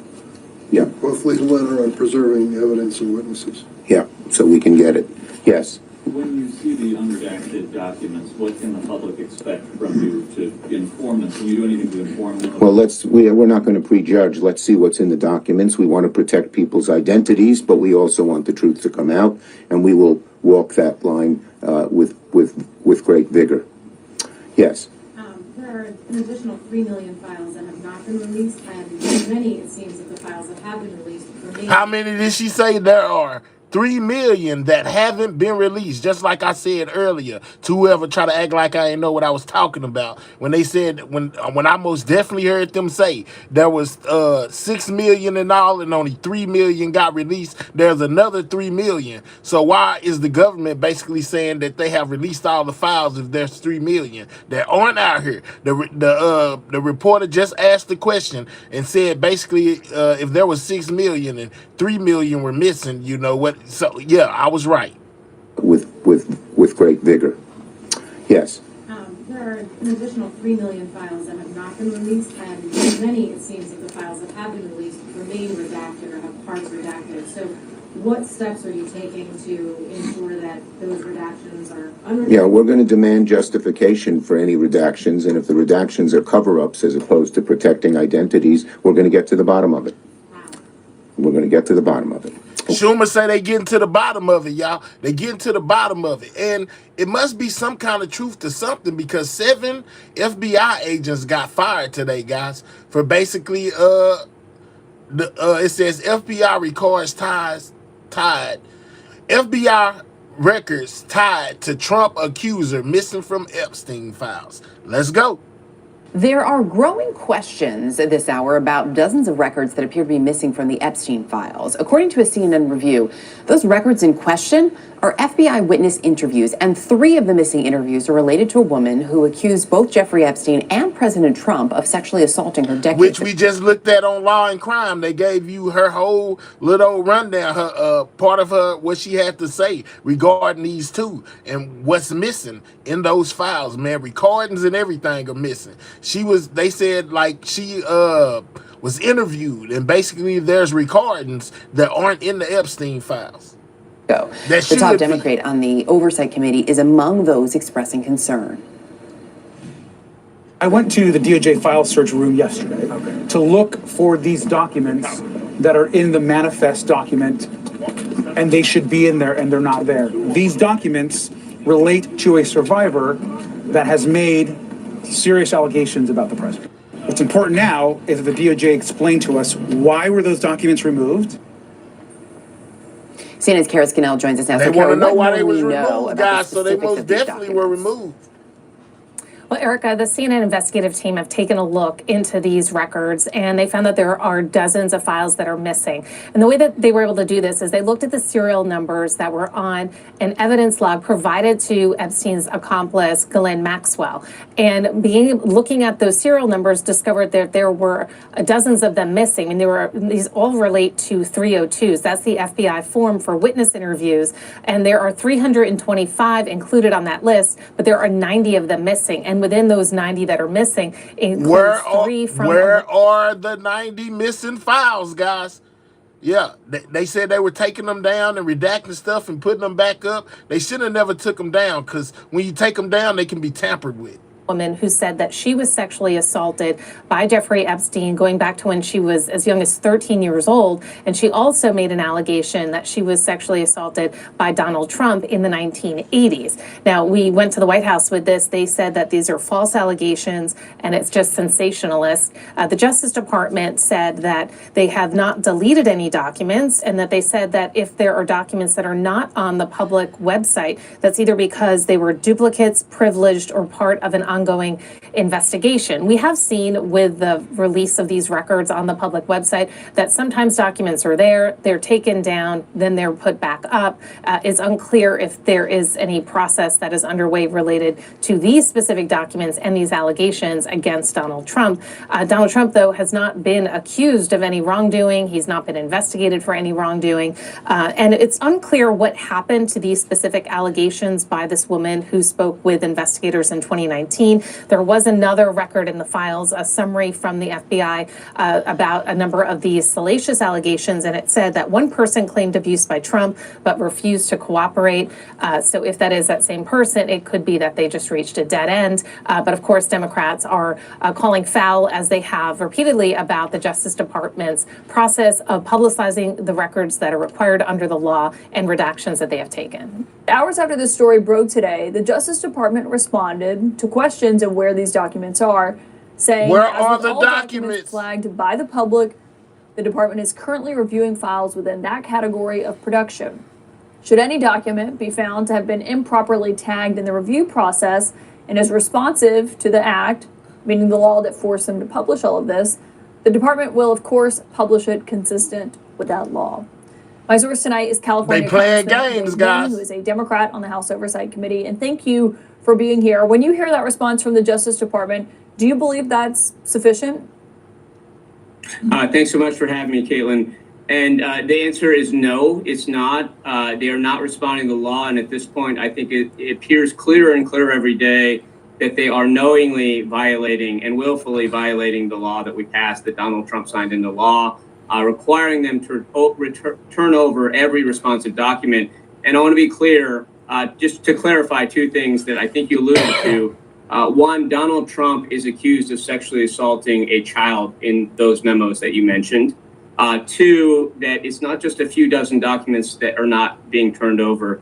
Yeah. Both legal letter on preserving evidence and witnesses. Yeah, so we can get it. Yes. When you see the unredacted documents, what can the public expect from you to inform them? Can you do anything to inform them? Well, we're not going to prejudge. Let's see what's in the documents. We want to protect people's identities, but we also want the truth to come out, and we will walk that line with great vigor. Yes. There are an additional 3 million files that have not been released, and many, it seems, of the files that have been released remain. How many did she say there are? 3 million that haven't been released, just like I said earlier to whoever try to act like I didn't know what I was talking about when they said, when I most definitely heard them say there was 6 million in all and only 3 million got released. There's another 3 million. So why is the government basically saying that they have released all the files if there's 3 million that aren't out here? The reporter just asked the question and said basically if there was 6 million and 3 million were missing, you know what? So yeah, I was right. With great vigor. Yes. There are an additional 3 million files that have not been released, and many, it seems, of the files that have been released remain redacted or have parts redacted. So what steps are you taking to ensure that those redactions are unredacted? Yeah, we're going to demand justification for any redactions, and if the redactions are cover-ups as opposed to protecting identities, we're going to get to the bottom of it. We're going to get to the bottom of it. Schumer say they getting to the bottom of it, y'all. They getting to the bottom of it. And it must be some kind of truth to something, because 7 FBI agents got fired today, guys, for basically, it says FBI records tied. FBI records tied to Trump accuser missing from Epstein files. Let's go. There are growing questions this hour about dozens of records that appear to be missing from the Epstein files. According to a CNN review, those records in question are FBI witness interviews, and 3 of the missing interviews are related to a woman who accused both Jeffrey Epstein and President Trump of sexually assaulting her decades. Which we just looked at on Law and Crime. They gave you her whole little rundown, her part of her, what she had to say regarding these 2 and what's missing in those files, man. Recordings and everything are missing. They said like she was interviewed, and basically there's recordings that aren't in the Epstein files. The top Democrat on the Oversight Committee is among those expressing concern. I went to the DOJ file search room yesterday to look for these documents that are in the manifest document, and they should be in there, and they're not there. These documents relate to a survivor that has made serious allegations about the president. What's important now is that the DOJ explain to us why were those documents removed. CNN's Kara Scannell joins us now. They So, want Kara, to know why they what was do we know removed, about guys, the so they specifics most of these definitely were documents? removed. Well, Erica, the CNN investigative team have taken a look into these records, and they found that there are dozens of files that are missing. And the way that they were able to do this is they looked at the serial numbers that were on an evidence log provided to Epstein's accomplice, Ghislaine Maxwell. And looking at those serial numbers, discovered that there were dozens of them missing. And these all relate to 302s. That's the FBI form for witness interviews. And there are 325 included on that list, but there are 90 of them missing. And within those 90 that are missing includes three from... Where are the 90 missing files, guys? Yeah, they said they were taking them down and redacting stuff and putting them back up. They should have never took them down, because when you take them down, they can be tampered with. Woman who said that she was sexually assaulted by Jeffrey Epstein going back to when she was as young as 13 years old. And she also made an allegation that she was sexually assaulted by Donald Trump in the 1980s. Now, we went to the White House with this. They said that these are false allegations and it's just sensationalist. The Justice Department said that they have not deleted any documents, and that they said that if there are documents that are not on the public website, that's either because they were duplicates, privileged, or part of an ongoing investigation. We have seen with the release of these records on the public website that sometimes documents are there, they're taken down, then they're put back up. It's unclear if there is any process that is underway related to these specific documents and these allegations against Donald Trump. Donald Trump, though, has not been accused of any wrongdoing. He's not been investigated for any wrongdoing. And it's unclear what happened to these specific allegations by this woman who spoke with investigators in 2019. There was another record in the files, a summary from the FBI about a number of these salacious allegations, and it said that one person claimed abuse by Trump but refused to cooperate. So if that is that same person, it could be that they just reached a dead end. But of course, Democrats are calling foul, as they have repeatedly, about the Justice Department's process of publicizing the records that are required under the law and redactions that they have taken. Hours after this story broke today, the Justice Department responded to questions of where these documents are, saying, where are the documents flagged by the public, the department is currently reviewing files within that category of production. Should any document be found to have been improperly tagged in the review process and is responsive to the act, meaning the law that forced them to publish all of this, the department will, of course, publish it consistent with that law. My source tonight is California games, guys, who is a Democrat on the House Oversight Committee. And thank you for being here. When you hear that response from the Justice Department, do you believe that's sufficient? Thanks so much for having me, Caitlin. And the answer is no, it's not. They are not responding to the law. And at this point, I think it appears clearer and clearer every day that they are knowingly violating and willfully violating the law that we passed, that Donald Trump signed into law, requiring them to turn over every responsive document. And I want to be clear, just to clarify two things that I think you alluded to. One, Donald Trump is accused of sexually assaulting a child in those memos that you mentioned. Two, that it's not just a few dozen documents that are not being turned over.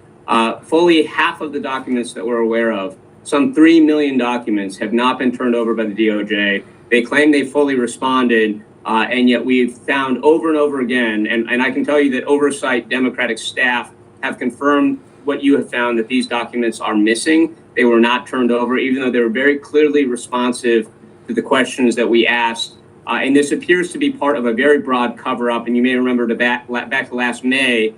Fully half of the documents that we're aware of, some 3 million documents, have not been turned over by the DOJ. They claim they fully responded, and yet we've found over and over again, and I can tell you that oversight Democratic staff have confirmed what you have found, that these documents are missing. They were not turned over, even though they were very clearly responsive to the questions that we asked. And this appears to be part of a very broad cover-up. And you may remember back to last May,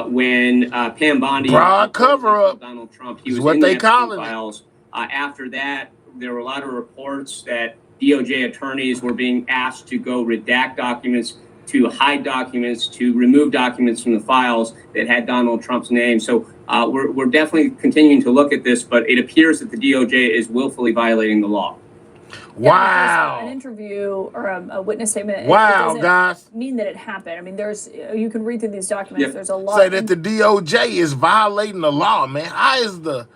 when Pam Bondi, broad cover-up, Donald Trump, he was what in they the call it. Files. After that, there were a lot of reports that DOJ attorneys were being asked to go redact documents, to hide documents, to remove documents from the files that had Donald Trump's name. So we're definitely continuing to look at this, but it appears that the DOJ is willfully violating the law. Wow. An interview or a witness statement. Wow, it guys. Mean that it happened. I mean, you can read through these documents. Yeah. There's a lot. Say that the DOJ is violating the law, man. How is the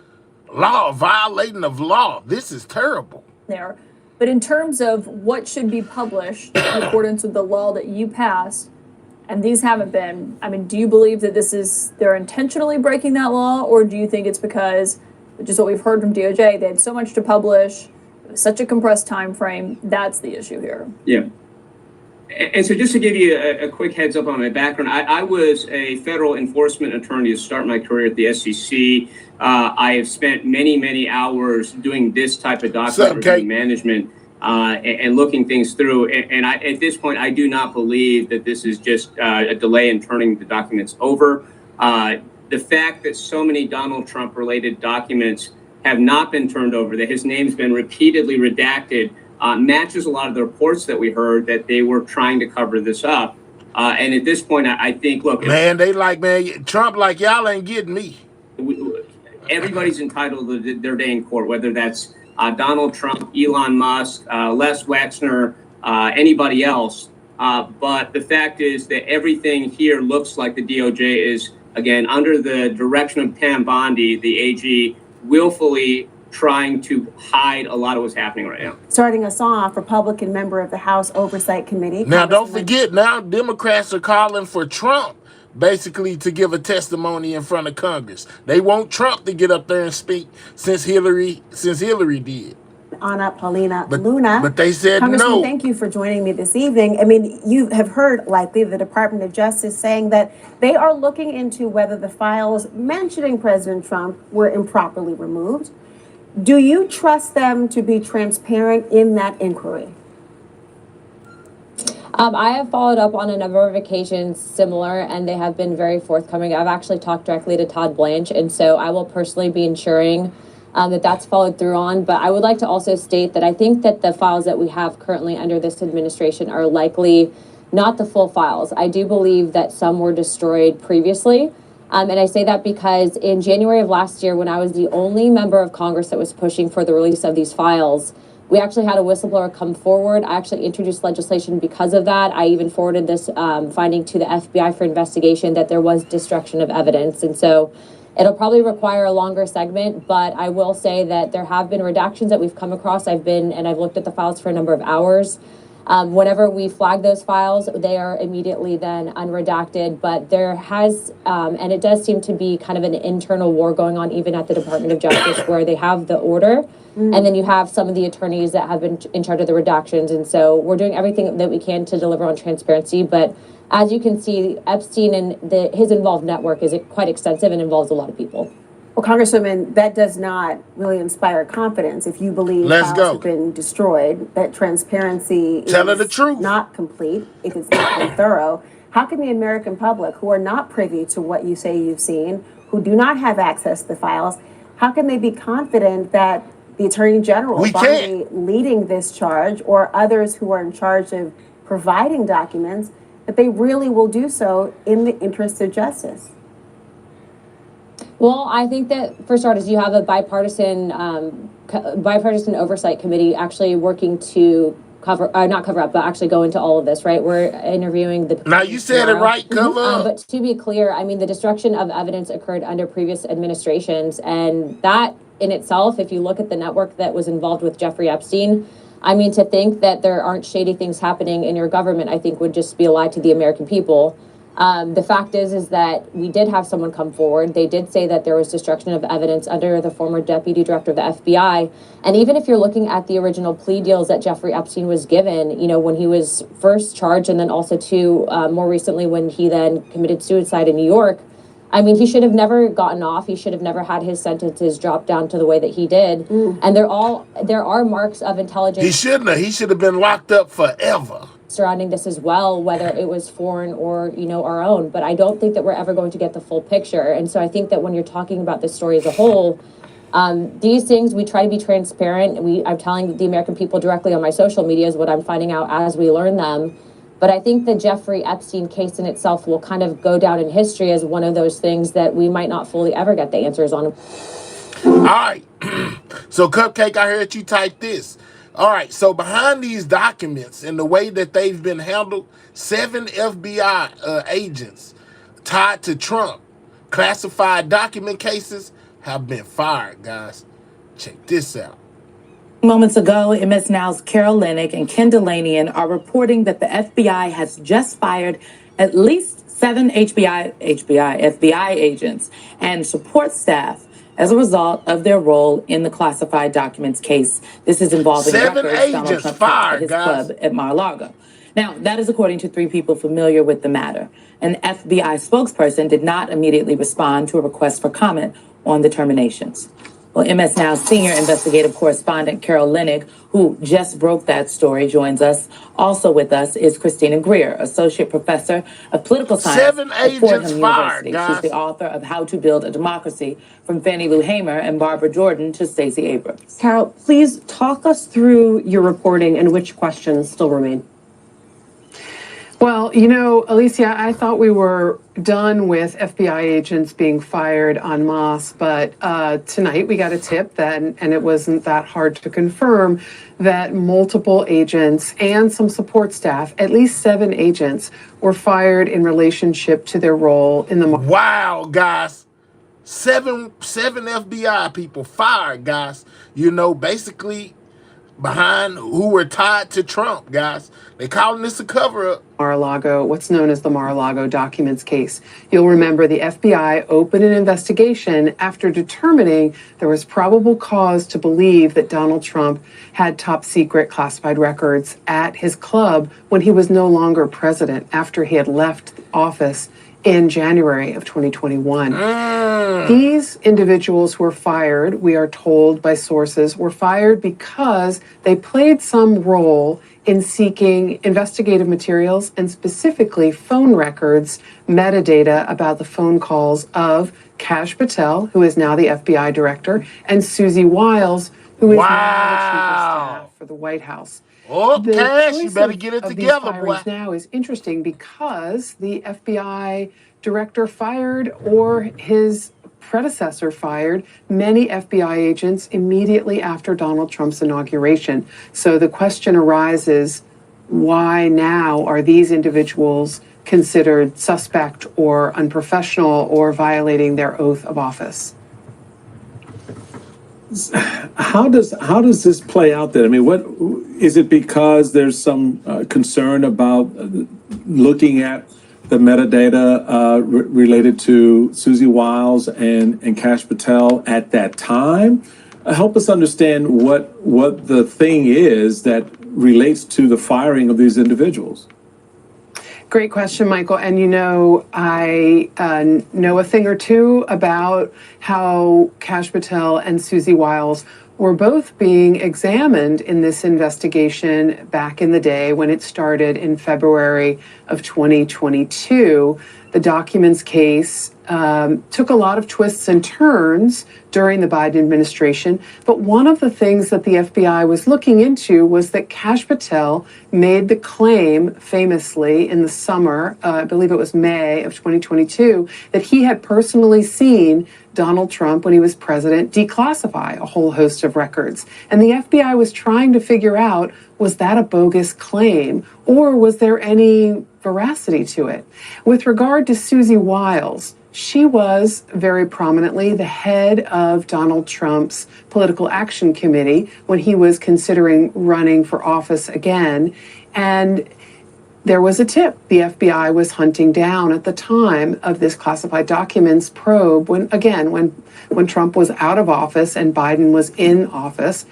law violating the law? This is terrible. There. But in terms of what should be published in accordance with the law that you passed, and these haven't been, I mean, do you believe that they're intentionally breaking that law, or do you think it's because, which is what we've heard from DOJ, they had so much to publish, such a compressed time frame, that's the issue here? Yeah. And so just to give you a quick heads up on my background, I was a federal enforcement attorney to start my career at the SEC. I have spent many, many hours doing this type of document review management and looking things through. And at this point, I do not believe that this is just a delay in turning the documents over. The fact that so many Donald Trump related documents have not been turned over, that his name's been repeatedly redacted, matches a lot of the reports that we heard that they were trying to cover this up. And at this point, I think, look, man, Trump like, y'all ain't getting me. Everybody's entitled to their day in court, whether that's Donald Trump, Elon Musk, Les Wexner, anybody else. But the fact is that everything here looks like the DOJ is, again, under the direction of Pam Bondi, the AG, willfully trying to hide a lot of what's happening right now. Starting us off, Republican member of the House Oversight Committee. Now, don't forget, now Democrats are calling for Trump basically to give a testimony in front of Congress. They want Trump to get up there and speak since Hillary did. Anna Paulina Luna. But they said Congressman, no. Thank you for joining me this evening. I mean, you have heard likely the Department of Justice saying that they are looking into whether the files mentioning President Trump were improperly removed. Do you trust them to be transparent in that inquiry? I have followed up on a number of occasions similar, and they have been very forthcoming. I've actually talked directly to Todd Blanche, and so I will personally be ensuring that that's followed through on. But I would like to also state that I think that the files that we have currently under this administration are likely not the full files. I do believe that some were destroyed previously. And I say that because in January of last year, when I was the only member of Congress that was pushing for the release of these files, we actually had a whistleblower come forward. I actually introduced legislation because of that. I even forwarded this finding to the FBI for investigation that there was destruction of evidence. And so it'll probably require a longer segment, but I will say that there have been redactions that we've come across. I've looked at the files for a number of hours. Whenever we flag those files, they are immediately then unredacted, but there has, and it does seem to be kind of an internal war going on even at the Department of Justice where they have the order, and then you have some of the attorneys that have been in charge of the redactions, and so we're doing everything that we can to deliver on transparency, but as you can see, Epstein and his involved network is quite extensive and involves a lot of people. Well, Congresswoman, that does not really inspire confidence if you believe files have been destroyed, that transparency is not complete, if it's not been thorough. How can the American public, who are not privy to what you say you've seen, who do not have access to the files, how can they be confident that the Attorney General, Bondi, leading this charge, or others who are in charge of providing documents, that they really will do so in the interest of justice? Well, I think that, for starters, you have a bipartisan oversight committee actually working to not cover up, but actually go into all of this, right? We're interviewing the... Now, you said it right, cover up. But to be clear, I mean, the destruction of evidence occurred under previous administrations, and that in itself, if you look at the network that was involved with Jeffrey Epstein, I mean, to think that there aren't shady things happening in your government, I think would just be a lie to the American people. The fact is that we did have someone come forward. They did say that there was destruction of evidence under the former deputy director of the FBI. And even if you're looking at the original plea deals that Jeffrey Epstein was given, you know, when he was first charged and then also more recently when he then committed suicide in New York, I mean, he should have never gotten off. He should have never had his sentences dropped down to the way that he did. And there are marks of intelligence. He shouldn't have. He should have been locked up forever. Surrounding this as well, whether it was foreign or, you know, our own. But I don't think that we're ever going to get the full picture. And so I think that when you're talking about this story as a whole, these things, we try to be transparent. I'm telling the American people directly on my social media is what I'm finding out as we learn them. But I think the Jeffrey Epstein case in itself will kind of go down in history as one of those things that we might not fully ever get the answers on. All right. So, Cupcake, I heard you type this. All right, so behind these documents and the way that they've been handled, 7 FBI agents tied to Trump classified document cases have been fired, guys. Check this out. Moments ago, MS Now's Carol Lennick and Ken Delanian are reporting that the FBI has just fired at least 7 FBI agents and support staff as a result of their role in the classified documents case. This is involving 7 records agents Donald Trump fired, at his guys. club at Mar-a-Lago. Now, that is according to 3 people familiar with the matter. An FBI spokesperson did not immediately respond to a request for comment on the terminations. Well, MS Now's senior investigative correspondent Carol Leonnig, who just broke that story, joins us. Also with us is Christina Greer, associate professor of political science at Fordham University. She's the author of How to Build a Democracy, From Fannie Lou Hamer and Barbara Jordan to Stacey Abrams. Carol, please talk us through your reporting and which questions still remain. Well, Alicia, I thought we were done with FBI agents being fired en masse, but tonight we got a tip and it wasn't that hard to confirm, that multiple agents and some support staff, at least 7 agents, were fired in relationship to their role in the... Wow, guys. 7 FBI people fired, guys. Basically behind who were tied to Trump, guys. They calling this a cover-up. Mar-a-Lago, what's known as the Mar-a-Lago documents case. You'll remember the FBI opened an investigation after determining there was probable cause to believe that Donald Trump had top-secret classified records at his club when he was no longer president, after he had left office in January of 2021. These individuals who were fired, we are told by sources, were fired because they played some role in seeking investigative materials and specifically phone records, metadata about the phone calls of Kash Patel, who is now the FBI director, and Susie Wiles, who is now the chief of staff for the White House. Oh, Kash, you better get it together, boy. Now is interesting because the FBI director fired, or his predecessor fired, many FBI agents immediately after Donald Trump's inauguration. So the question arises, why now are these individuals considered suspect or unprofessional or violating their oath of office? How does this play out then? I mean, what is it, because there's some concern about looking at the metadata related to Susie Wiles and Kash Patel at that time? Help us understand what the thing is that relates to the firing of these individuals. Great question, Michael. And I know a thing or two about how Kash Patel and Susie Wiles were both being examined in this investigation back in the day when it started in February of 2022. The documents case took a lot of twists and turns during the Biden administration, but one of the things that the FBI was looking into was that Kash Patel made the claim famously in the summer, I believe it was May of 2022, that he had personally seen Donald Trump, when he was president, declassify a whole host of records. And the FBI was trying to figure out, was that a bogus claim, or was there any veracity to it? With regard to Susie Wiles, she was very prominently the head of Donald Trump's Political Action Committee when he was considering running for office again. And there was a tip the FBI was hunting down at the time of this classified documents probe when Trump was out of office and Biden was in office.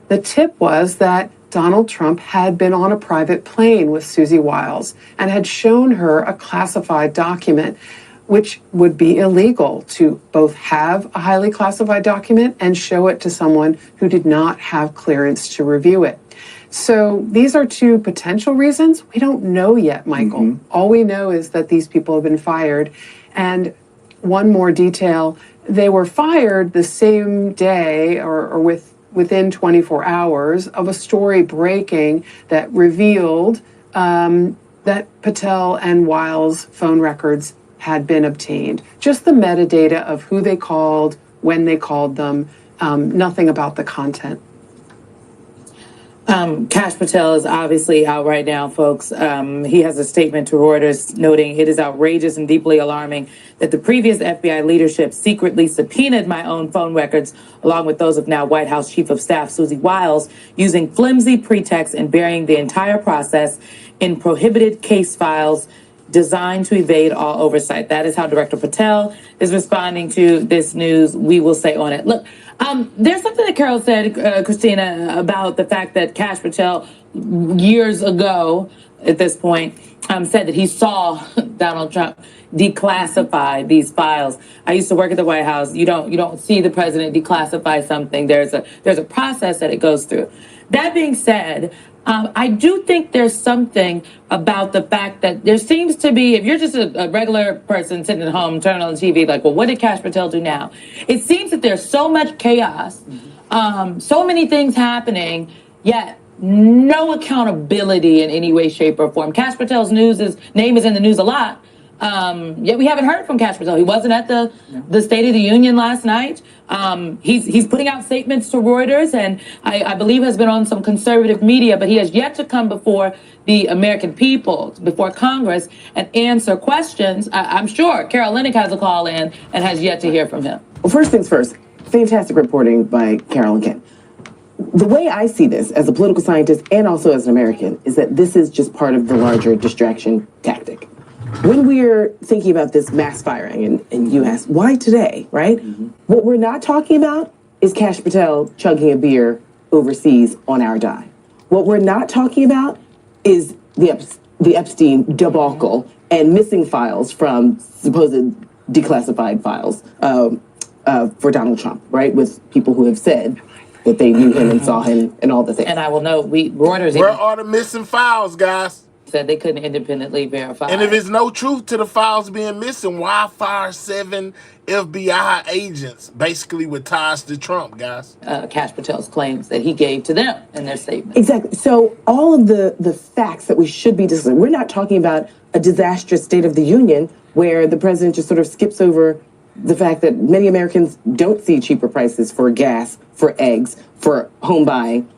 The tip was that Donald Trump had been on a private plane with Susie Wiles and had shown her a classified document, which would be illegal to both have a highly classified document and show it to someone who did not have clearance to review it. So these are 2 potential reasons. We don't know yet, Michael. Mm-hmm. All we know is that these people have been fired. And one more detail, they were fired the same day or within 24 hours of a story breaking that revealed that Patel and Wiles' phone records had been obtained. Just the metadata of who they called, when they called them, nothing about the content. Kash Patel is obviously out right now, folks. He has a statement to Reuters noting, "It is outrageous and deeply alarming that the previous FBI leadership secretly subpoenaed my own phone records, along with those of now White House Chief of Staff Susie Wiles, using flimsy pretexts and burying the entire process in prohibited case files designed to evade all oversight." That is how Director Patel is responding to this news. We will stay on it. Look, there's something that Carol said, Christina, about the fact that Kash Patel years ago at this point, said that he saw Donald Trump declassify these files. I used to work at the White House. You don't see the president declassify something. There's a process that it goes through. That being said, I do think there's something about the fact that there seems to be, if you're just a regular person sitting at home, turning on the TV, like, well, what did Kash Patel do now? It seems that there's so much chaos, so many things happening, yet no accountability in any way, shape, or form. Kash Patel's name is in the news a lot. Yet we haven't heard from Kash Patel. He wasn't at the State of the Union last night. He's putting out statements to Reuters, and I believe has been on some conservative media, but he has yet to come before the American people, before Congress, and answer questions. I'm sure Carol Lennick has a call in and has yet to hear from him. Well, first things first, fantastic reporting by Carol and Ken. The way I see this as a political scientist and also as an American is that this is just part of the larger distraction tactic. When we're thinking about this mass firing, and you ask, why today, right? What we're not talking about is Kash Patel chugging a beer overseas on our dime. What we're not talking about is the Epstein debacle and missing files from supposed declassified files for Donald Trump, right? With people who have said that they knew him and saw him and all the things. And I will note, Reuters... Where are the missing files, guys? Said they couldn't independently verify. And if there's no truth to the files being missing, why fire 7 FBI agents, basically with ties to Trump, guys? Kash Patel's claims that he gave to them in their statement. Exactly. So all of the facts that we should be discussing, we're not talking about a disastrous State of the Union where the president just sort of skips over the fact that many Americans don't see cheaper prices for gas, for eggs, for home buying.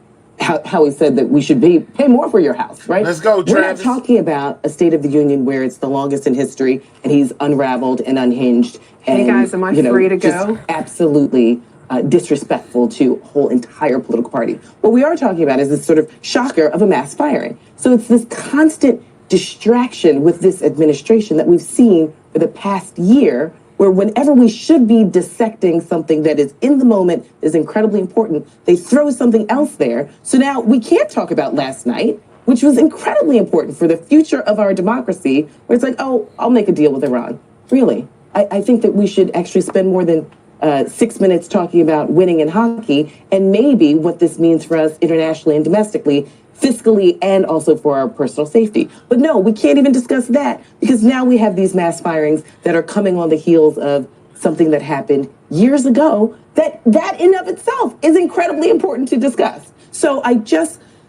How he said that we should pay more for your house, right? Let's go, Travis. We're not talking about a State of the Union where it's the longest in history and he's unraveled and unhinged. And, hey guys, am I free to go? Absolutely disrespectful to a whole entire political party. What we are talking about is this sort of shocker of a mass firing. So it's this constant distraction with this administration that we've seen for the past year, where whenever we should be dissecting something that is in the moment, is incredibly important, they throw something else there. So now we can't talk about last night, which was incredibly important for the future of our democracy, where it's like, oh, I'll make a deal with Iran. Really? I think that we should actually spend more than 6 minutes talking about winning in hockey and maybe what this means for us internationally and domestically, fiscally, and also for our personal safety. But no, we can't even discuss that because now we have these mass firings that are coming on the heels of something that happened years ago that in of itself is incredibly important to discuss. So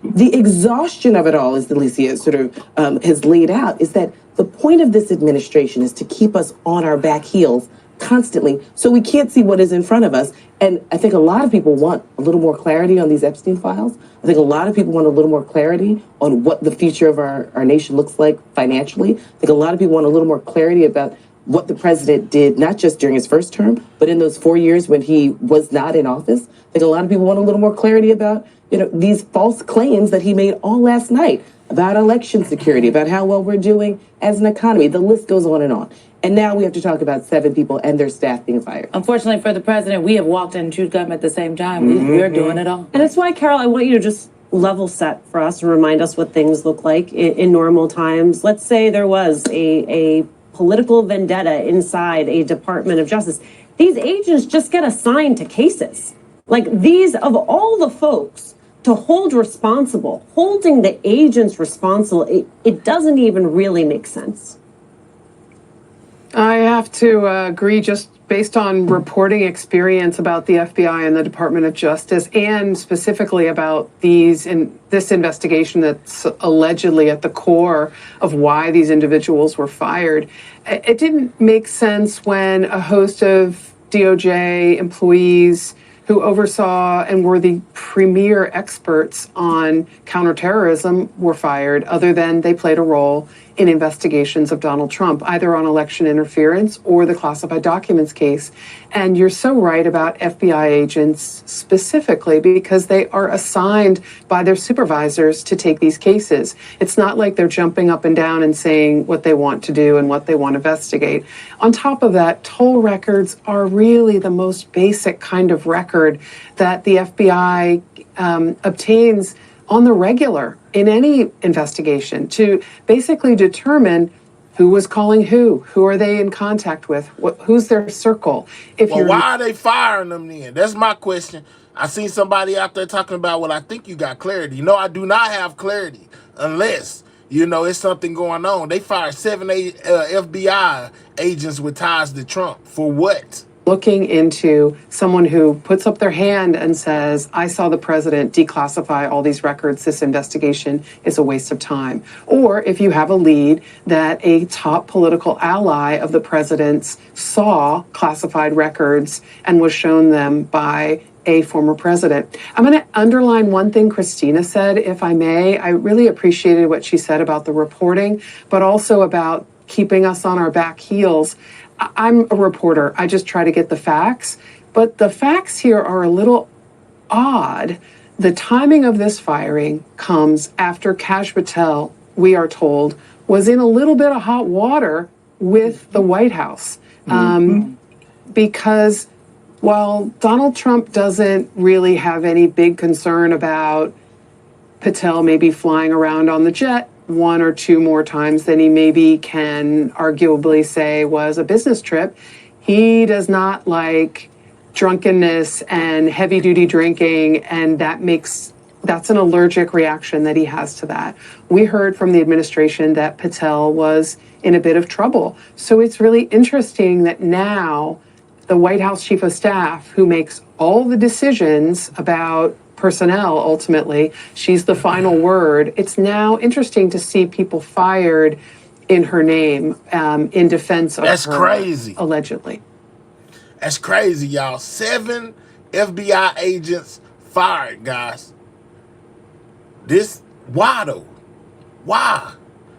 the exhaustion of it all, as Alicia sort of has laid out, is that the point of this administration is to keep us on our back heels constantly, so we can't see what is in front of us. And I think a lot of people want a little more clarity on these Epstein files. I think a lot of people want a little more clarity on what the future of our nation looks like financially. I think a lot of people want a little more clarity about what the president did, not just during his first term, but in those 4 years when he was not in office. I think a lot of people want a little more clarity about, these false claims that he made all last night about election security, about how well we're doing as an economy. The list goes on and on. And now we have to talk about 7 people and their staff being fired. Unfortunately for the president, we have walked in and chewed gum at the same time. We're doing it all. And that's why, Carol, I want you to just level set for us and remind us what things look like in normal times. Let's say there was a political vendetta inside a Department of Justice. These agents just get assigned to cases. Like these, of all the folks to hold responsible, holding the agents responsible, it doesn't even really make sense. I have to agree, just based on reporting experience about the FBI and the Department of Justice, and specifically about this investigation that's allegedly at the core of why these individuals were fired. It didn't make sense when a host of DOJ employees who oversaw and were the premier experts on counterterrorism were fired, other than they played a role in investigations of Donald Trump, either on election interference or the classified documents case. And you're so right about FBI agents specifically because they are assigned by their supervisors to take these cases. It's not like they're jumping up and down and saying what they want to do and what they want to investigate. On top of that, toll records are really the most basic kind of record that the FBI obtains on the regular in any investigation to basically determine who was calling who are they in contact with, who's their circle. Well, why are they firing them then? That's my question. I seen somebody out there talking about, well, I think you got clarity. No, I do not have clarity unless, it's something going on. They fired 7 FBI agents with ties to Trump. For what? Looking into someone who puts up their hand and says, I saw the president declassify all these records, this investigation is a waste of time. Or if you have a lead that a top political ally of the president's saw classified records and was shown them by a former president. I'm going to underline one thing Christina said, if I may. I really appreciated what she said about the reporting, but also about keeping us on our back heels. I'm a reporter. I just try to get the facts. But the facts here are a little odd. The timing of this firing comes after Kash Patel, we are told, was in a little bit of hot water with the White House. Because while Donald Trump doesn't really have any big concern about Patel maybe flying around on the jet one or two more times than he maybe can arguably say was a business trip, he does not like drunkenness and heavy duty drinking, and that's an allergic reaction that he has to that. We heard from the administration that Patel was in a bit of trouble. So it's really interesting that now the White House Chief of Staff, who makes all the decisions about personnel, ultimately, she's the final word. It's now interesting to see people fired in her name in defense of That's her, crazy. Allegedly. That's crazy, y'all. 7 FBI agents fired, guys. Why though? Why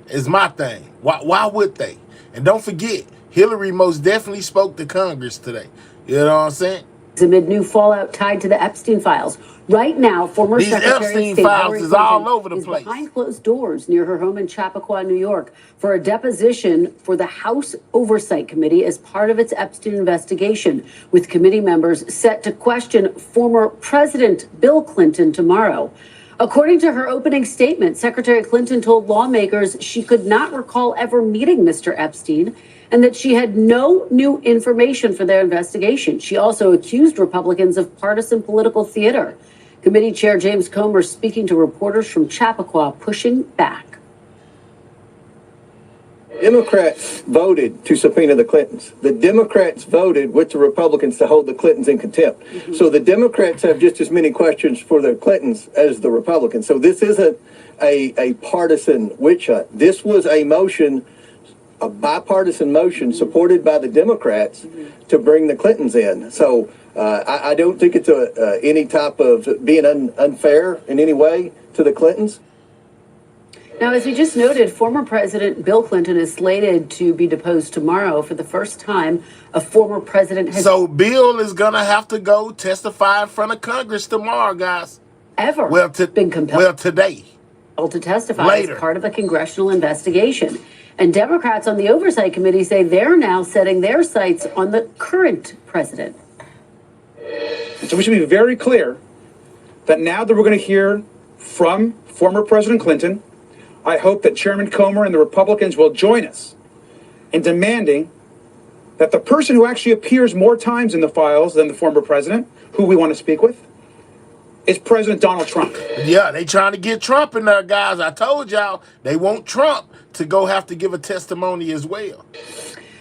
is my thing. Why would they? And don't forget, Hillary most definitely spoke to Congress today. You know what I'm saying? Amid new fallout tied to the Epstein files. Right now, former Secretary of State Hillary Clinton all over the place. Behind closed doors near her home in Chappaqua, New York, for a deposition for the House Oversight Committee as part of its Epstein investigation, with committee members set to question former President Bill Clinton tomorrow. According to her opening statement, Secretary Clinton told lawmakers she could not recall ever meeting Mr. Epstein and that she had no new information for their investigation. She also accused Republicans of partisan political theater. Committee Chair James Comer speaking to reporters from Chappaqua, pushing back. Democrats voted to subpoena the Clintons. The Democrats voted with the Republicans to hold the Clintons in contempt. So the Democrats have just as many questions for the Clintons as the Republicans. So this isn't a partisan witch hunt. This was a motion, a bipartisan motion supported by the Democrats to bring the Clintons in. So I don't think it's any type of being unfair in any way to the Clintons. Now, as we just noted, former President Bill Clinton is slated to be deposed tomorrow for the first time. A former president has... So Bill is going to have to go testify in front of Congress tomorrow, guys. Been compelled today. To testify as part of a congressional investigation. And Democrats on the Oversight Committee say they're now setting their sights on the current president. So we should be very clear that now that we're going to hear from former President Clinton, I hope that Chairman Comer and the Republicans will join us in demanding that the person who actually appears more times in the files than the former president, who we want to speak with, is President Donald Trump. Yeah, they trying to get Trump in there, guys. I told y'all they want Trump to go have to give a testimony as well.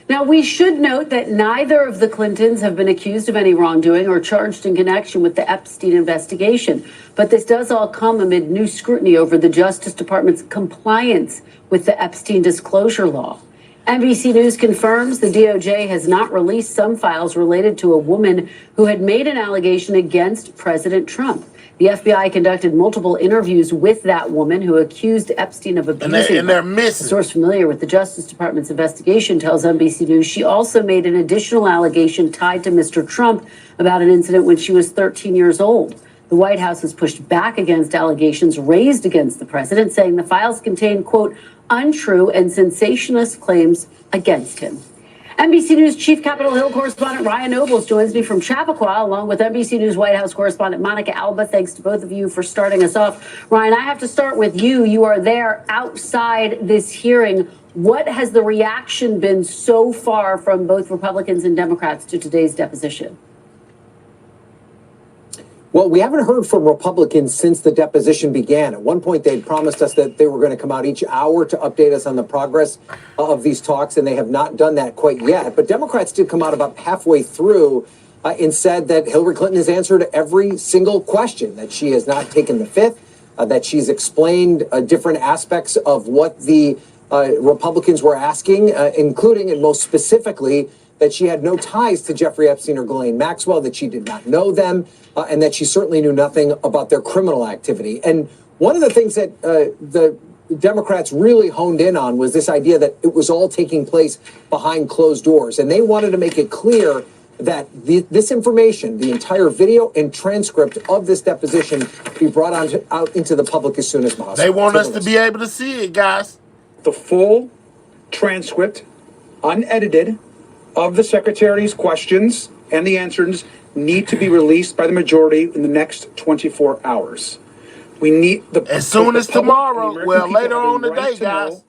Now, we should note that neither of the Clintons have been accused of any wrongdoing or charged in connection with the Epstein investigation. But this does all come amid new scrutiny over the Justice Department's compliance with the Epstein disclosure law. NBC News confirms the DOJ has not released some files related to a woman who had made an allegation against President Trump. The FBI conducted multiple interviews with that woman who accused Epstein of abusing and they're missing. A source familiar with the Justice Department's investigation tells NBC News she also made an additional allegation tied to Mr. Trump about an incident when she was 13 years old. The White House has pushed back against allegations raised against the president, saying the files contain, quote, untrue and sensationalist claims against him. NBC News Chief Capitol Hill correspondent Ryan Nobles joins me from Chappaqua, along with NBC News White House correspondent Monica Alba. Thanks to both of you for starting us off. Ryan, I have to start with you. You are there outside this hearing. What has the reaction been so far from both Republicans and Democrats to today's deposition? Well, we haven't heard from Republicans since the deposition began. At one point, they'd promised us that they were going to come out each hour to update us on the progress of these talks, and they have not done that quite yet. But Democrats did come out about halfway through and said that Hillary Clinton has answered every single question, that she has not taken the fifth, that she's explained different aspects of what the Republicans were asking, including and most specifically that she had no ties to Jeffrey Epstein or Ghislaine Maxwell, that she did not know them, and that she certainly knew nothing about their criminal activity. And one of the things that the Democrats really honed in on was this idea that it was all taking place behind closed doors. And they wanted to make it clear that this information, the entire video and transcript of this deposition, be brought out into the public as soon as possible. They want us to be able to see it, guys. The full transcript, unedited, of the secretary's questions and the answers need to be released by the majority in the next 24 hours. We need as soon as tomorrow. Well, later on today, guys.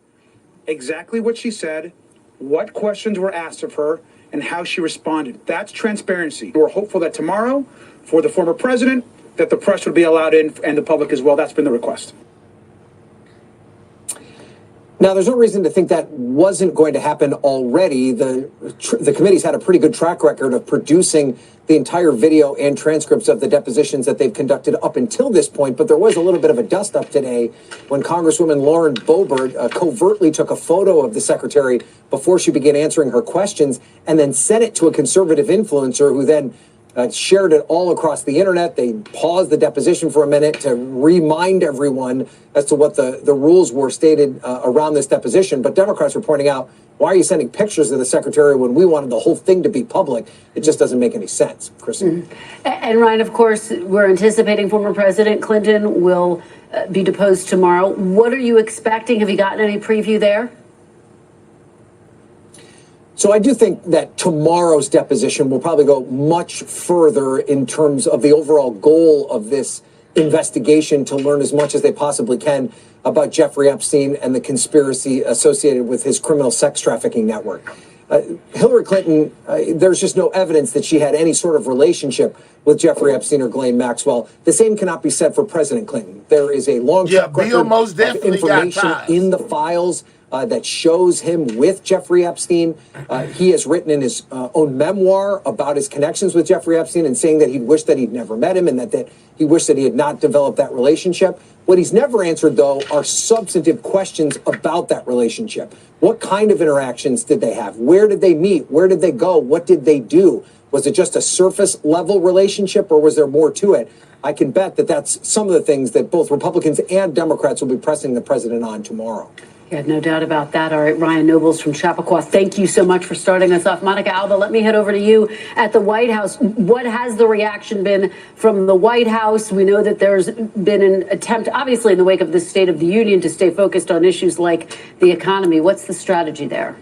Exactly what she said, what questions were asked of her, and how she responded. That's transparency. We're hopeful that tomorrow, for the former president, that the press would be allowed in and the public as well. That's been the request. Now, there's no reason to think that wasn't going to happen already. The committee's had a pretty good track record of producing the entire video and transcripts of the depositions that they've conducted up until this point. But there was a little bit of a dust-up today when Congresswoman Lauren Boebert covertly took a photo of the secretary before she began answering her questions and then sent it to a conservative influencer who then shared it all across the internet. They paused the deposition for a minute to remind everyone as to what the rules were stated around this deposition. But Democrats were pointing out, why are you sending pictures of the secretary when we wanted the whole thing to be public? It just doesn't make any sense, Kristen. And Ryan, of course, we're anticipating former President Clinton will be deposed tomorrow. What are you expecting? Have you gotten any preview there? So I do think that tomorrow's deposition will probably go much further in terms of the overall goal of this investigation, to learn as much as they possibly can about Jeffrey Epstein and the conspiracy associated with his criminal sex trafficking network. Hillary Clinton, there's just no evidence that she had any sort of relationship with Jeffrey Epstein or Ghislaine Maxwell. The same cannot be said for President Clinton. There is a long track record most definitely of information in the files that shows him with Jeffrey Epstein. He has written in his own memoir about his connections with Jeffrey Epstein and saying that he wished that he'd never met him and that he wished that he had not developed that relationship. What he's never answered, though, are substantive questions about that relationship. What kind of interactions did they have? Where did they meet? Where did they go? What did they do? Was it just a surface level relationship, or was there more to it? I can bet that that's some of the things that both Republicans and Democrats will be pressing the president on tomorrow. Yeah, no doubt about that. All right, Ryan Nobles from Chappaqua, thank you so much for starting us off. Monica Alba, let me head over to you at the White House. What has the reaction been from the White House? We know that there's been an attempt, obviously, in the wake of the State of the Union, to stay focused on issues like the economy. What's the strategy there?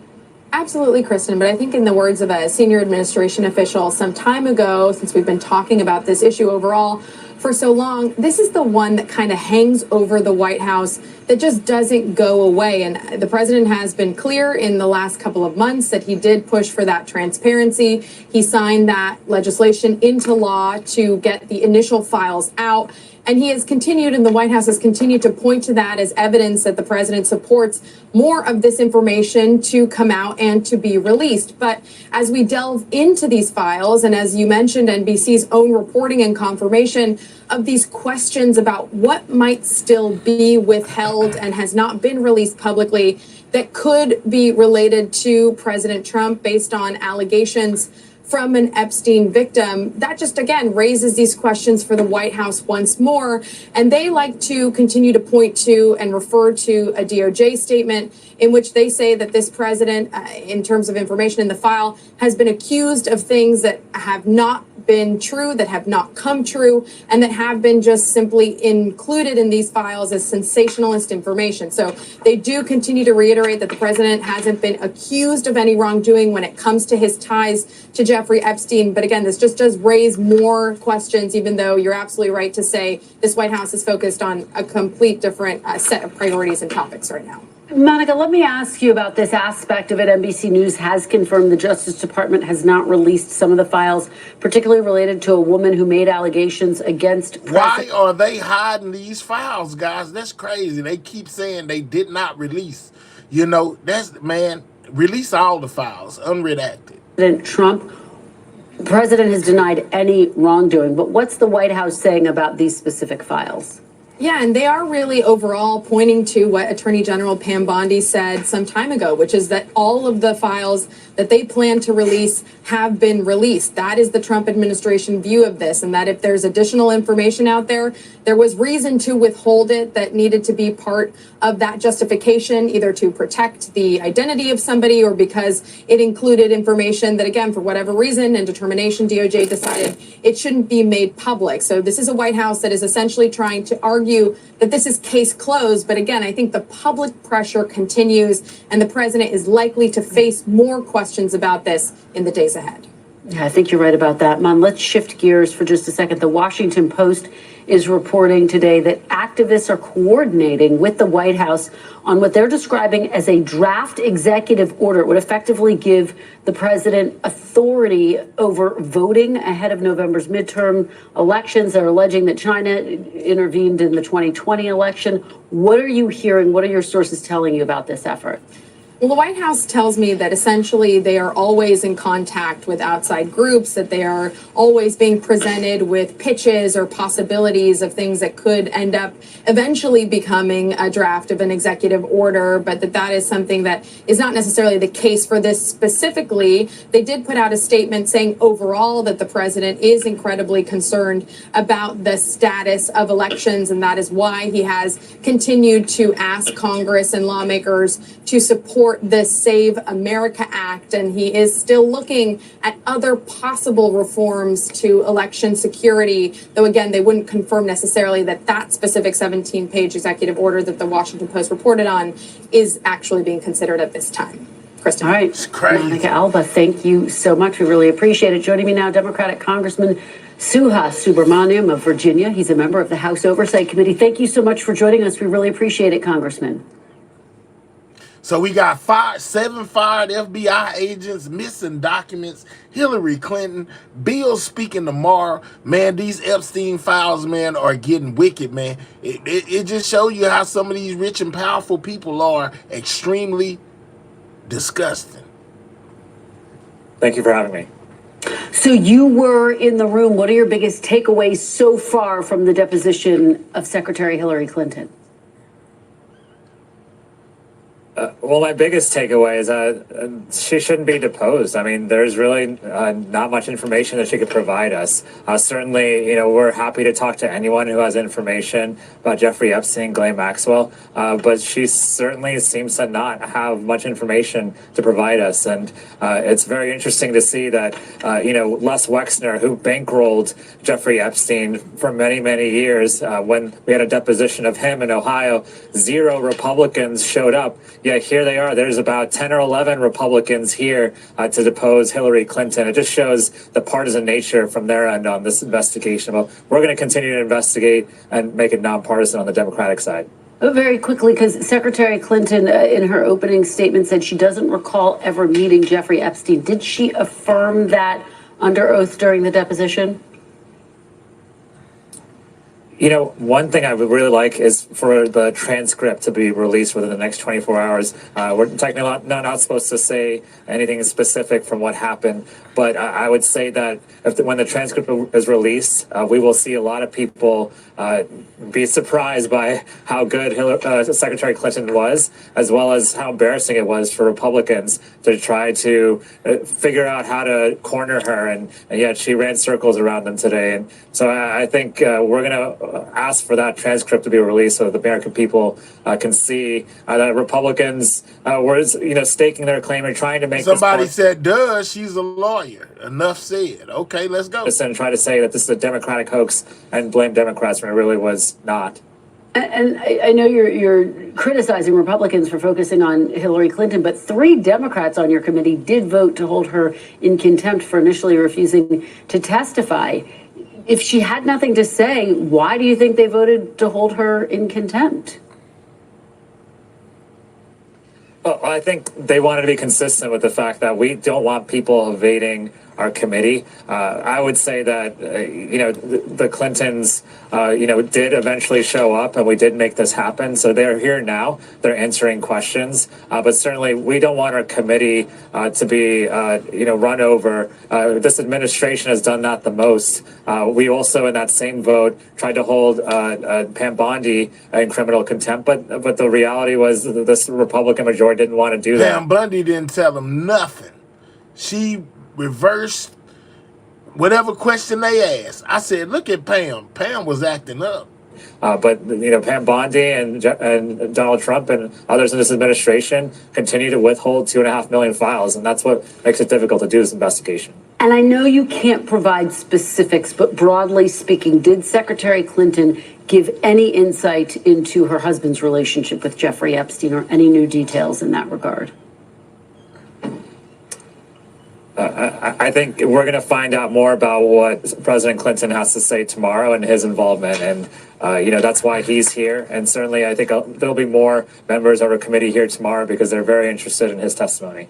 Absolutely, Kristen. But I think in the words of a senior administration official some time ago, since we've been talking about this issue overall for so long, this is the one that kind of hangs over the White House that just doesn't go away. And the president has been clear in the last couple of months that he did push for that transparency. He signed that legislation into law to get the initial files out. And he has continued, and the White House has continued to point to that as evidence that the president supports more of this information to come out and to be released. But as we delve into these files, and as you mentioned, NBC's own reporting and confirmation of these questions about what might still be withheld and has not been released publicly that could be related to President Trump based on allegations from an Epstein victim, that just, again, raises these questions for the White House once more. And they like to continue to point to and refer to a DOJ statement in which they say that this president, in terms of information in the file, has been accused of things that have not been true, that have not come true, and that have been just simply included in these files as sensationalist information. So they do continue to reiterate that the president hasn't been accused of any wrongdoing when it comes to his ties to Jeffrey Epstein. But again, this just does raise more questions, even though you're absolutely right to say this White House is focused on a complete different set of priorities and topics right now. Monica, let me ask you about this aspect of it. NBC News has confirmed the Justice Department has not released some of the files, particularly related to a woman who made allegations against Why are they hiding these files, guys? That's crazy. They keep saying they did not release. You know, release all the files, unredacted. President Trump. The president has denied any wrongdoing, but what's the White House saying about these specific files? Yeah, and they are really overall pointing to what Attorney General Pam Bondi said some time ago, which is that all of the files that they plan to release have been released. That is the Trump administration view of this, and that if there's additional information out there, there was reason to withhold it that needed to be part of that justification, either to protect the identity of somebody or because it included information that, again, for whatever reason and determination, DOJ decided it shouldn't be made public. So this is a White House that is essentially trying to argue that this is case closed. But again, I think the public pressure continues and the president is likely to face more questions about this in the days ahead. Yeah, I think you're right about that. Mon, let's shift gears for just a second. The Washington Post is reporting today that activists are coordinating with the White House on what they're describing as a draft executive order. It would effectively give the president authority over voting ahead of November's midterm elections. They're alleging that China intervened in the 2020 election. What are you hearing? What are your sources telling you about this effort? Well, the White House tells me that essentially they are always in contact with outside groups, that they are always being presented with pitches or possibilities of things that could end up eventually becoming a draft of an executive order, but that is something that is not necessarily the case for this specifically. They did put out a statement saying overall that the president is incredibly concerned about the status of elections, and that is why he has continued to ask Congress and lawmakers to support the Save America Act, and he is still looking at other possible reforms to election security, though again, they wouldn't confirm necessarily that that specific 17-page executive order that the Washington Post reported on is actually being considered at this time. Kristen. All right, Monica Alba, thank you so much. We really appreciate it. Joining me now, Democratic Congressman Suhas Subramaniam of Virginia. He's a member of the House Oversight Committee. Thank you so much for joining us. We really appreciate it, Congressman. So we got 7 fired FBI agents, missing documents, Hillary Clinton, Bill speaking tomorrow. Man, these Epstein files, man, are getting wicked, man. It just shows you how some of these rich and powerful people are extremely disgusting. Thank you for having me. So you were in the room. What are your biggest takeaways so far from the deposition of Secretary Hillary Clinton? Well, my biggest takeaway is she shouldn't be deposed. I mean, there's really not much information that she could provide us. Certainly, we're happy to talk to anyone who has information about Jeffrey Epstein, Ghislaine Maxwell, but she certainly seems to not have much information to provide us. And it's very interesting to see that, Les Wexner, who bankrolled Jeffrey Epstein for many, many years, when we had a deposition of him in Ohio, 0 Republicans showed up. Yeah, here they are. There's about 10 or 11 Republicans here to depose Hillary Clinton. It just shows the partisan nature from their end on this investigation. Well, we're going to continue to investigate and make it nonpartisan on the Democratic side. Very quickly, because Secretary Clinton, in her opening statement, said she doesn't recall ever meeting Jeffrey Epstein. Did she affirm that under oath during the deposition? One thing I would really like is for the transcript to be released within the next 24 hours. We're technically not supposed to say anything specific from what happened, but I would say that when the transcript is released, we will see a lot of people be surprised by how good Secretary Clinton was, as well as how embarrassing it was for Republicans to try to figure out how to corner her, and yet she ran circles around them today. And so I think we're going to asked for that transcript to be released so that the American people can see that Republicans were, staking their claim and trying to make somebody said, "Duh, she's a lawyer." Enough said. Okay, let's go. And try to say that this is a Democratic hoax and blame Democrats when it really was not. And I know you're criticizing Republicans for focusing on Hillary Clinton, but 3 Democrats on your committee did vote to hold her in contempt for initially refusing to testify. If she had nothing to say, why do you think they voted to hold her in contempt? Well, I think they wanted to be consistent with the fact that we don't want people evading our committee. I would say that, the Clintons, did eventually show up and we did make this happen. So they're here now. They're answering questions. But certainly we don't want our committee to be, run over. This administration has done that the most. We also, in that same vote, tried to hold Pam Bondi in criminal contempt. But the reality was this Republican majority didn't want to do that. Pam Bondi didn't tell them nothing. She reversed whatever question they asked. I said, look at Pam. Pam was acting up. But Pam Bondi and Donald Trump and others in this administration continue to withhold 2.5 million files, and that's what makes it difficult to do this investigation. And I know you can't provide specifics, but broadly speaking, did Secretary Clinton give any insight into her husband's relationship with Jeffrey Epstein or any new details in that regard? I think we're going to find out more about what President Clinton has to say tomorrow and his involvement. And, that's why he's here. And certainly I think there'll be more members of our committee here tomorrow because they're very interested in his testimony.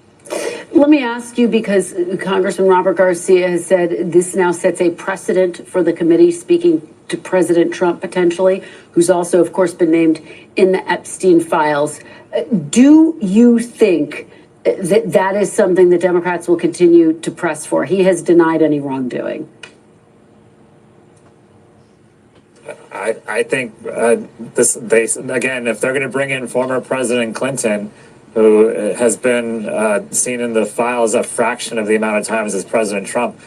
Let me ask you, because Congressman Robert Garcia has said this now sets a precedent for the committee, speaking to President Trump potentially, who's also, of course, been named in the Epstein files. Do you think that is something the Democrats will continue to press for? He has denied any wrongdoing. I think again, if they're going to bring in former President Clinton, who has been seen in the files a fraction of the amount of times as President Trump,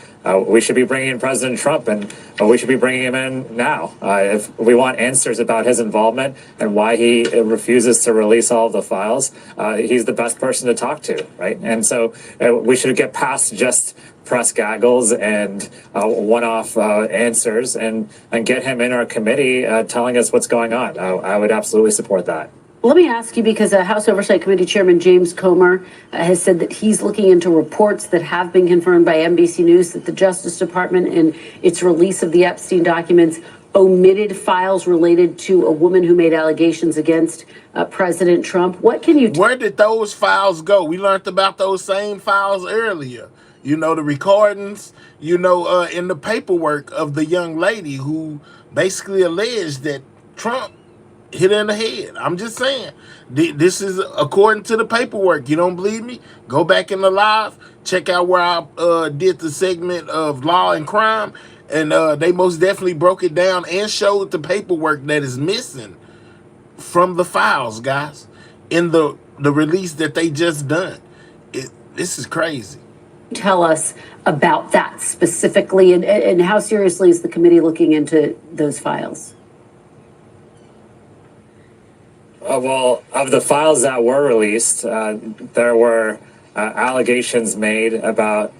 we should be bringing in President Trump, and we should be bringing him in now. If we want answers about his involvement and why he refuses to release all of the files, he's the best person to talk to, right? And so we should get past just press gaggles and one-off answers and get him in our committee telling us what's going on. I would absolutely support that. Let me ask you, because House Oversight Committee Chairman James Comer has said that he's looking into reports that have been confirmed by NBC News that the Justice Department, in its release of the Epstein documents, omitted files related to a woman who made allegations against President Trump. What can you... Where did those files go? We learned about those same files earlier. The recordings, in the paperwork of the young lady who basically alleged that Trump hit her in the head. I'm just saying. This is according to the paperwork. You don't believe me? Go back in the live. Check out where I did the segment of Law and Crime. And they most definitely broke it down and showed the paperwork that is missing from the files, guys, in the release that they just done. This is crazy. Tell us about that specifically, and how seriously is the committee looking into those files? Well, of the files that were released, there were allegations made about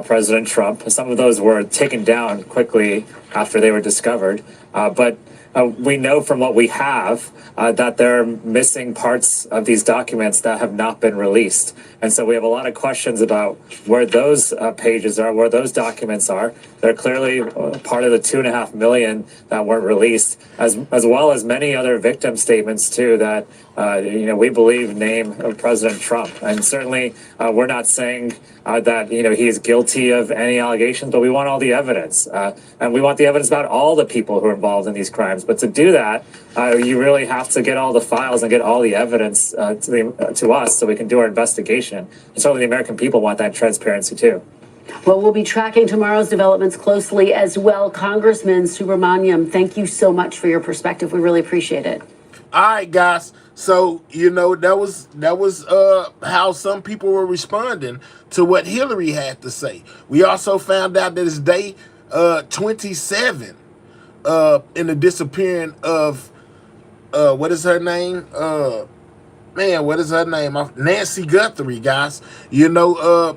President Trump. Some of those were taken down quickly after they were discovered. But we know from what we have that there are missing parts of these documents that have not been released. And so we have a lot of questions about where those pages are, where those documents are. They're clearly part of the 2.5 million that weren't released, as well as many other victim statements, too, that we believe name of President Trump. And certainly we're not saying that, he is guilty of any allegations, but we want all the evidence. And we want the evidence about all the people who are involved in these crimes. But to do that, you really have to get all the files and get all the evidence to us so we can do our investigation. And certainly the American people want that transparency, too. Well, we'll be tracking tomorrow's developments closely as well. Congressman Subramaniam, thank you so much for your perspective. We really appreciate it. All right, guys. So, that was how some people were responding to what Hillary had to say. We also found out that it's day 27 in the disappearance of what is her name? Man, what is her name? Nancy Guthrie, guys. You know,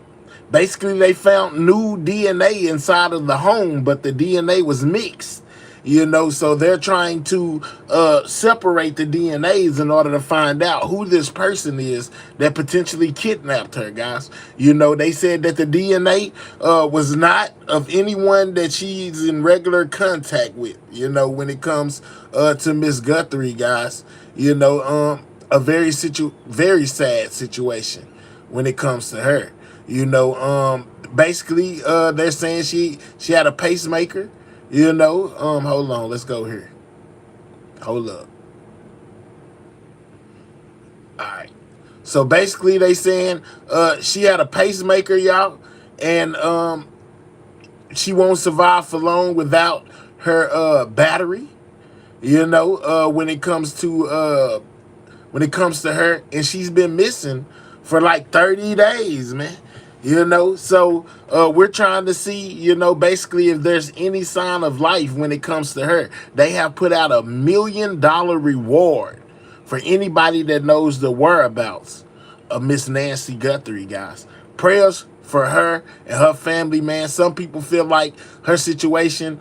basically they found new DNA inside of the home, but the DNA was mixed. You know, so they're trying to separate the DNAs in order to find out who this person is that potentially kidnapped her, guys. You know, they said that the DNA was not of anyone that she's in regular contact with, you know, when it comes to Miss Guthrie, guys. You know, a very sad situation when it comes to her. You know, basically they're saying she had a pacemaker. You know, hold on, let's go here. Hold up. All right. So basically they saying she had a pacemaker, y'all, and she won't survive for long without her battery. You know, when it comes to her, and she's been missing for like 30 days, man. You know, so we're trying to see, you know, basically if there's any sign of life when it comes to her. They have put out $1 million reward for anybody that knows the whereabouts of Miss Nancy Guthrie, guys. Prayers for her and her family, man. Some people feel like her situation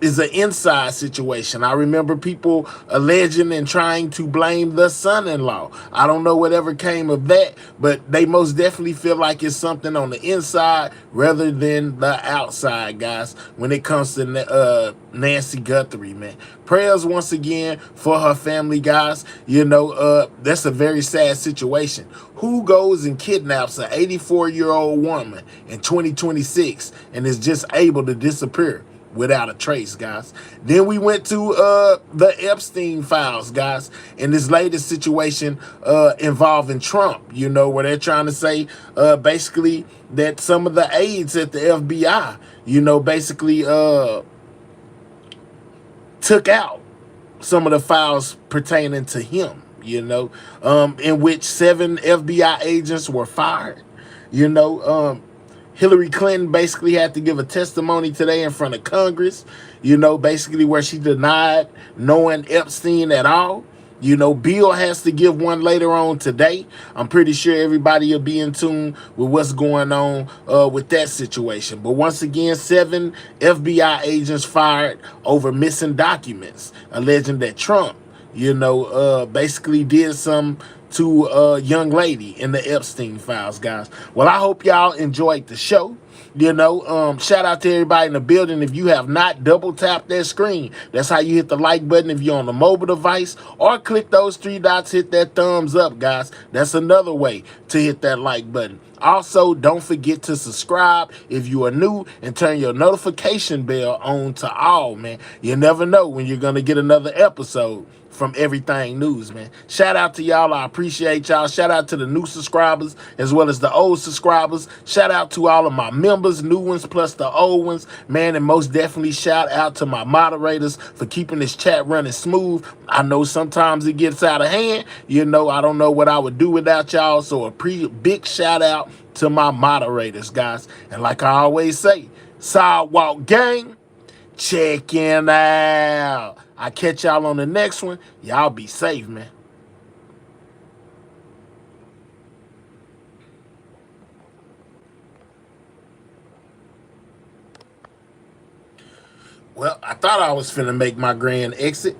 is an inside situation. I remember people alleging and trying to blame the son-in-law. I don't know whatever came of that, but they most definitely feel like it's something on the inside rather than the outside, guys, when it comes to Nancy Guthrie, man. Prayers once again for her family, guys. You know, that's a very sad situation. Who goes and kidnaps an 84-year-old woman in 2026 and is just able to disappear without a trace, guys? Then we went to the Epstein files, guys, in this latest situation involving Trump, you know, where they're trying to say basically that some of the aides at the FBI, you know, basically took out some of the files pertaining to him, you know, in which 7 FBI agents were fired. You know, Hillary Clinton basically had to give a testimony today in front of Congress, you know, basically where she denied knowing Epstein at all. You know, Bill has to give one later on today. I'm pretty sure everybody will be in tune with what's going on with that situation. But once again, 7 FBI agents fired over missing documents, alleging that Trump, you know, basically did some to a young lady in the Epstein files, guys. Well, I hope y'all enjoyed the show. You know, shout out to everybody in the building. If you have not, double tap that screen. That's how you hit the like button if you're on a mobile device, or click those 3 dots, hit that thumbs up, guys. That's another way to hit that like button. Also, don't forget to subscribe if you are new and turn your notification bell on to all, man. You never know when you're going to get another episode from Everything News, man. Shout out to y'all. I appreciate y'all. Shout out to the new subscribers as well as the old subscribers. Shout out to all of my members, new ones plus the old ones, man. And most definitely shout out to my moderators for keeping this chat running smooth. I know sometimes it gets out of hand. You know, I don't know what I would do without y'all. So a big shout out to my moderators, guys. And like I always say, Sidewalk Gang, checking out. I catch y'all on the next one. Y'all be safe, man. Well, I thought I was finna make my grand exit.